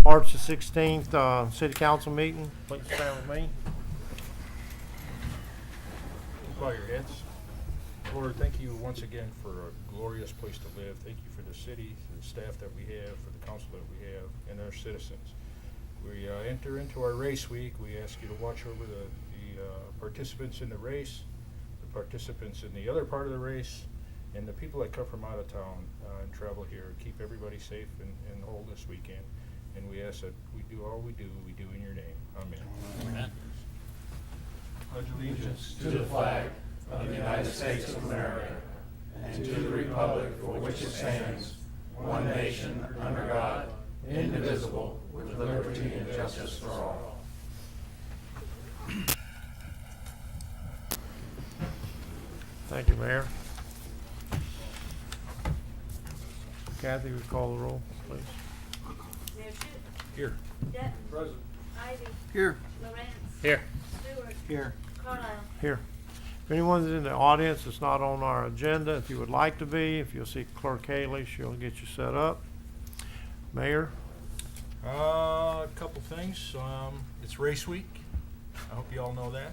March the 16th, City Council meeting. Please stand with me. Bow your heads. Lord, thank you once again for a glorious place to live. Thank you for the city, the staff that we have, for the council that we have, and our citizens. We enter into our race week. We ask you to watch over the participants in the race, the participants in the other part of the race, and the people that come from out of town and travel here. Keep everybody safe and whole this weekend. And we ask that we do all we do in your name. Amen. Amen. Pledge allegiance To the flag of the United States of America and to the republic for which it stands, one nation, under God, indivisible, with liberty and justice for all. Thank you, Mayor. Kathy, would call the roll, please. Mayor Shute. here. Denton. Present. Ivy. Here. Lawrence. Here. Stewart. Here. Carlisle. Here. If anyone's in the audience that's not on our agenda, if you would like to be, if you'll see Clerk Haley, she'll get you set up. Mayor? A couple things. It's race week. I hope you all know that.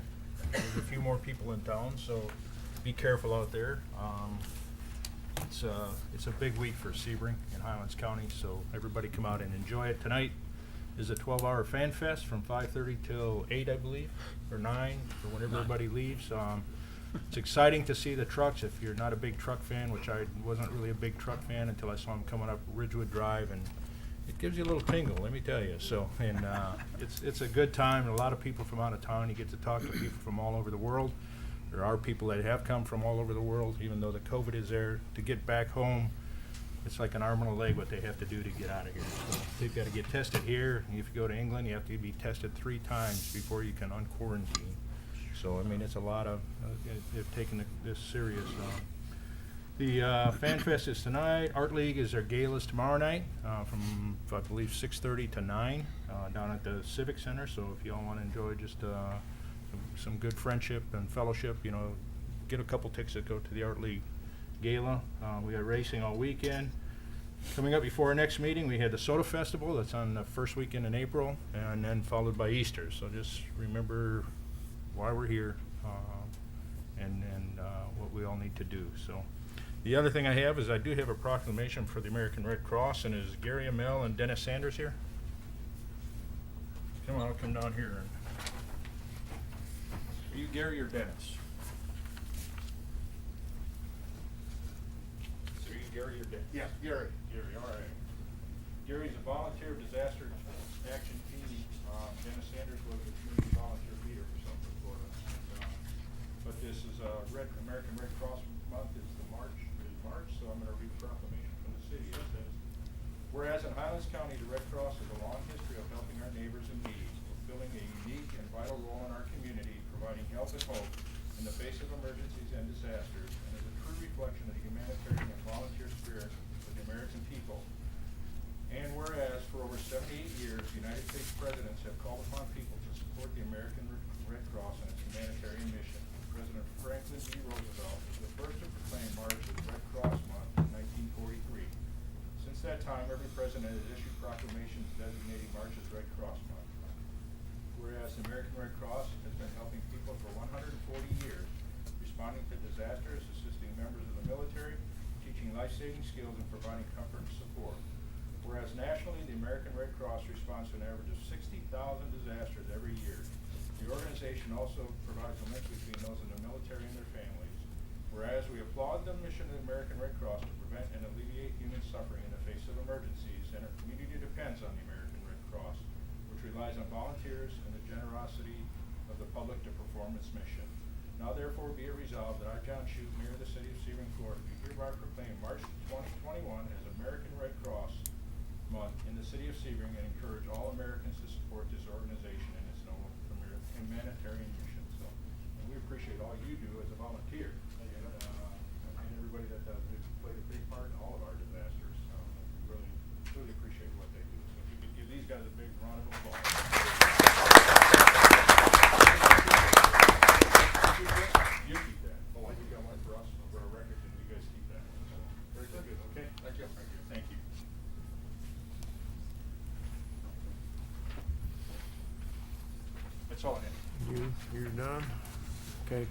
There's a few more people in town, so be careful out there. It's a big week for Sebring in Highlands County, so everybody come out and enjoy it. Tonight is a 12-hour Fanfest from 5:30 till 8, I believe, or 9, or whenever everybody leaves. It's exciting to see the trucks. If you're not a big truck fan, which I wasn't really a big truck fan until I saw them coming up Ridgewood Drive, and it gives you a little tingle, let me tell you. So, and it's a good time. A lot of people from out of town. You get to talk to people from all over the world. There are people that have come from all over the world, even though the COVID is there. To get back home, it's like an arm and a leg what they have to do to get out of here. So they've got to get tested here. If you go to England, you have to be tested 3 times before you can unquarantine. So, I mean, it's a lot of, they've taken this serious. The Fanfest is tonight. Art League is their galas tomorrow night from, I believe, 6:30 to 9 down at the Civic Center. So if you all want to enjoy just some good friendship and fellowship, you know, get a couple tickets to go to the Art League Gala. We got racing all weekend. Coming up before our next meeting, we had the Soda Festival. That's on the first weekend in April, and then followed by Easter. So just remember why we're here and what we all need to do. So the other thing I have is I do have a proclamation for the American Red Cross, and is Gary Amell and Dennis Sanders here? Come on, I'll come down here. Are you Gary or Dennis? So are you Gary or Dennis? Yeah, Gary. Gary, all right. Gary's a volunteer disaster action team. Dennis Sanders was a community volunteer leader for Southern Florida. But this is American Red Cross Month is March, so I'm going to read the proclamation from the city. It says, whereas in Highlands County, the Red Cross has a long history of helping our neighbors in need, fulfilling a unique and vital role in our community, providing help and hope in the face of emergencies and disasters, and is a true reflection of the humanitarian and volunteer spirit of the American people. And whereas for over 78 years, United States presidents have called upon people to support the American Red Cross and its humanitarian mission. President Franklin D. Roosevelt was the first to proclaim March as Red Cross Month in 1943. Since that time, every president has issued proclamations designating March as Red Cross Month. Whereas the American Red Cross has been helping people for 140 years, responding to disasters, assisting members of the military, teaching life-saving skills, and providing comfort and support. Whereas nationally, the American Red Cross responds to an average of 60,000 disasters every year. The organization also provides a link between those in the military and their families. Whereas we applaud the mission of the American Red Cross to prevent and alleviate human suffering in the face of emergencies, and our community depends on the American Red Cross, which relies on volunteers and the generosity of the public to perform its mission. Now therefore be it resolved that I, John Shute, Mayor of the City of Sebring, Florida, do hereby proclaim March 2021 as American Red Cross Month in the City of Sebring, and encourage all Americans to support this organization in its noble humanitarian mission. So, and we appreciate all you do as a volunteer, and everybody that played a big part in all of our disasters. Really appreciate what they do. So if you could give these guys a big round of applause. You keep that. Oh, you got one for us for our records, and you guys keep that. So, very good. Okay. Thank you. Thank you. That's all I have. You're done? Okay.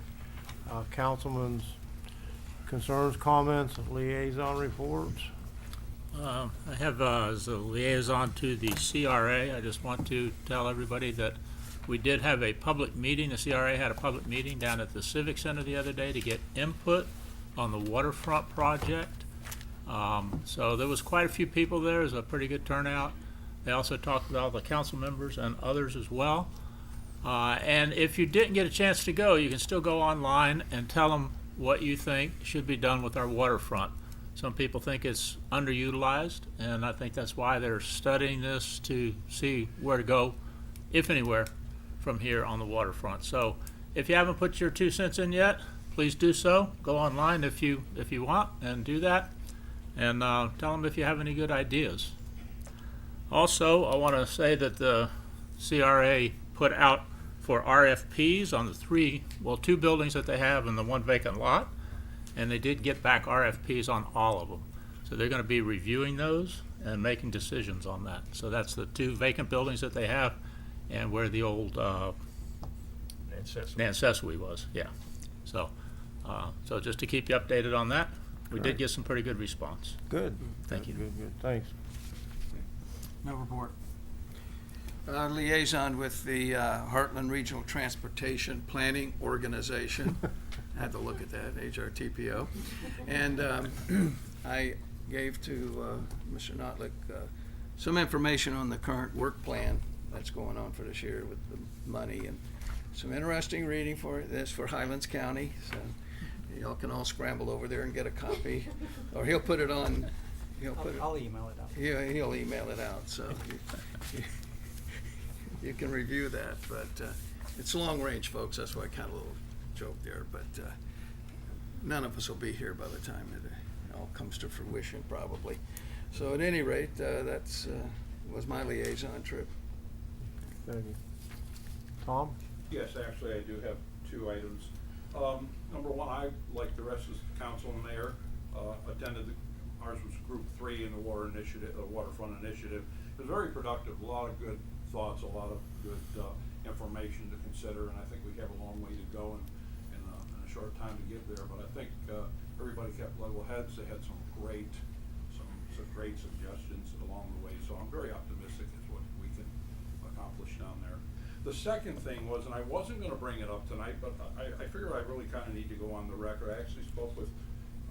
Councilman's concerns, comments, liaison reports? I have, as a liaison to the CRA, I just want to tell everybody that we did have a public meeting. The CRA had a public meeting down at the Civic Center the other day to get input on the waterfront project. So there was quite a few people there. It was a pretty good turnout. They also talked with all the council members and others as well. And if you didn't get a chance to go, you can still go online and tell them what you think should be done with our waterfront. Some people think it's underutilized, and I think that's why they're studying this to see where to go, if anywhere, from here on the waterfront. So if you haven't put your 2 cents in yet, please do so. Go online if you want and do that, and tell them if you have any good ideas. Also, I want to say that the CRA put out for RFPs on the 2 buildings that they have and the 1 vacant lot, and they did get back RFPs on all of them. So they're going to be reviewing those and making decisions on that. So that's the 2 vacant buildings that they have and where the old Nancesui was, yeah. So just to keep you updated on that, we did get some pretty good response. Good. Thank you. Good. Thanks. No report. Liaison with the Heartland Regional Transportation Planning Organization. I had to look at that, HRTPO. And I gave to Mr. Notlick some information on the current work plan that's going on for this year with the money, and some interesting reading for this for Highlands County. So y'all can all scramble over there and get a copy, or he'll put it on. I'll email it out. He'll email it out, so you can review that. But it's long range, folks. That's why I kind of a little joke there. But none of us will be here by the time it all comes to fruition, probably. So at any rate, that's was my liaison trip. Thank you. Tom? Yes, actually, I do have 2 items. Number 1, I, like the rest of the council and mayor, attended ours was Group 3 in the Waterfront Initiative. It was very productive, a lot of good thoughts, a lot of good information to consider, and I think we have a long way to go in a short time to get there. But I think everybody kept level heads. They had some great suggestions along the way, so I'm very optimistic as what we can accomplish down there. The second thing was, and I wasn't going to bring it up tonight, but I figured I really kind of need to go on the record. I actually spoke with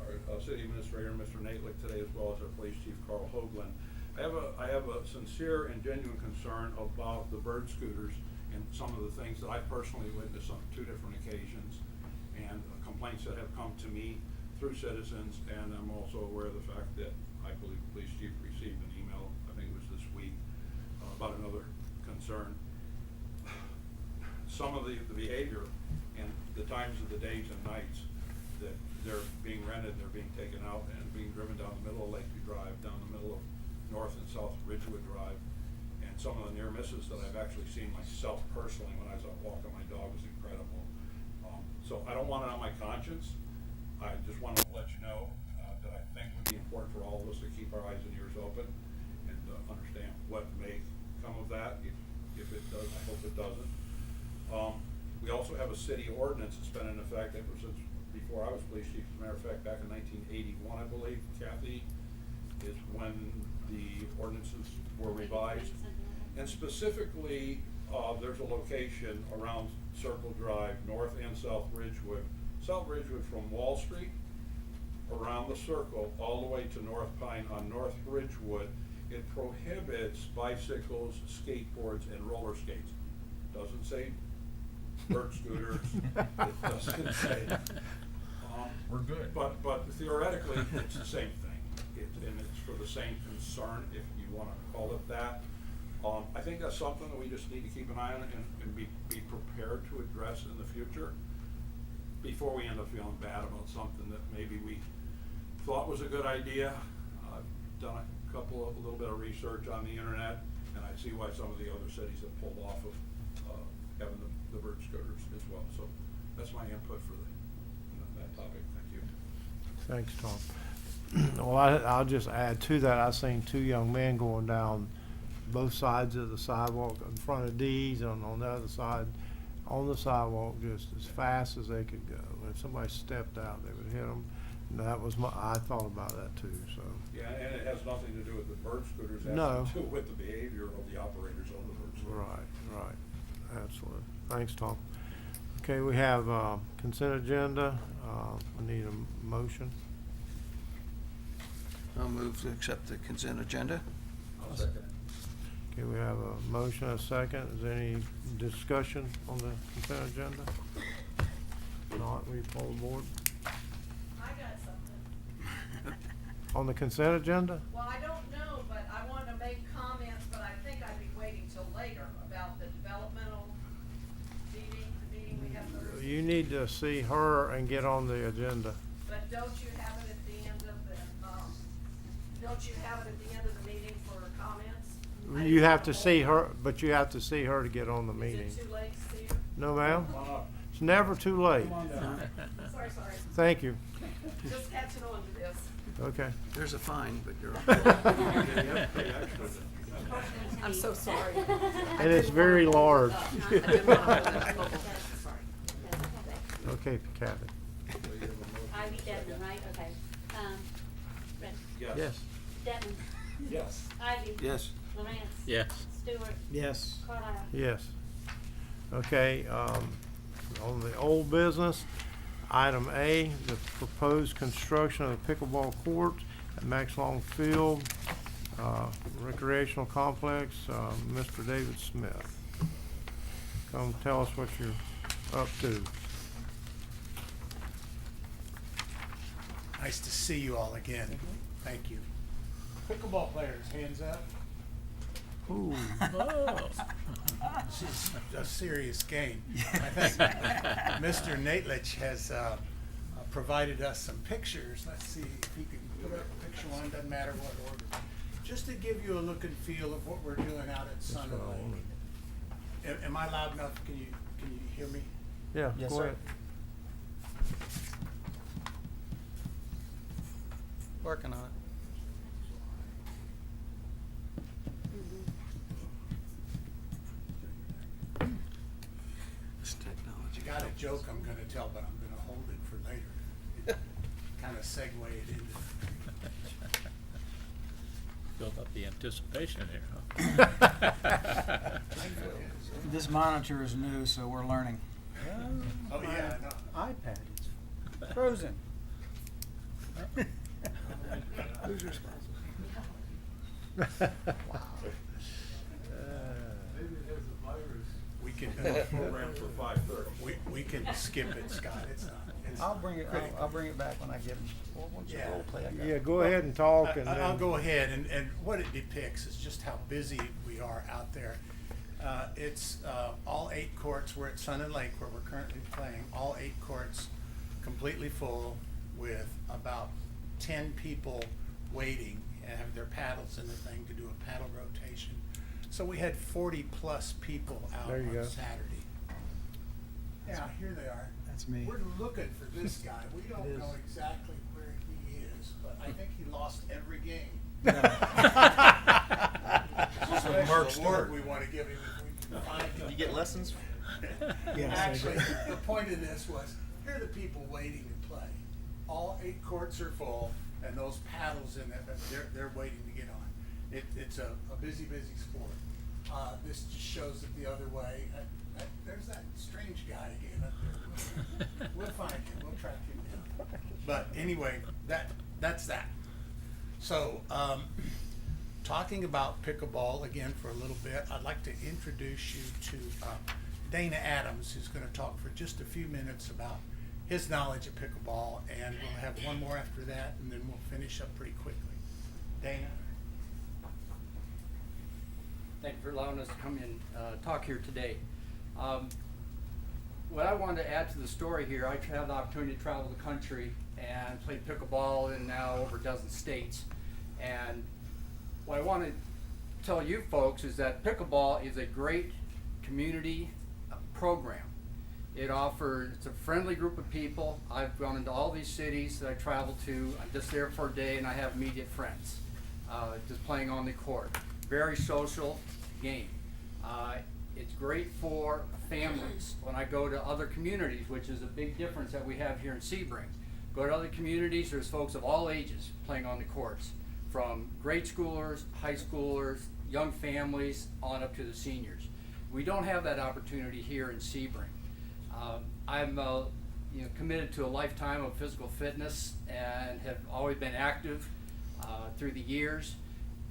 our city administrator, Mr. Natelick, today, as well as our police chief, Carl Hoagland. I have a sincere and genuine concern about the bird scooters and some of the things that I personally witnessed on 2 different occasions, and complaints that have come to me through citizens. And I'm also aware of the fact that I believe the police chief received an email, I think it was this week, about another concern. Some of the behavior and the times of the days and nights that they're being rented, they're being taken out and being driven down the middle of Lakeview Drive, down the middle of North and South Ridgewood Drive, and some of the near misses that I've actually seen myself personally when I was out walking my dog was incredible. So I don't want it on my conscience. I just want to let you know that I think it would be important for all of us to keep our eyes and ears open and understand what may come of that. If it does, I hope it doesn't. We also have a city ordinance that's been in effect ever since before I was police chief. As a matter of fact, back in 1981, I believe, Kathy, is when the ordinances were revised. And specifically, there's a location around Circle Drive, North and South Ridgewood. South Ridgewood from Wall Street, around the circle, all the way to North Pine on North Ridgewood. It prohibits bicycles, skateboards, and roller skates. Doesn't say bird scooters. It doesn't say. We're good. But theoretically, it's the same thing. And it's for the same concern, if you want to call it that. I think that's something that we just need to keep an eye on and be prepared to address in the future before we end up feeling bad about something that maybe we thought was a good idea. I've done a little bit of research on the internet, and I see why some of the other cities have pulled off of having the bird scooters as well. So that's my input for that topic. Thank you. Thanks, Tom. Well, I'll just add to that. I seen 2 young men going down both sides of the sidewalk in front of Dee's and on the other side on the sidewalk just as fast as they could go. And if somebody stepped out, they would hit them. And that was I thought about that too, so. Yeah, and it has nothing to do with the bird scooters, it No. has to do with the behavior of the operators of the bird scooters. Right, absolutely. Thanks, Tom. Okay, we have consent agenda. We need a motion. I'll move to accept the consent agenda. I'll second it. Okay, we have a motion, a second. Is there any discussion on the consent agenda? If not, we poll the board. I got something. On the consent agenda? Well, I don't know, but I want to make comments, but I think I'd be waiting till later about the developmental meeting, the meeting we have Thursday. You need to see her and get on the agenda. But don't you have it at the end of the, don't you have it at the end of the meeting for comments? I You didn't have want to hold see it. her, but you have to see her to get on the meeting. Is it too late to see her? No, ma'am? Come on up. It's never too late. Come on down. Sorry. Thank you. Just catching on to this. Okay. There's a fine, but you're. I'm so sorry. And it's very large. Okay, Kathy. Ivy Devon, right? Okay. Red, Yes. Devon, Yes. Ivy. Yes. Lawrence. Yes. Stewart. Yes. Carlisle. Yes. Okay, on the old business, item A, the proposed construction of the pickleball court at Max Long Field, Recreational Complex, Mr. David Smith. Come tell us what you're up to. Nice to see you all again. Thank you. Pickleball players, hands up. Ooh. This is a serious game. I think Mr. Natlich has provided us some pictures. Let's see if he can put up a picture one, doesn't matter what order. Just to give you a look and feel of what we're doing out at Sun and Lake. Am I loud enough? Can you hear me? Yeah, Yes, go sir. ahead. Working on it. This technology. You got a joke I'm gonna tell, but I'm gonna hold it for later. Kind of segue it into. Built up the anticipation here, huh? This monitor is new, so we're learning. Oh, yeah, no. iPad is frozen. Who's responsible? We can, Program for 5:30. we can skip it, Scott. It's not. I'll bring it. I'll bring it back when I get. Well, once you Yeah. role play, I got Yeah, it. go ahead and talk and I'll then. go ahead, and what it depicts is just how busy we are out there. It's all 8 courts. We're at Sun and Lake where we're currently playing. All 8 courts completely full with about 10 people waiting and have their paddles in the thing to do a paddle rotation. So we had 40+ people out There you on go. Saturday. Yeah, here they are. That's me. We're looking for this guy. We don't It is. know exactly where he is, but I think he lost every game. Mark Special Stewart. award we want to give him if we can find him. You get lessons? Yes, I Actually, do. the point of this was, here are the people waiting to play. All 8 courts are full, and those paddles in there, they're waiting to get on. It's a busy sport. This just shows it the other way. There's that strange guy again up there. We'll find him, we'll track him down. But anyway, that's that. So, talking about pickleball again for a little bit, I'd like to introduce you to Dana Adams, who's going to talk for just a few minutes about his knowledge of pickleball, and we'll have one more after that, and then we'll finish up pretty quickly. Dana? Thank you for allowing us to come in, talk here today. What I wanted to add to the story here, I had the opportunity to travel the country and play pickleball in now over a dozen states. And what I want to tell you folks is that pickleball is a great community program. It's a friendly group of people. I've gone into all these cities that I travel to. I'm just there for a day and I have immediate friends, just playing on the court. Very social game. It's great for families. When I go to other communities, which is a big difference that we have here in Sebring, go to other communities, there's folks of all ages playing on the courts, from grade schoolers, high schoolers, young families, on up to the seniors. We don't have that opportunity here in Sebring. I'm committed to a lifetime of physical fitness and have always been active through the years,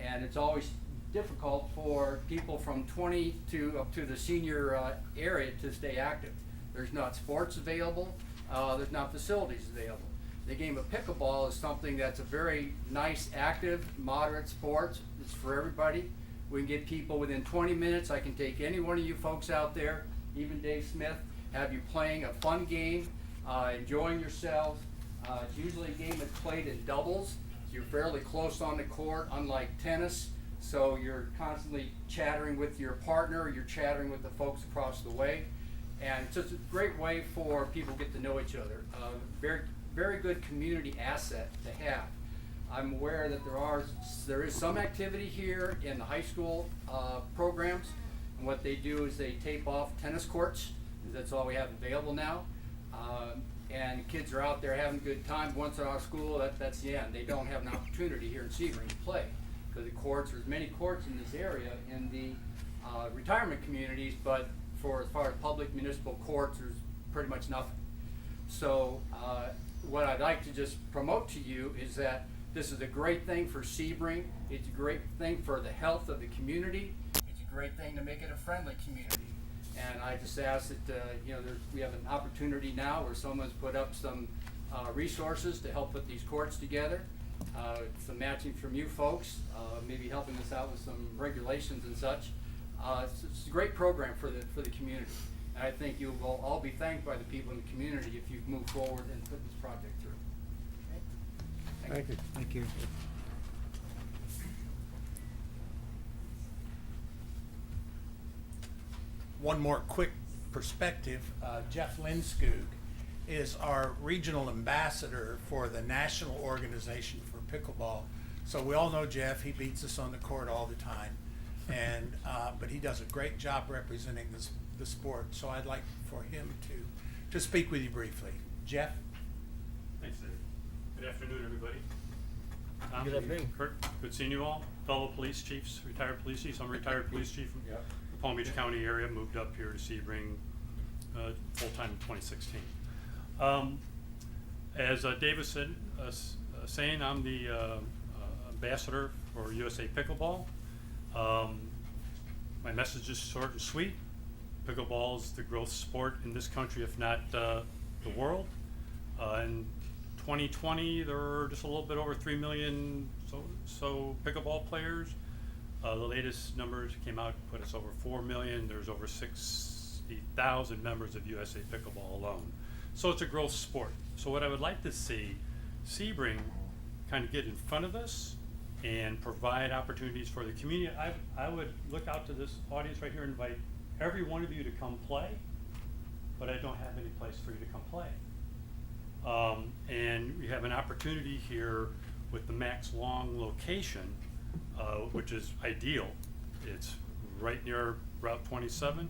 and it's always difficult for people from 20 to up to the senior area to stay active. There's not sports available, there's not facilities available. The game of pickleball is something that's a very nice, active, moderate sport. It's for everybody. We can get people within 20 minutes. I can take any one of you folks out there, even Dave Smith, have you playing a fun game, enjoying yourselves. It's usually a game that's played in doubles. You're fairly close on the court, unlike tennis. So you're constantly chattering with your partner, you're chattering with the folks across the way. And it's just a great way for people to get to know each other. Very good community asset to have. I'm aware that there is some activity here in the high school programs, and what they do is they tape off tennis courts. That's all we have available now, and kids are out there having a good time. Once they're out of school, that's the end. They don't have an opportunity here in Sebring to play, because there's many courts in this area in the retirement communities, but as far as public municipal courts, there's pretty much nothing. So what I'd like to just promote to you is that this is a great thing for Sebring. It's a great thing for the health of the community. It's a great thing to make it a friendly community. And I just ask that we have an opportunity now where someone's put up some resources to help put these courts together. Some matching from you folks, maybe helping us out with some regulations and such. It's a great program for the community. And I think you will all be thanked by the people in the community if you move forward and put this project through. Okay? Thank you. Thank you. One more quick perspective, Jeff Linskook is our regional ambassador for the National Organization for Pickleball. So we all know Jeff, he beats us on the court all the time, and but he does a great job representing the sport. So I'd like for him to speak with you briefly. Jeff? Thanks, Dave. Good afternoon, everybody. Good afternoon. Kurt, good seeing you all. Fellow police chiefs, retired police chiefs. I'm a retired police chief from the Palm Beach County area. Moved up here to Sebring full-time in 2016. As Dave was saying, I'm the ambassador for USA Pickleball. My message is short and sweet. Pickleball is the growth sport in this country, if not the world. In 2020, there were just a little bit over 3 million so pickleball players. The latest numbers came out, put us over 4 million. There's over 60,000 members of USA Pickleball alone. So it's a growth sport. So what I would like to see Sebring kind of get in front of this and provide opportunities for the community. I would look out to this audience right here and invite every one of you to come play, but I don't have any place for you to come play. And we have an opportunity here with the Max Long location, which is ideal. It's right near Route 27.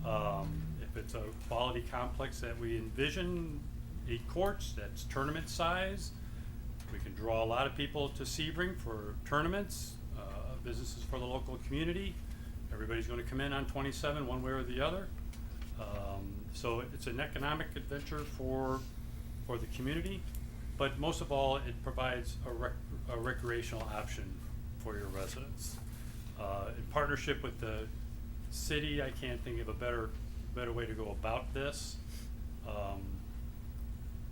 If it's a quality complex that we envision, 8 courts, that's tournament size. We can draw a lot of people to Sebring for tournaments, businesses for the local community. Everybody's going to come in on 27 one way or the other. So it's an economic adventure for the community, but most of all, it provides a recreational option for your residents. In partnership with the city, I can't think of a better way to go about this.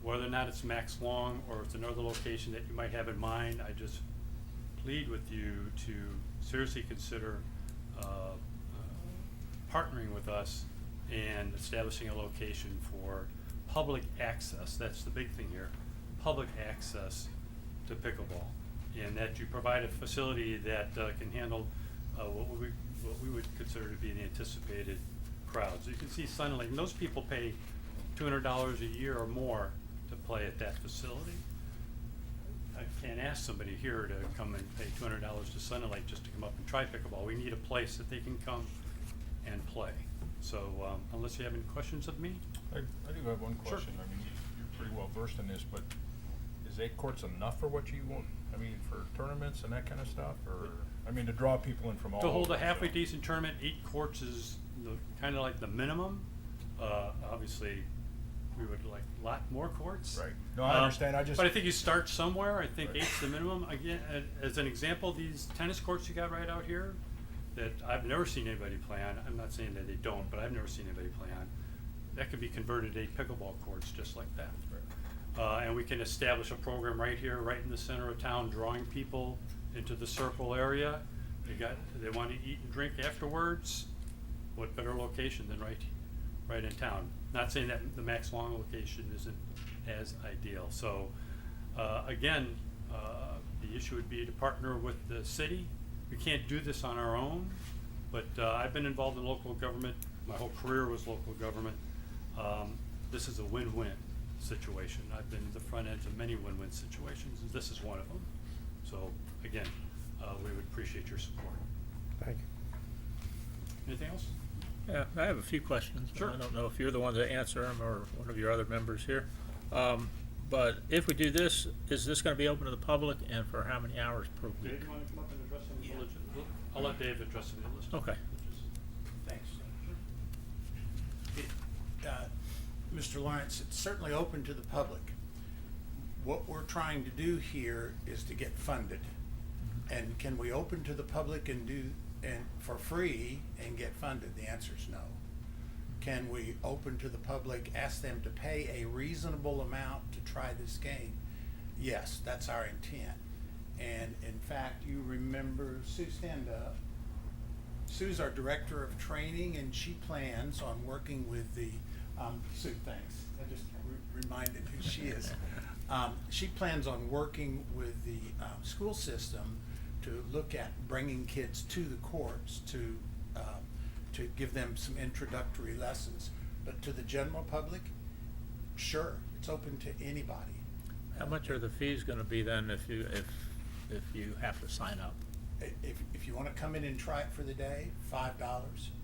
Whether or not it's Max Long or it's another location that you might have in mind, I just plead with you to seriously consider partnering with us and establishing a location for public access. That's the big thing here, public access to pickleball, and that you provide a facility that can handle what we would consider to be the anticipated crowds. You can see Sun Lake, and those people pay $200 a year or more to play at that facility. I can't ask somebody here to come and pay $200 to Sun Lake just to come up and try pickleball. We need a place that they can come and play. So, unless you have any questions of me? I do have one question. I mean, you're pretty well versed in this, but is 8 courts enough for what you want? I mean, for tournaments and that kind of stuff, or, I mean, to draw people in from all To hold a over, halfway so. decent tournament, 8 courts is kind of like the minimum. Obviously, we would like a lot more courts. Right. No, I understand. But I think you start somewhere. I think 8's the minimum. Again, as an example, these tennis courts you got right out here that I've never seen anybody play on. I'm not saying that they don't, but I've never seen anybody play on. That could be converted to 8 pickleball courts just like that. And we can establish a program right here, right in the center of town, drawing people into the circle area. They want to eat and drink afterwards. What better location than right in town? Not saying that the Max Long location isn't as ideal. So, again, the issue would be to partner with the city. We can't do this on our own, but I've been involved in local government. My whole career was local government. This is a win-win situation. I've been at the front end of many win-win situations, and this is one of them. So, again, we would appreciate your support. Thank you. Anything else? Yeah, I have a few questions. Sure. I don't know if you're the one to answer them or one of your other members here. But if we do this, is this gonna be open to the public, and for how many hours per week? Dave, you want to come up and address some village? I'll let Dave address the village. Okay. Thanks. Mr. Lawrence, it's certainly open to the public. What we're trying to do here is to get funded. And can we open to the public and for free and get funded? The answer is no. Can we open to the public, ask them to pay a reasonable amount to try this game? Yes, that's our intent. And in fact, you remember, Sue, stand up. Sue's our director of training, and she plans on working with the, Sue, thanks. I just reminded who she is. She plans on working with the school system to look at bringing kids to the courts to give them some introductory lessons. But to the general public, sure, it's open to anybody. How much are the fees gonna be then if you have to sign up? If you wanna come in and try it for the day, $5.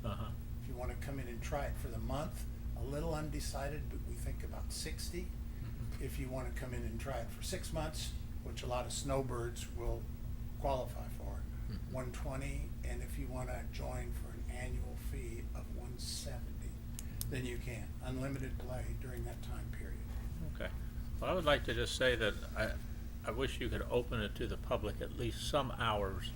Uh-huh. If you wanna come in and try it for the month, a little undecided, but we think about 60. If you wanna come in and try it for 6 months, which a lot of snowbirds will qualify for, 120. And if you wanna join for an annual fee of 170, then you can. Unlimited play during that time period. Okay. Well, I would like to just say that I wish you could open it to the public at least some hours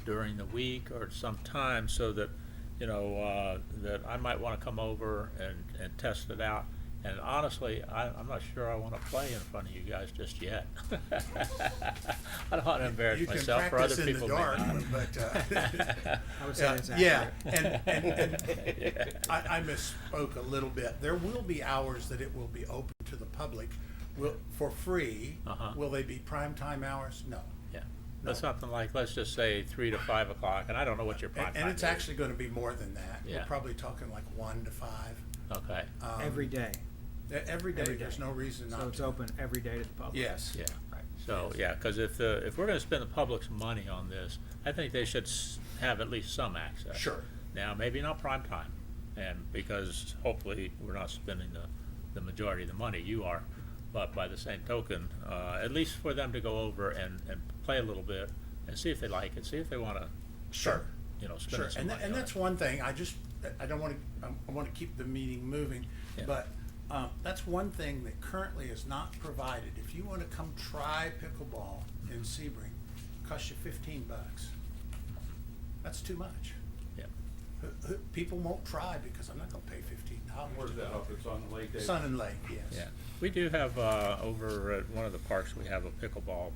during the week or some time, so that, you know, that I might wanna come over and test it out. And honestly, I'm not sure I wanna play in front of you guys just yet. I don't wanna embarrass myself or other people. You can practice in the dark, but, I would say it's yeah, accurate. and I misspoke a little bit. There will be hours that it will be open to the public, for free. Uh-huh. Will they be primetime hours? No. Yeah. No. That's something like, let's just say 3 to 5 o'clock, and I don't know what your prime time And it's is. actually gonna be more than that. Yeah. We're probably talking like 1 to 5. Okay. Every day. Every day, Every day. there's no reason not to. So it's open every day to the public. Yes. Yeah. Right. So, yeah, because if we're gonna spend the public's money on this, I think they should have at least some access. Sure. Now, maybe not prime time, and because hopefully we're not spending the majority of the money, you are. But by the same token, at least for them to go over and play a little bit and see if they like it, see if they wanna. Sure. You know, spend Sure, some and money and on that's it. one thing, I don't wanna, I wanna keep the meeting moving, Yeah. but, that's one thing that currently is not provided. If you wanna come try pickleball in Sebring, it costs you $15. That's too much. Yeah. People won't try because I'm not gonna pay $15. Where's that up? It's on the lake, Dave? Sun and Lake, yes. Yeah, we do have, over at one of the parks, we have a pickleball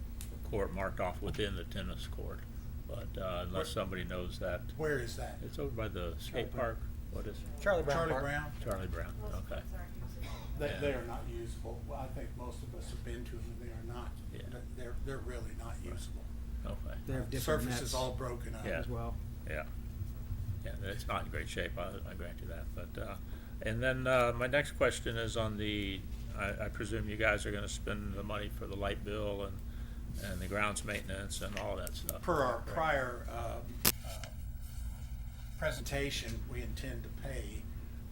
court marked off within the tennis court. But, unless somebody knows that, Where is that? it's over by the skate park, what is it? Charlie Brown Charlie Park. Brown? Charlie Brown, okay. They are not usable. Well, I think most of us have been to them, and they are not. Yeah. They're really not usable. Okay, They have different Surface is nets all broken up. Yeah. as well. yeah. Yeah, it's not in great shape, I grant you that, but, and then, my next question is on the, I presume you guys are gonna spend the money for the light bill and the grounds maintenance and all that stuff. Per our prior presentation, we intend to pay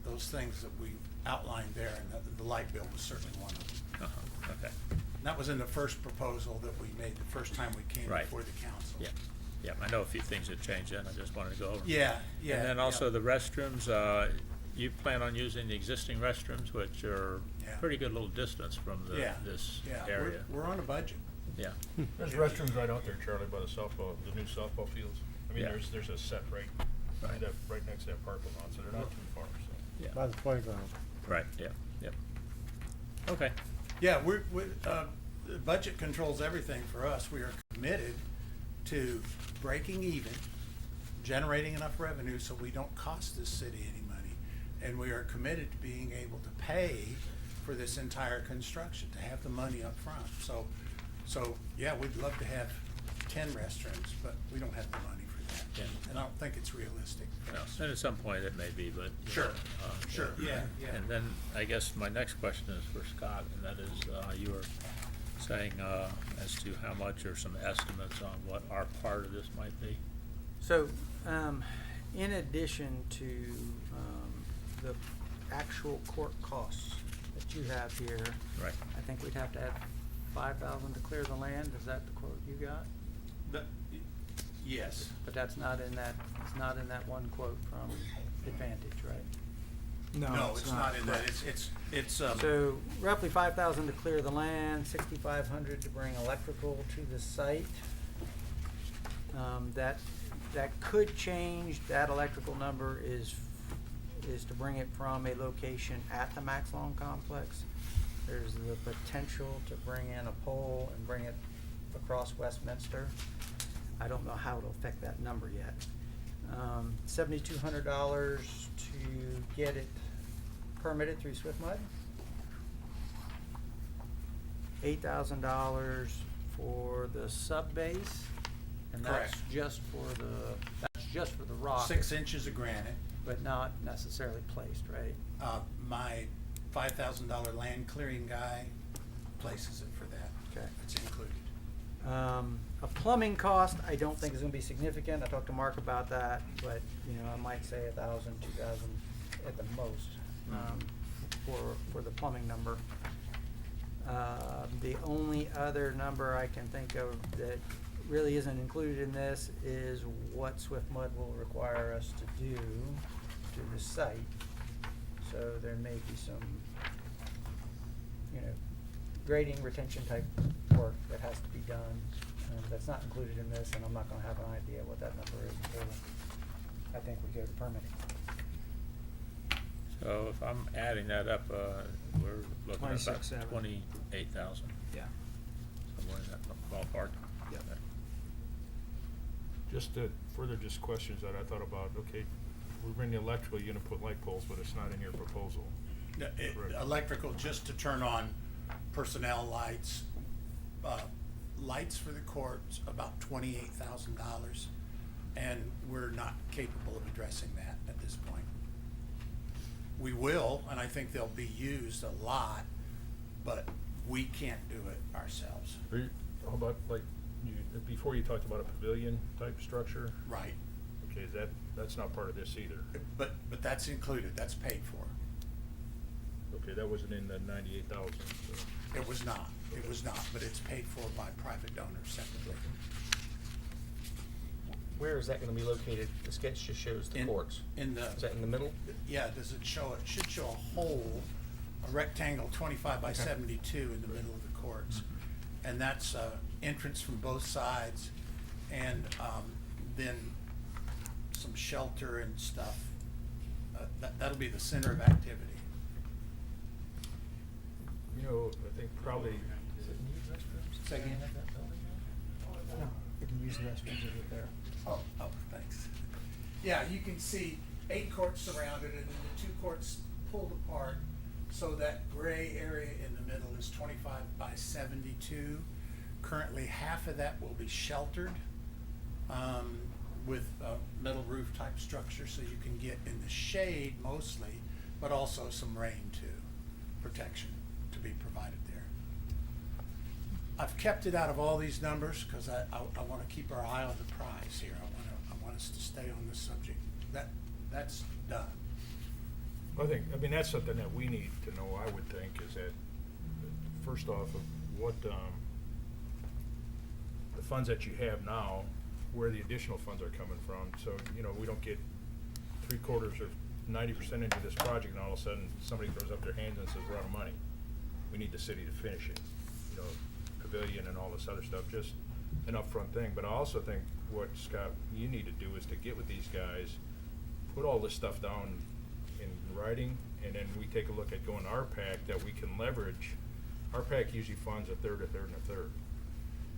those things that we outlined there, and the light bill was certainly one of them. Uh-huh, okay, And that was in the first proposal that we made the first time we came Right. before the council. yeah, yeah, I know a few things have changed then, I just wanted to go over. Yeah, yeah. And then also yeah. the restrooms, you plan on using the existing restrooms, which are Yeah. pretty good little distance from Yeah, this yeah, area. we're on a budget. Yeah, There's restrooms right out there, Charlie, by the softball, the new softball fields. I mean, Yeah. there's a set right, right next to that parking lot, so they're not too far, so. yeah, By the playground. right, yeah, yep. Okay, Yeah, the budget controls everything for us. We are committed to breaking even, generating enough revenue so we don't cost this city any money. And we are committed to being able to pay for this entire construction, to have the money up front. So, yeah, we'd love to have 10 restrooms, but we don't have the money for that. Yeah. And I don't think it's realistic for no, us. and at some point it may be, but. you Sure, know, sure, yeah. And then I guess my next question is for Scott, and that is, you were saying, as to how much or some estimates on what our part of this might be. So, in addition to, the actual court costs that you have here, Right. I think we'd have to add 5,000 to clear the land. Is that the quote you got? Yes. But that's not in that, it's not in that one quote from Advantage, right? No, it's not in that. It's, So roughly 5,000 to clear the land, 6,500 to bring electrical to the site. That could change. That electrical number is to bring it from a location at the Max Long complex. There's the potential to bring in a pole and bring it across Westminster. I don't know how it'll affect that number yet. $7,200 to get it permitted through Swift Mud. $8,000 for the sub base, and that's Correct. just for the rock. 6 inches of granite. But not necessarily placed, right? My $5,000 land clearing guy places it for that. Okay. It's included. A plumbing cost, I don't think is gonna be significant. I talked to Mark about that, but, I might say 1,000, 2,000 at the most, for the plumbing number. The only other number I can think of that really isn't included in this is what Swift Mud will require us to do to the site. So there may be some, grading, retention type work that has to be done. That's not included in this, and I'm not gonna have an idea what that number is until I think we go to permitting. So if I'm adding that up, we're looking at about 26,700. 28,000, Yeah. somewhere in that ballpark. Yep. Okay. Just further just questions that I thought about, okay, we bring the electrical, you're gonna put light poles, but it's not in your proposal. Correct. Electrical just to turn on personnel lights, lights for the courts, about $28,000. And we're not capable of addressing that at this point. We will, and I think they'll be used a lot, but we can't do it ourselves. How about, like, before you talked about a pavilion type structure? Right. Okay, that's not part of this either. But that's included, that's paid for. Okay, that wasn't in the 98,000, so. It was not, but it's paid for by private donors separately. Where is that gonna be located? The sketch just shows the courts. In the. Is that in the middle? Yeah, does it show, it should show a hole, a rectangle 25 by 72 in the middle of the courts. And that's, entrance from both sides, and, then some shelter and stuff. That'll be the center of activity. I think probably, Say again? No, we can use the restrooms over there. Oh, thanks. Yeah, you can see 8 courts surrounded, and then the 2 courts pulled apart, so that gray area in the middle is 25 by 72. Currently, half of that will be sheltered with a metal roof type structure, so you can get in the shade mostly, but also some rain too, protection to be provided there. I've kept it out of all these numbers because I want to keep our eye on the prize here. I want us to stay on this subject. That's done. I mean, that's something that we need to know, I would think, is that, first off, of what, the funds that you have now, where the additional funds are coming from, so, you know, we don't get 3/4 or 90% into this project, and all of a sudden, somebody throws up their hands and says, we're out of money. We need the city to finish it, you know, pavilion and all this other stuff, just an upfront thing. But I also think what, Scott, you need to do is to get with these guys, put all this stuff down in writing, and then we take a look at going to RPAC that we can leverage. RPAC usually funds a third, and a third.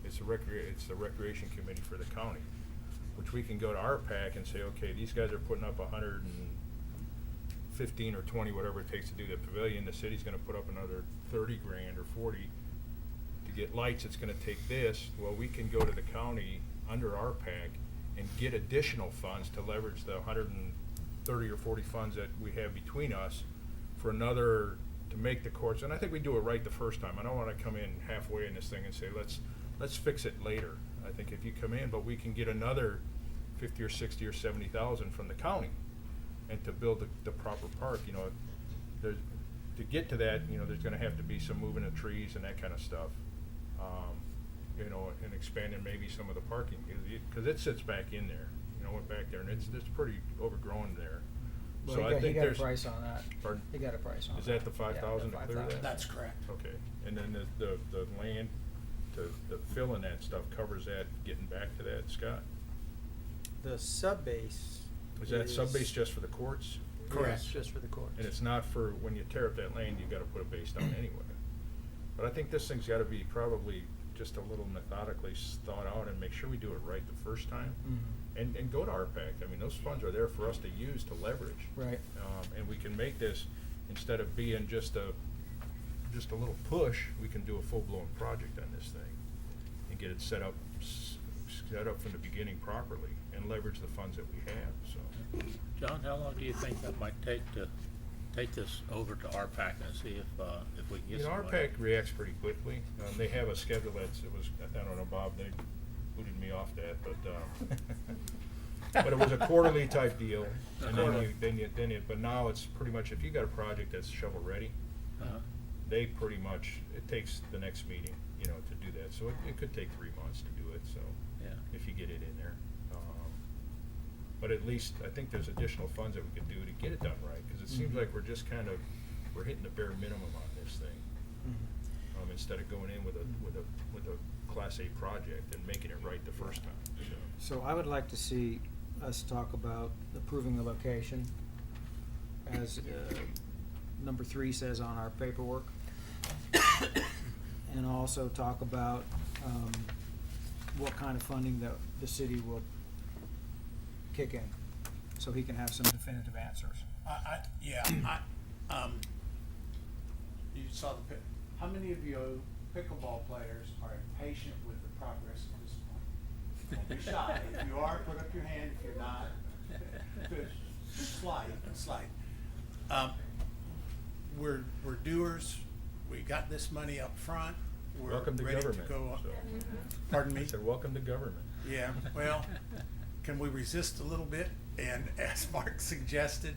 It's the recreation committee for the county, which we can go to RPAC and say, okay, these guys are putting up 115 or 20, whatever it takes to do the pavilion. The city's gonna put up another 30 grand or 40 to get lights. It's gonna take this. Well, we can go to the county under RPAC and get additional funds to leverage the 130 or 40 funds that we have between us for another, to make the courts. And I think we do it right the first time. I don't wanna come in halfway in this thing and say, let's fix it later. I think if you come in, but we can get another 50 or 60 or 70,000 from the county, and to build the proper park, you know, there's, to get to that, you know, there's gonna have to be some moving of trees and that kind of stuff. You know, and expanding maybe some of the parking, cause it sits back in there, you know, went back there, and it's pretty overgrown there. Well, So I think he got a there's. price on that. Pardon? He got a price on that. Is that the 5,000 Yeah, to clear that? That's correct. Okay, and then the land, the fill in that stuff covers that, getting back to that, Scott? The sub-base. Is that sub-base just for the courts? Correct. Just for the courts. And it's not for, when you tear up that lane, you gotta put a base down anyway. But I think this thing's gotta be probably just a little methodically thought out, and make sure we do it right the first time. Mhm. And go to RPAC. I mean, those funds are there for us to use to leverage. Right. And we can make this, instead of being just a little push, we can do a full-blown project on this thing and get it set up from the beginning properly and leverage the funds that we have, so. John, how long do you think that might take to take this over to RPAC and see if we can get You know, some money? RPAC reacts pretty quickly. They have a schedule I don't know, Bob, they booted me off that, but, but it was a quarterly type deal. And but now it's pretty much, if you got a project that's shovel-ready, Uh-huh. they pretty much, it takes the next meeting, you know, to do that. So it could take 3 months to do it, so. Yeah. If you get it in there. But at least, I think there's additional funds that we could do to get it done right, cause it seems like we're just we're hitting the bare minimum on this thing. Mhm. Instead of going in with a Class A project and making it right the first time, so. So I would like to see us talk about approving the location, as number 3 says on our paperwork. And also talk about what kind of funding the city will kick in, so he can have some definitive answers. You saw how many of you pickleball players are impatient with the progress at this point? Don't be shy. If you are, put up your hand. If you're not, slide. We're doers. We got this money up front. We're Welcome to ready government. to go. so. Pardon me? I said, welcome to government. Yeah, well, can we resist a little bit? And as Mark suggested,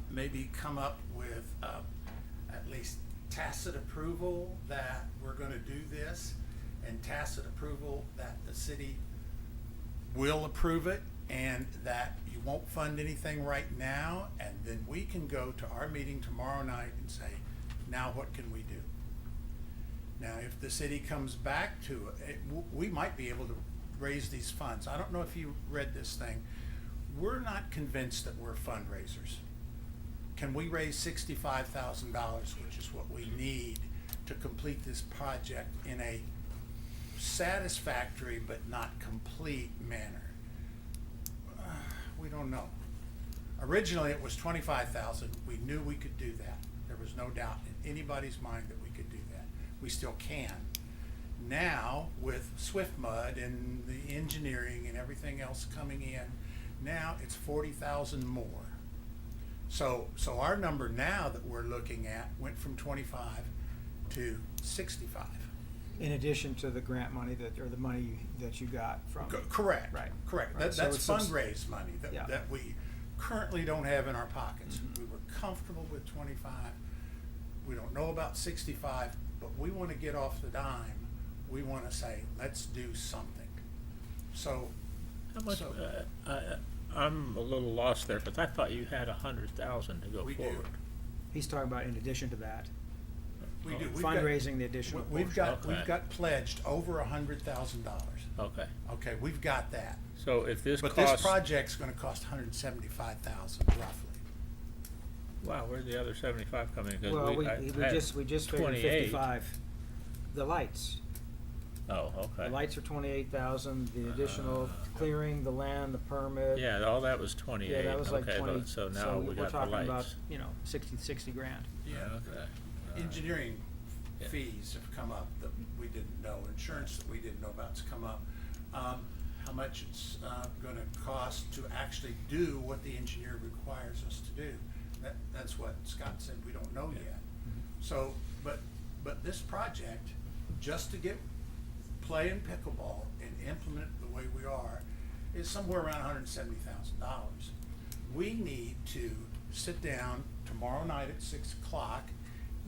maybe come up with at least tacit approval that we're gonna do this, and tacit approval that the city will approve it, and that you won't fund anything right now, and then we can go to our meeting tomorrow night and say, now what can we do? Now, if the city comes back to it, we might be able to raise these funds. I don't know if you read this thing. We're not convinced that we're fundraisers. Can we raise $65,000, which is what we need to complete this project in a satisfactory but not complete manner? We don't know. Originally, it was $25,000. We knew we could do that. There was no doubt in anybody's mind that we could do that. We still can. Now, with Swift Mud and the engineering and everything else coming in, now it's 40,000 more. So our number now that we're looking at went from 25 to 65. In addition to the grant money or the money that you got from. Correct. Right. Correct. Right. So That's it's fundraised money Yeah. that we currently don't have in our pockets. We were comfortable with 25. We don't know about 65, but we want to get off the dime. We want to say, let's do something. So, How much, so I'm a little lost there, because I thought you had 100,000 to go we do. forward. He's talking about in addition to that, We do. We've got- fundraising the additional We've portion. got, we've Okay. got pledged over $100,000. Okay, Okay, we've got that. so if this But costs. this project's gonna cost $175,000 roughly. Wow, where'd the other 75 come in? 'Cause Well, we I had just figured 28. 55. The lights. Oh, okay. The lights are 28,000, the additional clearing, the land, the permit. Yeah, all that was 28. Yeah, that was like Okay, 20. so now we we're got the talking about, lights. 60 grand. Yeah. Okay. Engineering Yeah. fees have come up that we didn't know, insurance that we didn't know about's come up. How much it's gonna cost to actually do what the engineer requires us to do. That's what Scott said, we don't know yet. So, but this project, just to get play in pickleball and implement it the way we are, is somewhere around $170,000. We need to sit down tomorrow night at 6 o'clock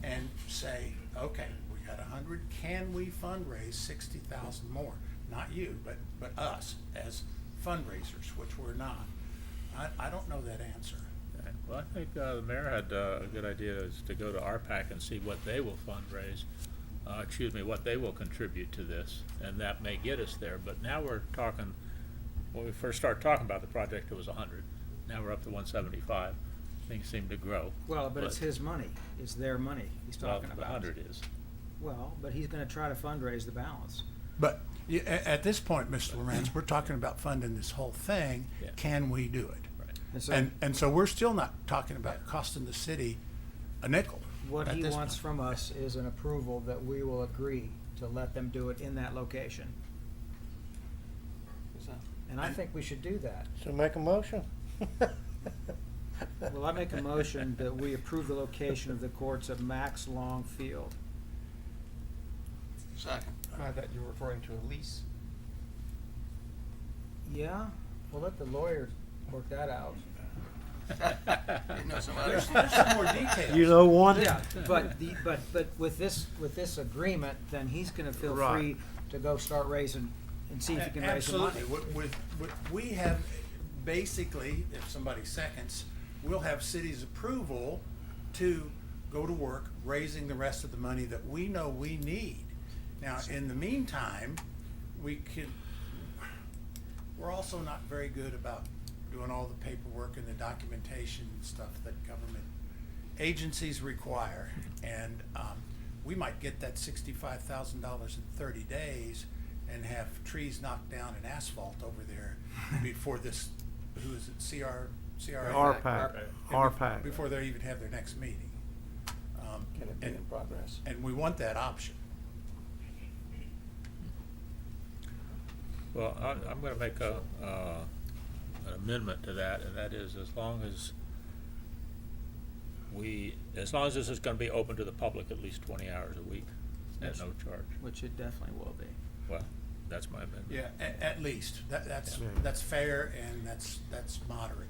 and say, okay, we got 100, can we fundraise 60,000 more? Not you, but us as fundraisers, which we're not. I don't know that answer. Okay. Well, I think the mayor had a good idea, is to go to RPAC and see what they will fundraise, what they will contribute to this, and that may get us there. But now we're talking, when we first started talking about the project, it was 100. Now we're up to 175. Things seem to grow. Well, but it's his money, it's their money he's talking The about. 100 is. Well, but he's gonna try to fundraise the balance. But at this point, Mr. Lorenz, we're talking about funding this whole thing. Yeah. Can we do it? Right. And so And so we're still not talking about costing the city a nickel. what at he this wants point. from us is an approval that we will agree to let them do it in that location. And I think we should do that. So make a motion. Well, I make a motion that we approve the location of the courts at Max Long Field. Second. I thought you were referring to a lease. Yeah, we'll let the lawyers work that out. You know some other There's some more details. You know one? Yeah, but with this agreement, then he's gonna feel Right. free to go start raising and see if he can raise some money. Absolutely. We have, basically, if somebody seconds, we'll have city's approval to go to work raising the rest of the money that we know we need. Now, in the meantime, we're also not very good about doing all the paperwork and the documentation and stuff that government agencies require. And we might get that $65,000 in 30 days and have trees knocked down and asphalt over there before this, who is it, CRA? RPAC. Before they even have their next meeting. Can it be in progress? And we want that option. Well, I'm gonna make an amendment to that, and that is, as long as this is gonna be open to the public at least 20 hours a week at no charge. Which it definitely will be. Well, that's my amendment. Yeah, at least. That's Yeah. that's fair and that's moderate.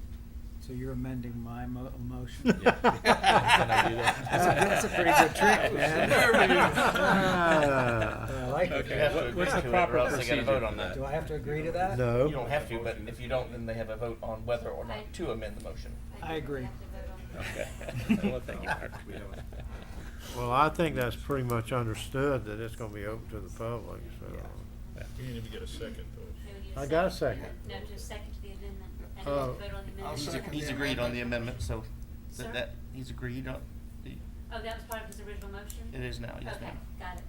So you're amending my motion? Yeah. Can I do that? That's a pretty good trick, man. I like it. Okay, You have to what's agree the to it, proper or else they gotta vote procedure? on that. Do I have to agree to that? No. You don't have to, but if you don't, then they have a vote on whether or not to amend the motion. I agree. Have to vote on it. Okay. Well, thank you, Mark. Well, I think that's pretty much understood that it's gonna be open to the public, so. We didn't even get a second, though. So we need I got a second. No, just second to the amendment. And Oh. we have to vote on the I'll amendment. second. He's agreed on the amendment, so Sir? that he's agreed on, Oh, that was part of his original motion? it is now, yes Okay, ma'am. got it.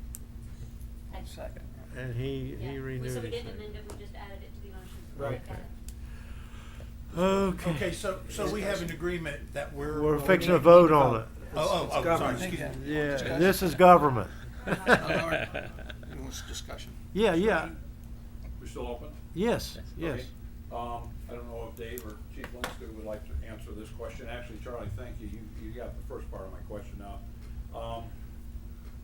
I- Second. And he yeah. renewed So we his didn't thing. amend it, we just added it to the motion. Right. Got it. Okay. Okay, so we have an agreement that we're. We're we fixing to need vote to on vote. it. Oh, sorry, government. excuse me. Yeah, this is government. All right. Who wants discussion? Yeah, yeah, We're still open? yes, yes. Okay. I don't know if Dave or Chief Linskook would like to answer this question. Actually, Charlie, thank you. You got the first part of my question now.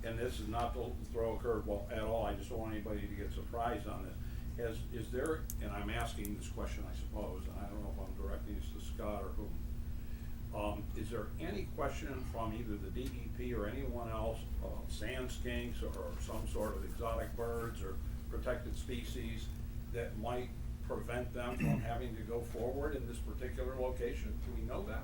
And this is not to throw a curveball at all. I just don't want anybody to get surprised on this. Is there, and I'm asking this question, I suppose, and I don't know if I'm directing this to Scott or whom. Is there any question from either the DEP or anyone else of sand skinks or some sort of exotic birds or protected species that might prevent them from having to go forward in this particular location? Do we know that?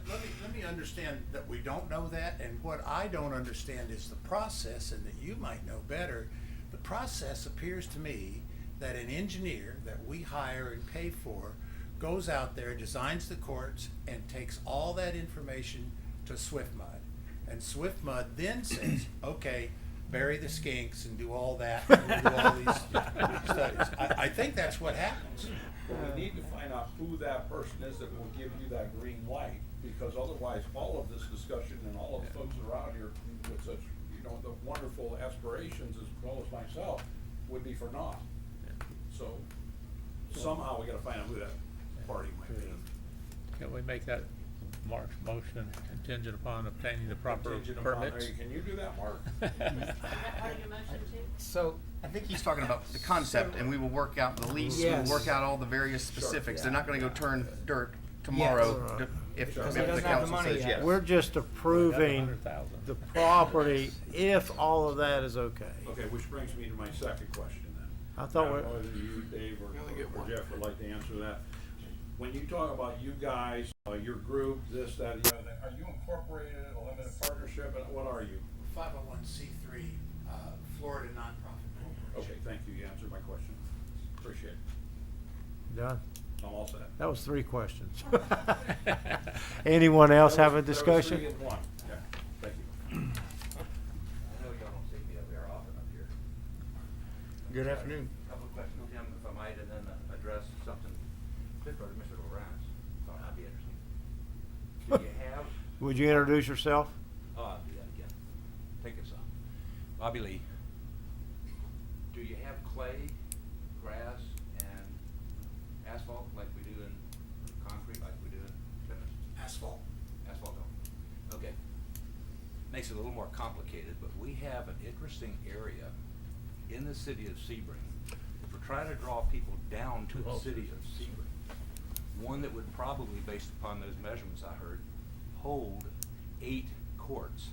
Let me understand that we don't know that, and what I don't understand is the process, and that you might know better. The process appears to me that an engineer that we hire and pay for goes out there, designs the courts, and takes all that information to SwiftMud. And SwiftMud then says, okay, bury the skinks and do all that, and we'll do all these studies. I think that's what happens. Well, we need to find out who that person is that will give you that green light, because otherwise all of this discussion and all of the folks around here with such, you know, the wonderful aspirations as well as myself would be for naught. So somehow we gotta find out who that party might be. Can we make that Mark's motion contingent upon obtaining the proper Contingent upon- permits? Can you do that, Mark? Is that part of your motion too? So I think he's talking about the concept, and we will work out the lease. Yes. We'll work out all the various specifics. Yeah. They're not going to go turn dirt tomorrow Yes. if Because the he doesn't have the council money says yet. yes. We're just approving 100,000. the property if all of that is okay. Okay, which brings me to my second question then. I thought Now, we- whether you, Dave, You only get or one. Jeff would like to answer that. When you talk about you guys, your group, this, that, the other thing, are you incorporated in a limited partnership, and what are you? 501c3 Florida nonprofit corporation. Okay, thank you, you answered my question. Appreciate it. Done. I'm all set. That was 3 questions. Anyone else have a That was discussion? 3 in 1. Yeah, thank you. I know y'all don't see me up there often up here. Good afternoon. Couple of questions, Tim, if I might, and then address something particular to Mr. Lawrence. Thought that'd be interesting. Do you have, Would you introduce yourself? I'll do that again. Take this off. Bobby Lee. Do you have clay, grass, and asphalt like we do in concrete, like we do in tennis? Asphalt. Asphalt don't. Okay. Makes it a little more complicated, but we have an interesting area in the city of Sebring. If we're trying to draw people down to the city of Sebring, one that would probably, based upon those measurements I heard, hold 8 courts.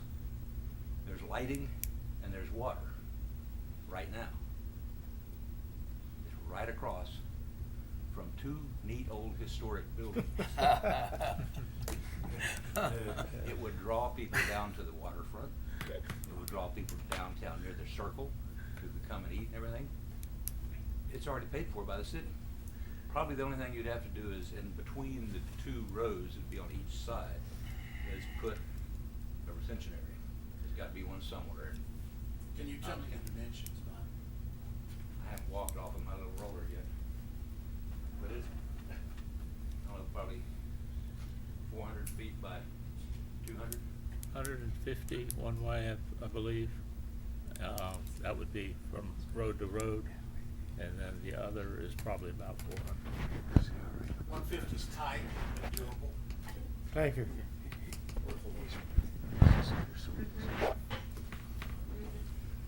There's lighting and there's water right now. It's right across from 2 neat old historic buildings. It would draw people down to the waterfront. It would draw people downtown near the circle who could come and eat and everything. It's already paid for by the city. Probably the only thing you'd have to do is in between the 2 rows, it'd be on each side, is put a retention area. There's gotta be one somewhere. Can you tell me the dimensions, Bob? I haven't walked off of my little roller yet. But it's, I don't know, probably 400 feet by 200. 150 one way, I believe. That would be from road to road, and then the other is probably about 400. 150's tight, but doable. Thank you.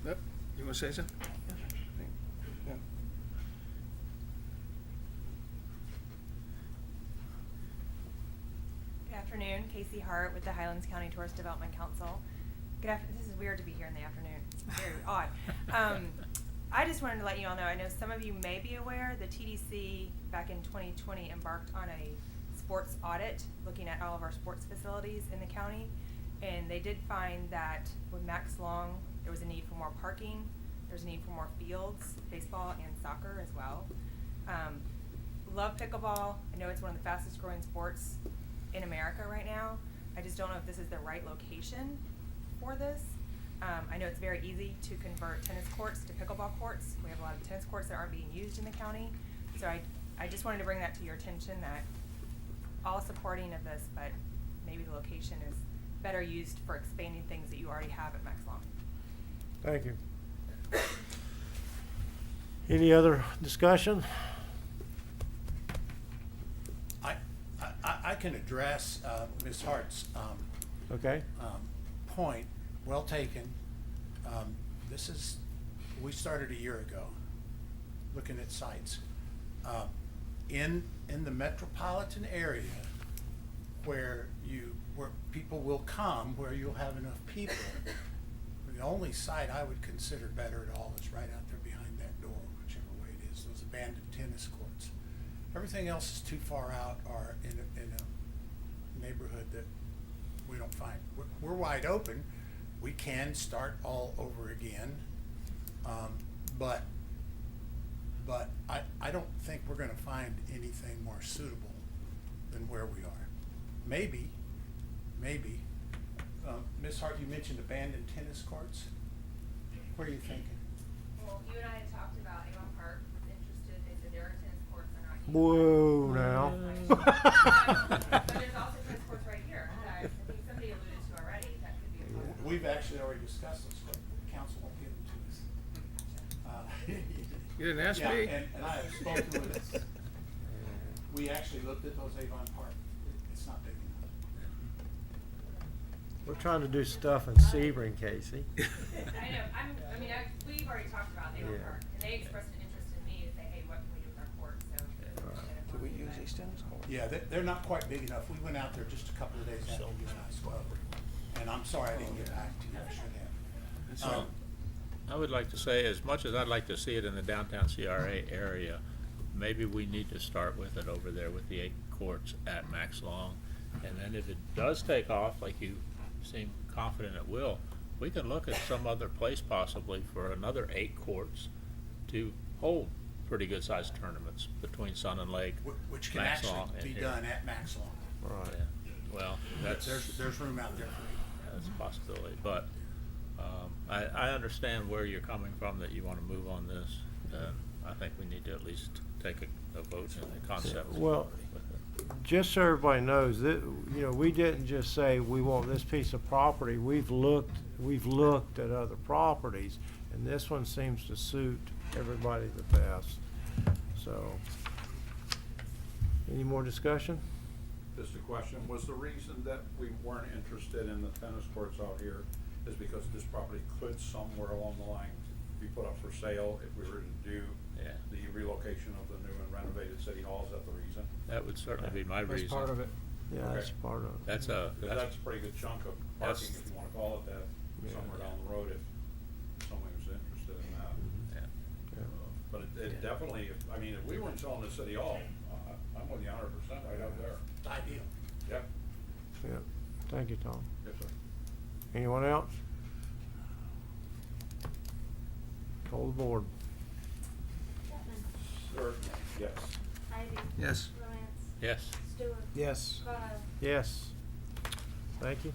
Yep. You want to say something? Yeah. Good afternoon, Casey Hart with the Highlands County Tourist Development Council. This is weird to be here in the afternoon. It's very odd. I just wanted to let you all know, I know some of you may be aware, the TDC back in 2020 embarked on a sports audit, looking at all of our sports facilities in the county. And they did find that with Max Long, there was a need for more parking, there's a need for more fields, baseball and soccer as well. Love pickleball. I know it's one of the fastest growing sports in America right now. I just don't know if this is the right location for this. I know it's very easy to convert tennis courts to pickleball courts. We have a lot of tennis courts that aren't being used in the county. So I just wanted to bring that to your attention, that all supporting of this, but maybe the location is better used for expanding things that you already have at Max Long. Thank you. Any other discussion? I can address Ms. Hart's Okay. point, well taken. This is we started a year ago, looking at sites. In the metropolitan area, where people will come, where you'll have enough people, the only site I would consider better at all is right out there behind that door, whichever way it is, those abandoned tennis courts. Everything else is too far out or in a neighborhood that we don't find. We're wide open. We can start all over again. But I don't think we're gonna find anything more suitable than where we are. Maybe. Ms. Hart, you mentioned abandoned tennis courts. Where are you thinking? Well, you and I had talked about Avon Park was interested, they said there are tennis courts, they're not used. Whoa, now. But there's also tennis courts right here, that I think somebody alluded to already, that could be a possibility. We've actually already discussed this, but the council won't give them to us. You didn't ask Yeah, me. and I have spoken with, we actually looked at those Avon Park. It's not big enough. We're trying to do stuff in Sebring, Casey. I know, we've already talked about Avon Yeah. Park, and they expressed an interest in me to say, hey, what can we do with our courts, so. Do we use these tennis courts? Yeah, they're not quite big enough. We went out there just a couple of days after you and I spoke. And I'm sorry I didn't get back to you. I should have. I would like to say, as much as I'd like to see it in the downtown CRA area, maybe we need to start with it over there with the 8 courts at Max Long. And then if it does take off, like you seem confident it will, we can look at some other place possibly for another 8 courts to hold pretty good sized tournaments between Sun and Lake, Which can Max actually Long, and be here. done at Max Long. Right. Yeah. Well, that's. There's room out there for you. That's a possibility, but I understand where you're coming from, that you want to move on this, and I think we need to at least take a vote in the concept. Well, with it. just so everybody knows that, we didn't just say we want this piece of property. We've looked at other properties, and this one seems to suit everybody the best. So, any more discussion? Just a question, was the reason that we weren't interested in the tennis courts out here is because this property could somewhere along the line be put up for sale if we were to do Yeah. the relocation of the new and renovated city hall? Is that the reason? That would certainly be my reason. That's part of it. Yeah, that's Okay. part of it. That's 'Cause that's a pretty good chunk of That's- parking, if you wanna call it that, Yeah. somewhere down the road if someone was interested in that. Yeah. But it definitely, if we weren't selling the city hall, I'm with you 100% right out there. It's ideal. Yep. Yeah. Thank you, Tom. Yes, sir. Anyone else? Call the board. Chapman. Certainly, yes. Ivy. Yes. Lawrence. Yes. Stewart. Yes. Carlisle. Yes. Thank you.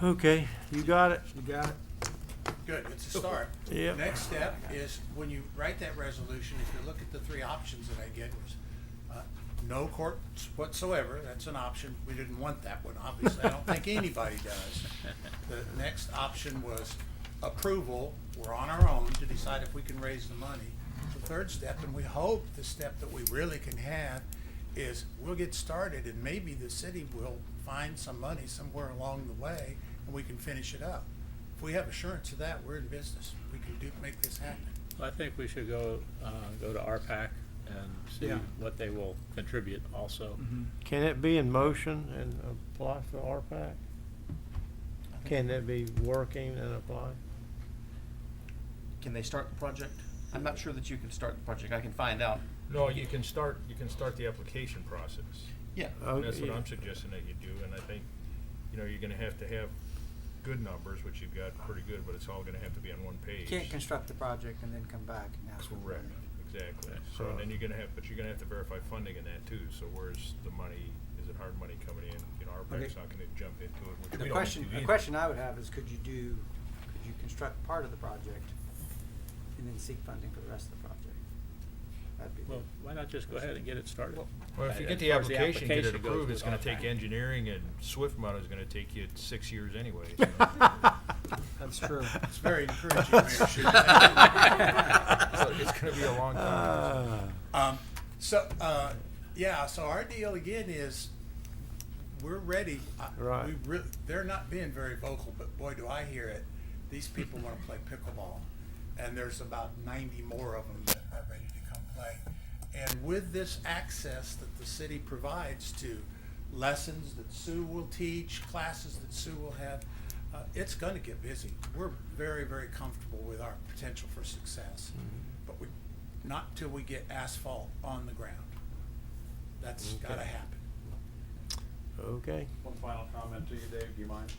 Okay, you got it. You got it? Good, it's a start. Yep. Next step is when you write that resolution, if you look at the 3 options that I get was, no courts whatsoever, that's an option. We didn't want that one, obviously. I don't think anybody does. The next option was approval. We're on our own to decide if we can raise the money. The third step, and we hope the step that we really can have, is we'll get started and maybe the city will find some money somewhere along the way and we can finish it up. If we have assurance of that, we're in business. We can make this happen. I think we should go to RPAC and see Yeah. what they will contribute also. Can it be in motion and apply for RPAC? Can it be working and apply? Can they start the project? I'm not sure that you can start the project. I can find out. No, you can start the application process. Yeah. And that's what Okay. I'm suggesting that you do, and I think, you're gonna have to have good numbers, which you've got pretty good, but it's all gonna have to be on one page. Can't construct the project and then come back and ask for Correct, money. exactly. So, and then you're gonna have to verify funding in that too, so where's the money, is it hard money coming in? RPAC's Okay. not gonna jump into it, which we The don't question, need to the either. question I would have is could you construct part of the project and then seek funding for the rest of the project? That'd be Well, good. why not just go ahead and get it started? Well, if you As get the far as application, get it goes approved, with it's gonna take RPAC. engineering, and Swift Mud is gonna take you 6 years anyway. That's true. It's very encouraging, Mayor Shute. Thank you. So it's gonna be a long time. So our deal again is, we're ready. Right. They're not being very vocal, but boy, do I hear it. these people wanna play pickleball. And there's about 90 more of them that are ready to come play. And with this access that the city provides to lessons that Sue will teach, classes that Sue will have, it's gonna get busy. We're very, very comfortable with our potential for success. But not till we get asphalt on the ground. That's gotta happen. Okay. One final comment to you, Dave, do you mind?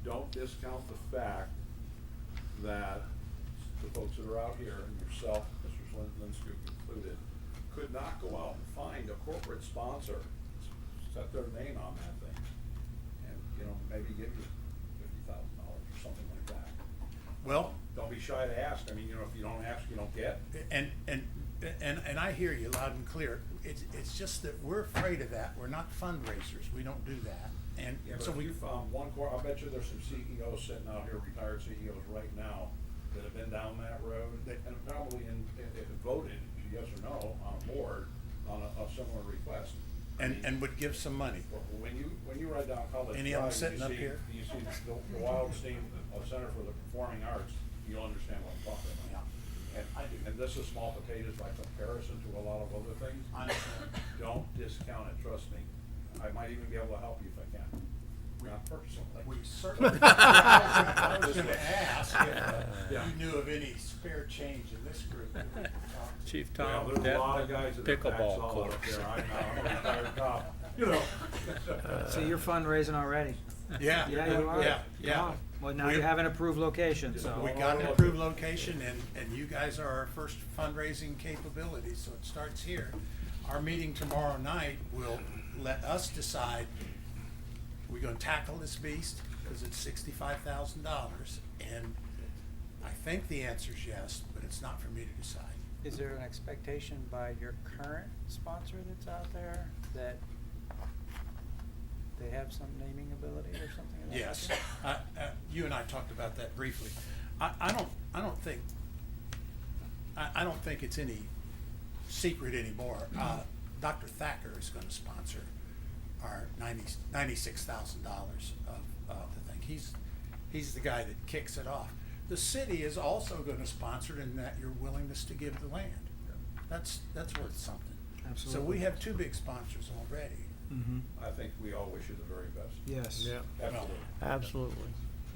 Don't discount the fact that the folks that are out here, and yourself, Mr. Linskook included, could not go out and find a corporate sponsor, set their name on that thing, and, you know, maybe give you $50,000 or something like that. Well, Don't be shy to ask. I mean, you know, if you don't ask, you don't get. and I hear you loud and clear. It's just that we're afraid of that. We're not fundraisers. We don't do that. And Yeah, so but if we you found one I'll bet you there's some CEOs sitting out here, retired CEOs right now, that have been down that road, and probably voted yes or no on a board on a similar request. I mean, and would give some money. When you ride down College Any of them Drive, sitting up you here? see the Wildstein Center for the Performing Arts, you'll understand what I'm talking about. Yeah. And I do. And this is small potatoes by comparison to a lot of other things. I understand. Don't discount it, trust me. I might even be able to help you if I can. Not personally. We certainly, I was gonna ask if Yeah. you knew of any spare change in this group that we could talk to. Chief Well, Tom, there's a lot of guys that pickleball all up courts. there. I'm a retired cop, you know. See, you're fundraising already. Yeah. Yeah, you are. Yeah, yeah. Come on. Well, now We- you have an approved location, so. We got an approved location, and you guys are our first fundraising capability, so it starts here. Our meeting tomorrow night will let us decide, we're gonna tackle this beast, because it's $65,000, and I think the answer's yes, but it's not for me to decide. Is there an expectation by your current sponsor that's out there that they have some naming ability or something of that Yes, nature? you and I talked about that briefly. I don't think it's any secret anymore. Dr. Thacker is gonna sponsor our $96,000 of the thing. He's the guy that kicks it off. The city is also gonna sponsor it in that your willingness to give the land. That's worth something. So Absolutely. we have two big sponsors already. Mm-hmm. I think we all wish you the very best. Yes. Yeah, Absolutely. absolutely.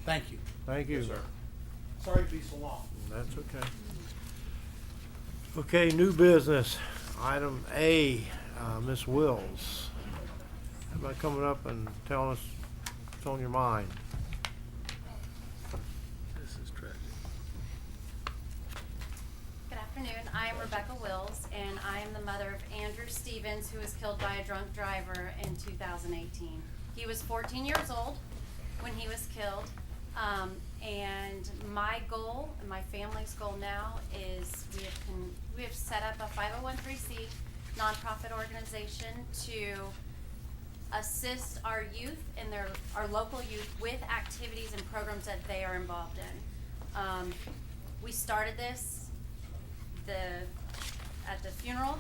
Thank you. Thank you. Yes, sir. Sorry to be so long. That's okay. Okay, new business. Item A, Ms. Wills. How about coming up and telling us what's on your mind? This is tragic. Good afternoon. I am Rebecca Wills, and I am the mother of Andrew Stevens, who was killed by a drunk driver in 2018. He was 14 years old when he was killed, and my goal, and my family's goal now, is we have set up a 501(c) nonprofit organization to assist our youth and our local youth with activities and programs that they are involved in. We started this at the funeral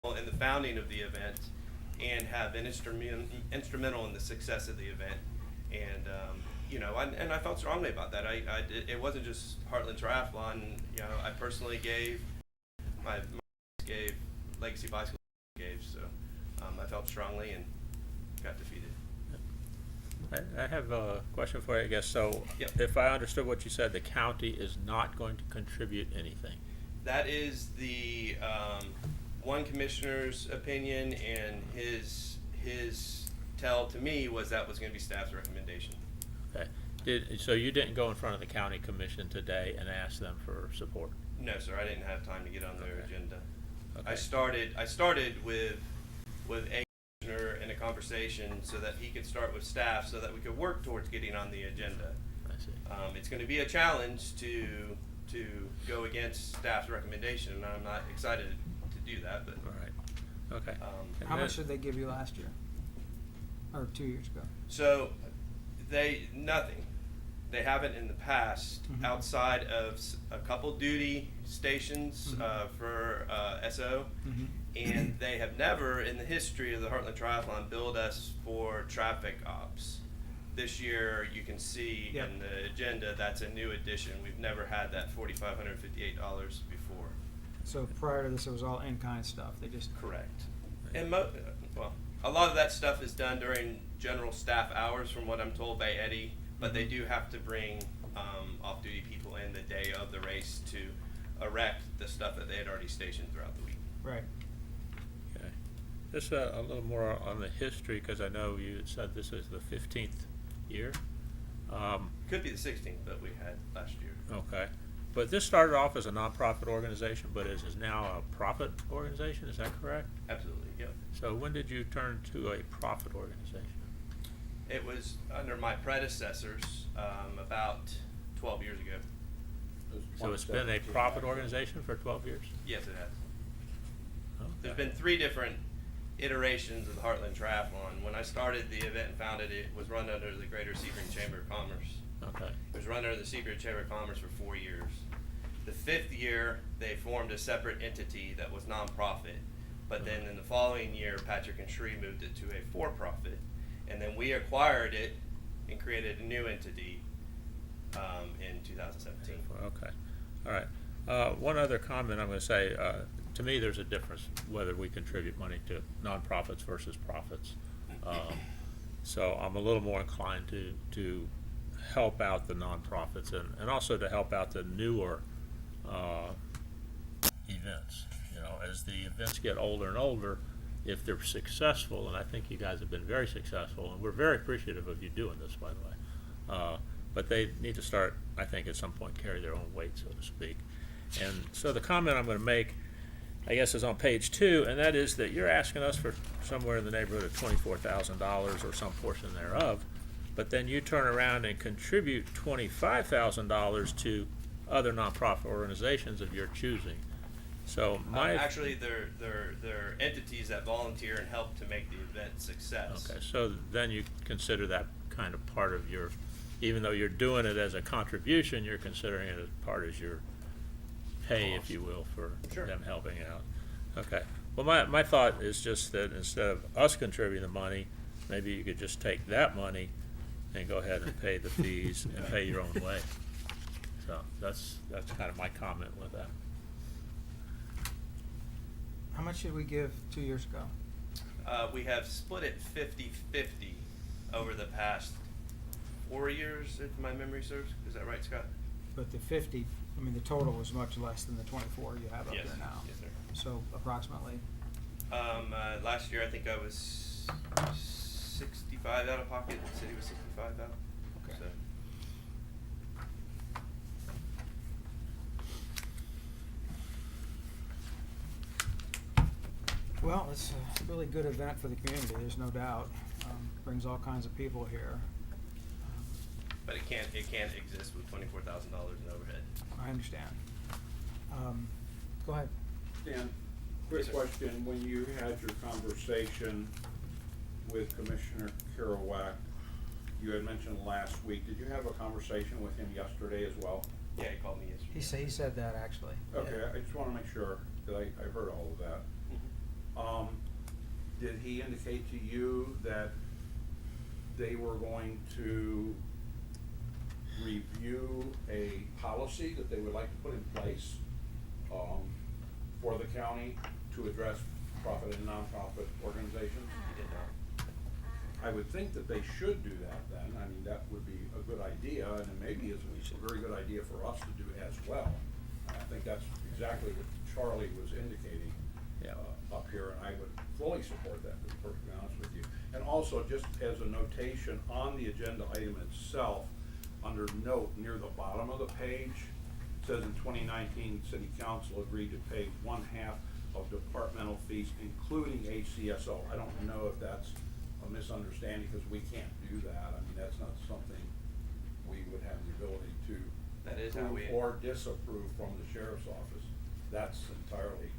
in the founding of the event and have been instrumental in the success of the event. And you know, and I felt strongly about that. It wasn't just Heartland Triathlon. You know, I personally gave, my gave, Legacy Bicycle gave. So I felt strongly and got defeated. I have a question for you, I guess. So, Yep. if I understood what you said, the county is not going to contribute anything. That is the one commissioner's opinion, and his tell to me was that was going to be staff's recommendation. Okay. So you didn't go in front of the county commission today and ask them for support? No, sir, I didn't have time to get on their Okay. agenda. Okay. I started with a commissioner in a conversation so that he could start with staff so that we could work towards getting on the agenda. I see. It's going to be a challenge to go against staff's recommendation, and I'm not excited to do that. But All right. Okay. And How then- much did they give you last year? Or 2 years ago? So nothing. They haven't in the past, Mhm. outside of a couple duty stations Mhm. for SO, Mhm. and they have never in the history of the Heartland Triathlon billed us for traffic ops. This year, you can see Yep. in the agenda, that's a new addition. We've never had that $4,558 before. So prior to this, it was all in-kind stuff, they just. Correct. And well, a lot of that stuff is done during general staff hours, from what I'm told by Eddie. But they do have to bring off-duty people in the day of the race to erect the stuff that they had already stationed throughout the week. Right. Okay. Just a little more on the history, because I know you had said this is the 15th year. Could be the 16th, but we had last year. Okay. But this started off as a nonprofit organization, but is now a profit organization, is that correct? Absolutely, yep. So when did you turn to a profit organization? It was under my predecessors about 12 years ago. So it's been a profit organization for 12 years? Yes, it has. Okay. There's been 3 different iterations of the Heartland Triathlon. When I started the event and founded it, was run under the Greater Sebring Chamber of Commerce. Okay. It was run under the Sebring Chamber of Commerce for 4 years. The 5th year, they formed a separate entity that was nonprofit. But then in the following year, Patrick and Shree moved it to a for-profit. And then we acquired it and created a new entity in 2017. Okay. All right. One other comment I'm going to say, to me, there's a difference whether we contribute money to nonprofits versus profits. So I'm a little more inclined to help out the nonprofits and also to help out the newer events. You know, as the events get older and older, if they're successful, and I think you guys have been very successful, and we're very appreciative of you doing this, by the way, but they need to start, I think, at some point carry their own weight, so to speak. And so the comment I'm going to make, I guess, is on page 2, and that is that you're asking us for somewhere in the neighborhood of $24,000 or some portion thereof, but then you turn around and contribute $25,000 to other nonprofit organizations of your choosing. So Actually, they're entities that volunteer and help to make the event success. Okay, so then you consider that kind of part of your, even though you're doing it as a contribution, you're considering it as part of your pay, if you will, for Sure. them helping out. Okay, well, my thought is just that instead of us contributing the money, maybe you could just take that money and go ahead and pay the fees and pay your own way. So that's kind of my comment with that. How much did we give 2 years ago? We have split it 50-50 over the past 4 years, if my memory serves. Is that right, Scott? But the 50, I mean, the total was much less than the 24 you have up Yes. there now. Yes, sir. So approximately. Last year, I think I was 65 out of pocket. The city was 65 out. Okay. So. Well, it's a really good event for the community, there's no doubt. Brings all kinds of people here. But it can't exist with $24,000 in overhead. I understand. Go ahead. Dan, quick Yes, sir. question. When you had your conversation with Commissioner Kerouac, you had mentioned last week, did you have a conversation with him yesterday as well? Yeah, he called me yesterday. He said that, actually. Okay, Yeah. I just want to make sure, because I heard all of that. did he indicate to you that they were going to review a policy that they would like to put in place for the county to address profit and nonprofit organizations? He did not. I would think that they should do that then. I mean, that would be a good idea, and it maybe is a very good idea for us to do as well. I think that's exactly what Charlie was indicating up here, and I would fully support that, to be perfectly honest with you. And also, just as a notation on the agenda item itself, under note near the bottom of the page, it says in 2019, City Council agreed to pay 1/2 of departmental fees, including HCSO. I don't know if that's a misunderstanding, because we can't do that. I mean, that's not something we would have the ability to That is how we. approve or disapprove from the sheriff's office. That's entirely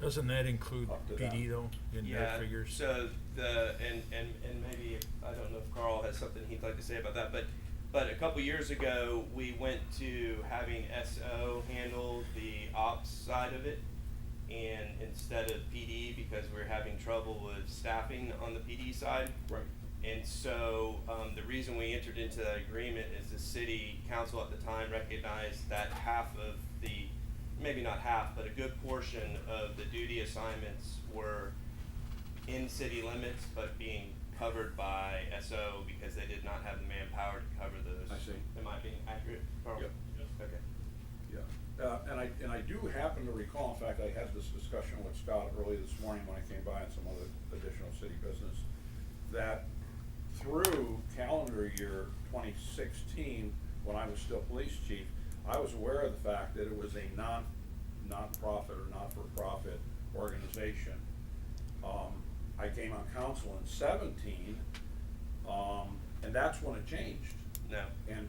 Doesn't that include up to PD them. though, in Yeah, their figures? so and maybe, I don't know if Carl has something he'd like to say about that, but a couple years ago, we went to having SO handle the ops side of it, and instead of PD, because we were having trouble with staffing on the PD side. Right. And so, the reason we entered into that agreement is the city council at the time recognized that half of the, maybe not half, but a good portion of the duty assignments were in city limits, but being covered by SO because they did not have the manpower to cover those. I see. Am I being accurate, Carl? Yep. Okay. Yeah, and I do happen to recall, in fact, I had this discussion with Scott early this morning when I came by on some other additional city business, that through calendar year 2016, when I was still police chief, I was aware of the fact that it was a non-profit or not-for-profit organization. I came on council in 17, and that's when it changed. No. And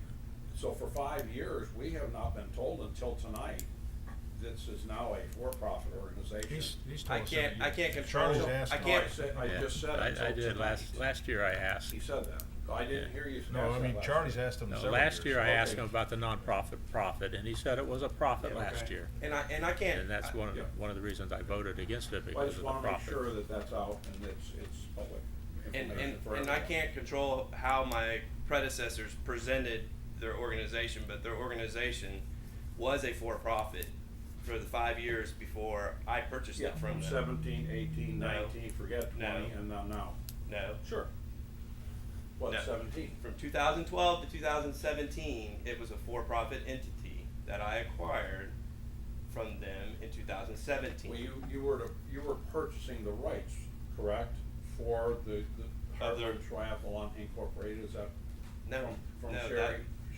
so for 5 years, we have not been told until tonight, this is now a for-profit organization. He's I told us can't- that. I can't control- Charlie's I asked. can't- I just said I until did, tonight. last year I asked. He said that. I didn't hear you ask No, I that mean, last Charlie's year. asked him No, several last year I Okay. asked him about the nonprofit profit, and he said it was a profit Yeah, last okay. year. And I can't. And that's one of, Yeah. one of the reasons I voted against it, I because just of the wanna make profit. sure that that's out and it's public information for And I everyone. can't control how my predecessors presented their organization, but their organization was a for-profit for the 5 years before I purchased Yeah, it from them. 17, 18, No. 19, forget No. 20, and now. No. Sure. What, No. 17? From 2012 to 2017, it was a for-profit entity that I acquired from them in 2017. Well, you were purchasing the rights, correct, for the Of their- Heartland Triathlon Incorporated, is that? No, From no,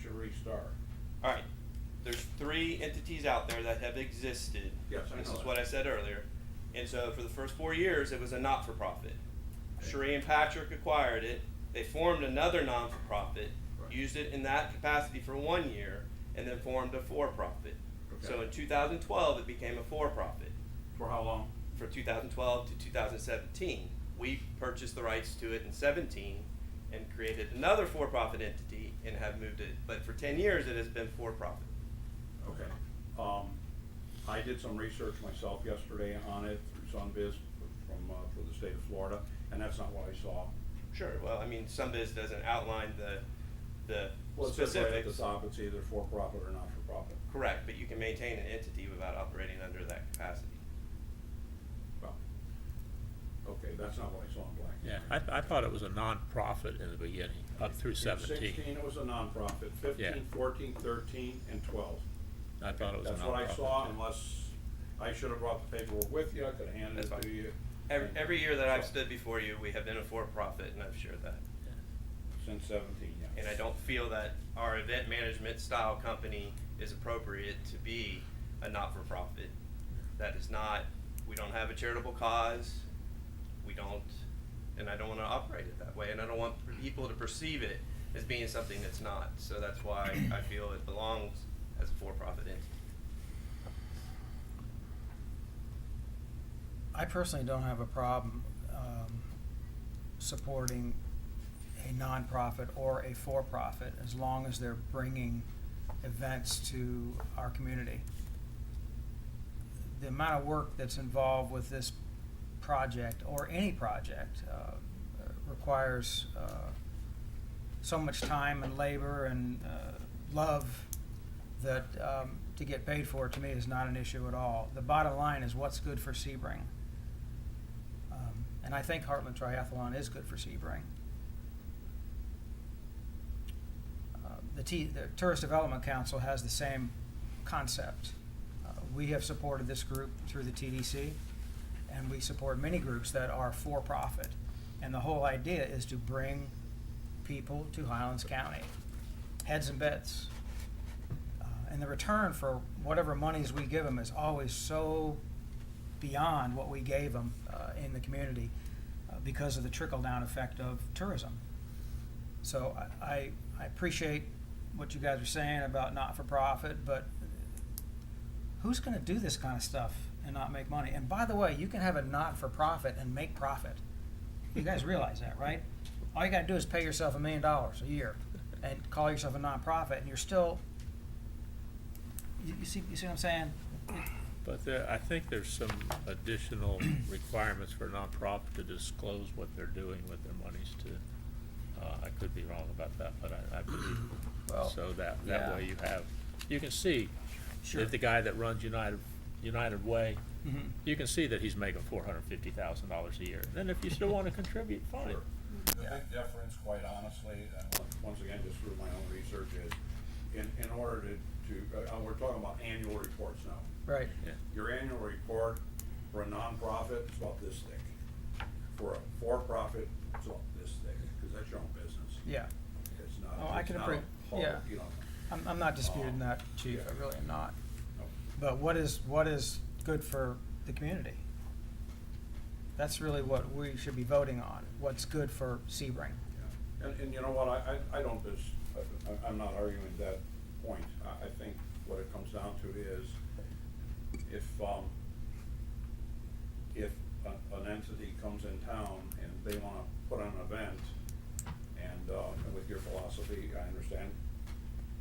Sherry Starr. All right, there's 3 entities out there that have existed. Yes, I This know is that. what I said earlier. And so for the first 4 years, it was a not-for-profit. Okay. Sheree and Patrick acquired it. They formed another non-for-profit, Right. used it in that capacity for 1 year, and then formed a for-profit. So Okay. in 2012, it became a for-profit. For how long? For 2012 to 2017. We purchased the rights to it in 17 and created another for-profit entity and have moved it. But for 10 years, it has been for-profit. Okay. I did some research myself yesterday on it through Sunbiz for the state of Florida, and that's not what I saw. Sure, well, I mean, SunBiz doesn't outline the Well, it says right at the specifics. top, it's either for-profit or not-for-profit. Correct, but you can maintain an entity without operating under that capacity. Well, okay, that's not what I saw in black. Yeah, I thought it was a nonprofit in the beginning, up through In 17. 16, it was a nonprofit, 15, Yeah. 14, 13, and 12. I thought it was a nonprofit. That's what I saw, too. unless I should have brought the paperwork with you, I could have handed That's it fine. to you. Every year that I've So, stood before you, we have been a for-profit, and I've shared that. Since 17, yeah. And I don't feel that our event management style company is appropriate to be a not-for-profit. That is not, we don't have a charitable cause, we don't, and I don't wanna operate it that way, and I don't want people to perceive it as being something that's not. So that's why I feel it belongs as a for-profit entity. I personally don't have a problem supporting a nonprofit or a for-profit as long as they're bringing events to our community. The amount of work that's involved with this project, or any project, requires so much time and labor and love that to get paid for it, to me, is not an issue at all. The bottom line is what's good for Sebring. And I think Heartland Triathlon is good for Sebring. The Tourist Development Council has the same concept. We have supported this group through the TDC, and we support many groups that are for-profit. And the whole idea is to bring people to Highlands County, heads and beds. And the return for whatever monies we give them is always so beyond what we gave them in the community because of the trickle-down effect of tourism. So I appreciate what you guys are saying about not-for-profit, but who's going to do this kind of stuff and not make money? And by the way, you can have a not-for-profit and make profit. You guys realize that, right? All you got to do is pay yourself $1 million a year and call yourself a nonprofit, and you're still. You see what I'm saying? But I think there's some additional requirements for a nonprofit to disclose what they're doing with their monies too. I could be wrong about that, but I believe Well, so that yeah. way you can see Sure. if the guy that runs United Way, Mhm. you can see that he's making $450,000 a year. Then if you still want to contribute, fine. Sure. The big difference, quite honestly, and once again, just through my own research, is in order to we're talking about annual reports now. Right. Yeah. Your annual report for a nonprofit is about this thick. For a for-profit, it's about this thick, because that's your own business. Yeah. It's not. Oh, I it's can not appreciate. a whole, Yeah. you know. I'm not disputing that, Chief. yeah. I really am not. No. But what is good for the community? That's really what we should be voting on. What's good for Sebring? Yeah. And you know what, I don't I'm not arguing that point. I think what it comes down to is if an entity comes in town and they wanna put on an event, and with your philosophy, I understand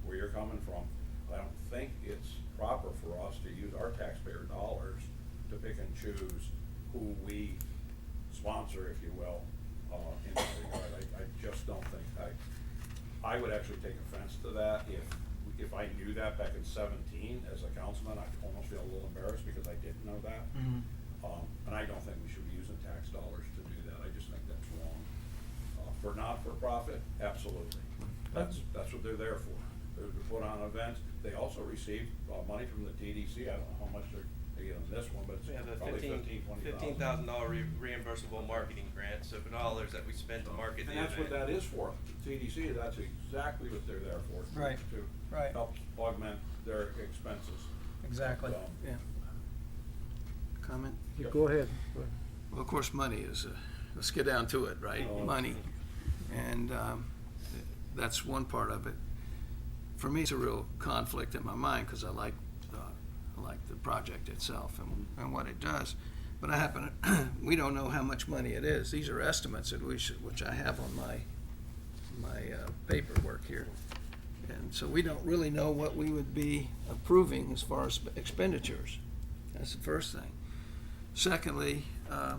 where you're coming from. I don't think it's proper for us to use our taxpayer dollars to pick and choose who we sponsor, if you will, in that regard. I just don't think, I would actually take offense to that if I knew that back in 17 as a councilman. I'd almost feel a little embarrassed because I didn't know that. Mhm. And I don't think we should be using tax dollars to do that. I just think that's wrong. For not-for-profit, absolutely. That's what they're there for. They're to put on events. They also receive money from the TDC. I don't know how much they get on this one, but it's We have a probably $15,000 reimbursable marketing grant, so for dollars that we spend to market the And event. that's what that is for. The TDC, that's exactly what they're there for. Right, To right. help augment their expenses. Exactly. So, Yeah. Comment? Yeah, go ahead. Well, of course, money is, let's get down to it, right? Oh. Money. And that's one part of it. For me, it's a real conflict in my mind because I like the project itself and what it does. But we don't know how much money it is. These are estimates that which I have on my paperwork here. And so we don't really know what we would be approving as far as expenditures. That's the first thing. Secondly, I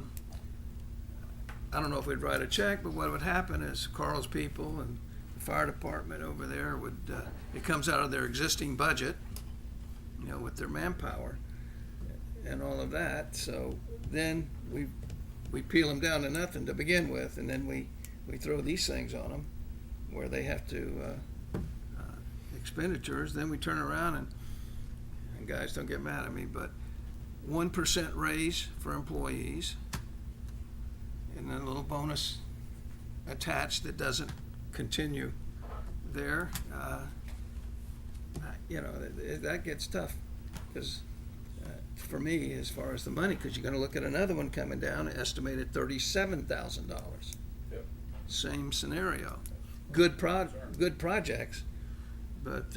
don't know if we'd write a check, but what would happen is Carl's people and the fire department over there would, it comes out of their existing budget, with their manpower and all of that. So then we peel them down to nothing to begin with, and then we throw these things on them where they have to, expenditures. Then we turn around and guys, don't get mad at me, but 1% raise for employees, and then a little bonus attached that doesn't continue there. That gets tough, because for me, as far as the money, because you're going to look at another one coming down, estimated $37,000. Yep. Same scenario. Good projects, but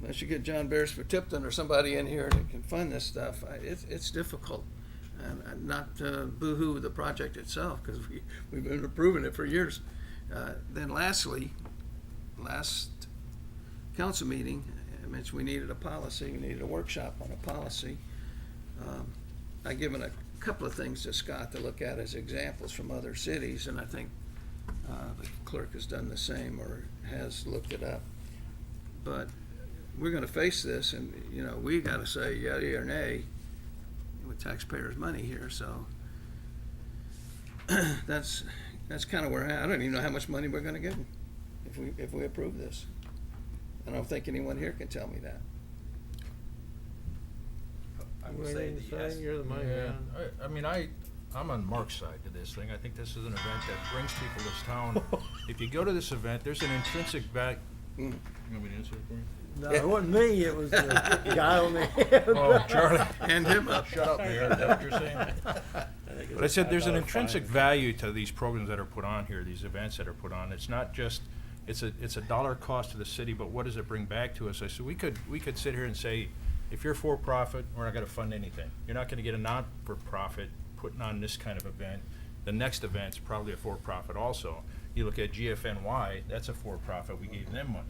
unless you get John Beresford Tipton or somebody in here that can fund this stuff, it's difficult. And not boo-hoo the project itself, because we've been approving it for years. Then lastly, last council meeting, I mentioned we needed a policy, we needed a workshop on a policy. I given couple of things to Scott to look at as examples from other cities, and I think the clerk has done the same or has looked it up. But we're gonna face this, and, you know, we gotta say yea or nay with taxpayers' money here, so that's kind of where I don't even know how much money we're gonna give them if we approve this. I don't think anyone here can tell me that. I would say Anything to that yes. say? You're the money Yeah, man. I mean, I'm on Mark's side to this thing. I think this is an event that brings people to this town. If you go to this event, there's an intrinsic value. You want me to answer it for you? No, it wasn't me, it was the guy on the head. Oh, Charlie. Hand him up. Shut up, Mayor, is that what you're saying? But I said there's an intrinsic value to these programs that are put on here, these events that are put on. It's not just, it's a dollar cost to the city, but what does it bring back to us? I said, we could sit here and say, if you're for profit, we're not gonna fund anything. You're not gonna get a non-for-profit putting on this kind of event. The next event's probably a for-profit also. You look at GFNY, that's a for-profit, we gave them money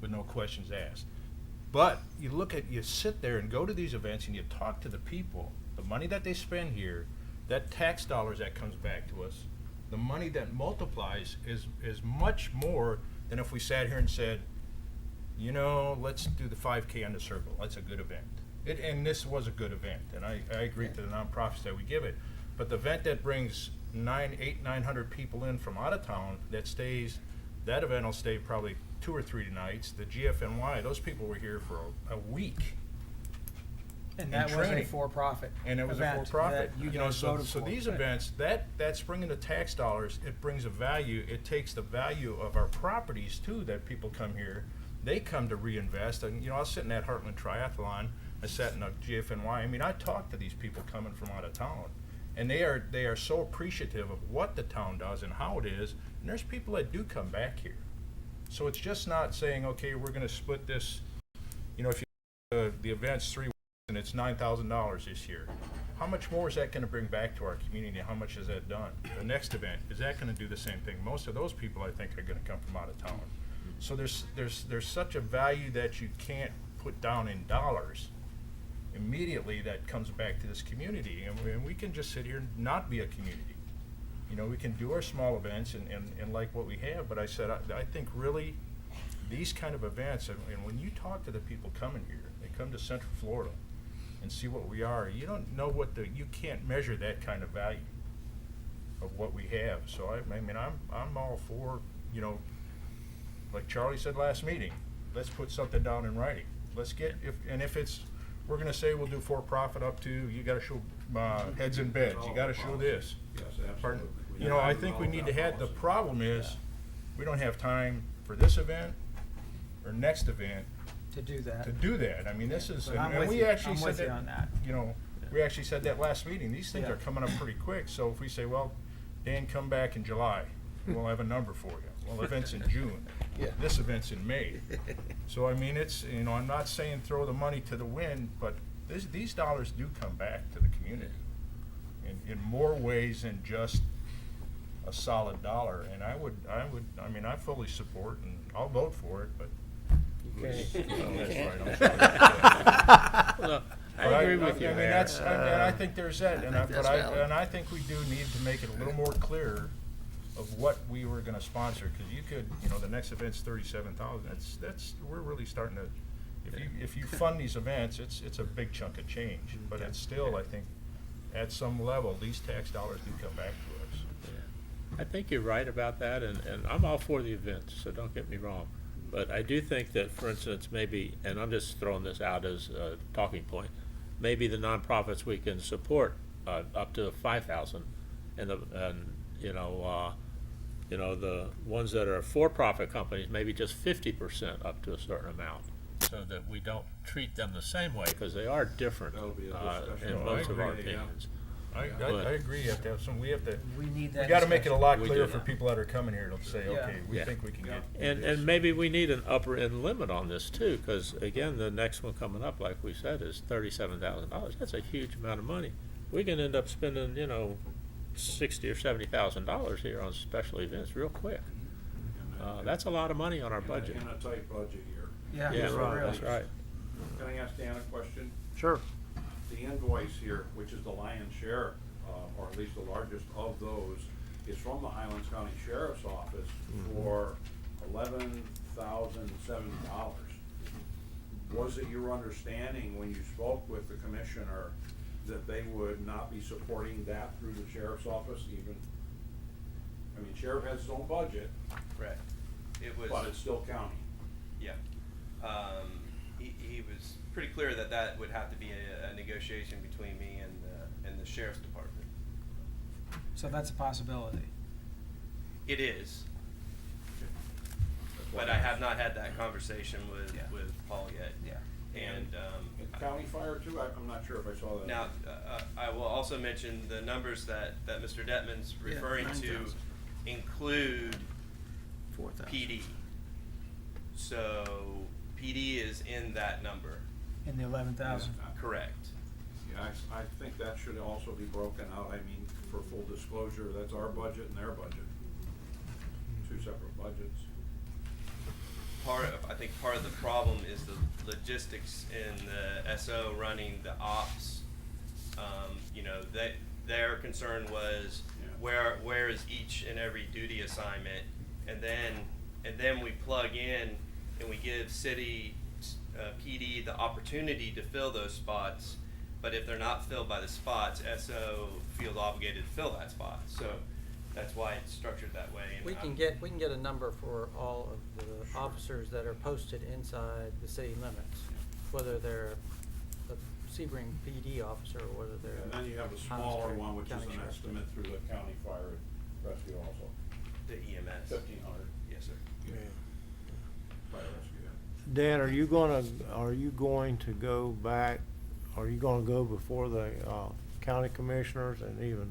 with no questions asked. But you sit there and go to these events and you talk to the people, the money that they spend here, that tax dollars that comes back to us, the money that multiplies is much more than if we sat here and said, you know, let's do the 5K on the circle. That's a good event. And this was a good event, and I agree to the nonprofits that we give it. But the event that brings 900 people in from out of town, that event will stay probably 2 or 3 nights. The GFNY, those people were here for a week. And that was a training. for-profit And it was a event for-profit. that you You know, guys so voted for. these events, that's bringing the tax dollars, it brings a value, it takes the value of our properties too, that people come here, they come to reinvest. And, you know, I was sitting at Heartland Triathlon, I sat in a GFNY, I mean, I talked to these people coming from out of town, and they are so appreciative of what the town does and how it is, and there's people that do come back here. So it's just not saying, okay, we're gonna split this, you know, if you, the event's 3 weeks and it's $9,000 this year, how much more is that gonna bring back to our community? How much has that done? The next event, is that gonna do the same thing? Most of those people, I think, are gonna come from out of town. So there's such a value that you can't put down in dollars immediately that comes back to this community, and we can just sit here and not be a community. You know, we can do our small events and like what we have, but I said, I think really these kind of events, and when you talk to the people coming here, they come to Central Florida and see what we are, you don't know you can't measure that kind of value of what we have. So I mean, I'm all for, you know, like Charlie said last meeting, let's put something down in writing. Let's get, if it's, we're gonna say we'll do for-profit up to, you gotta show heads in beds, you gotta show this. Yes, Pardon? absolutely. You know, I think we need to have, the problem is, we don't have time for this event or next event To do that. to do that. I mean, this is, But I'm and with we you. actually I'm said with you that, on that. you know, we actually said that last meeting, these things Yeah. are coming up pretty quick, so if we say, well, Dan, come back in July, we'll have a number for you. Well, the event's in June. Yeah. This event's in May. So, I mean, it's, you know, I'm not saying throw the money to the wind, but these dollars do come back to the community in more ways than just a solid dollar. And I mean, I fully support, and I'll vote for it, but. can't. Oh, that's right, I'm sorry. Well, But I agree with you, I mean, Mayor. that's, and I think there's that, and I think that's valid. and I think we do need to make it a little more clear of what we were gonna sponsor, cause you could, you know, the next event's 37,000, that's, we're really starting to, if you fund these events, it's a big chunk of change, but it's still, I think, at some level, these tax dollars do come back to us. I think you're right about that, and I'm all for the event, so don't get me wrong. But I do think that, for instance, maybe, and I'm just throwing this out as a talking point, maybe the nonprofits we can support up to 5,000, and the ones that are for-profit companies, maybe just 50% up to a certain amount, so that we don't treat them the same way, because they are different That'll be a discussion. in No, I most of our agree, yeah. opinions. I But- agree, you have to have some, we need We gotta make it a lot We clearer do. for people that are coming here to say, Yeah. okay, we Yeah. think we can get And this. maybe we need an upper end limit on this too, because again, the next one coming up, like we said, is $37,000. That's a huge amount of money. We can end up spending, you know, $60,000 or $70,000 here on special events real quick. That's a lot of money on our budget. In a tight budget here. Yeah, Yeah, for real. that's right. Can I ask Dan a question? Sure. the invoice here, which is the lion's share, or at least the largest of those, is from the Highlands County Sheriff's Office for $11,070. Was it your understanding when you spoke with the commissioner that they would not be supporting that through the sheriff's office even? I mean, sheriff has his own budget, Correct. It was. but it's still county. Yeah. He was pretty clear that that would have to be a negotiation between me and the sheriff's department. So that's a possibility. It is. But I have not had that conversation with Paul yet. Yeah. And, County fire too? I'm not sure if I saw that. now, I will also mention the numbers that Mr. Detman's Yeah, referring to 9,000. include 4,000. PD. So PD is in that number. In the 11,000. Correct. Yeah, I think that should also be broken out. I mean, for full disclosure, that's our budget and their budget. Two separate budgets. I think part of the problem is the logistics in the SO running the ops. Their concern was where is each and every duty assignment, and then we plug in and we give city PD the opportunity to fill those spots. But if they're not filled by the spots, SO feels obligated to fill that spot. So that's why it's structured that way. And We can get a number for all of the officers that are posted inside the city limits, whether they're a Sebring PD officer or whether they're. And then you have a smaller one, which is an estimate through the county fire rescue also. The EMS. 1,500. Yes, sir. Fire rescue, yeah. Dan, are you going to go back, are you gonna go before the, county commissioners and even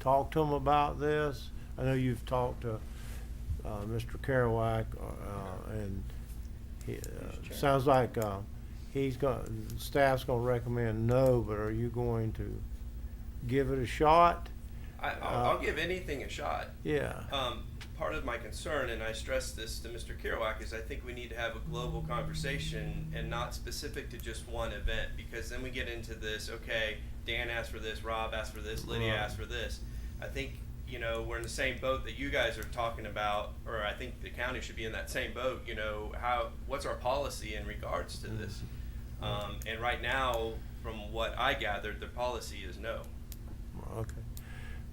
talk to them about this? I know you've talked to, Mr. Kerouac, and he, sounds like, staff's gonna recommend no, but are you going to give it a shot? I'll give anything a shot. Yeah. Part of my concern, and I stressed this to Mr. Kerouac, is I think we need to have a global conversation and not specific to just one event, because then we get into this, okay, Dan asked for this, Rob asked for this, Lydia asked for this. I think, we're in the same boat that you guys are talking about, or I think the county should be in that same boat, what's our policy in regards to this? And right now, from what I gathered, the policy is no. Okay.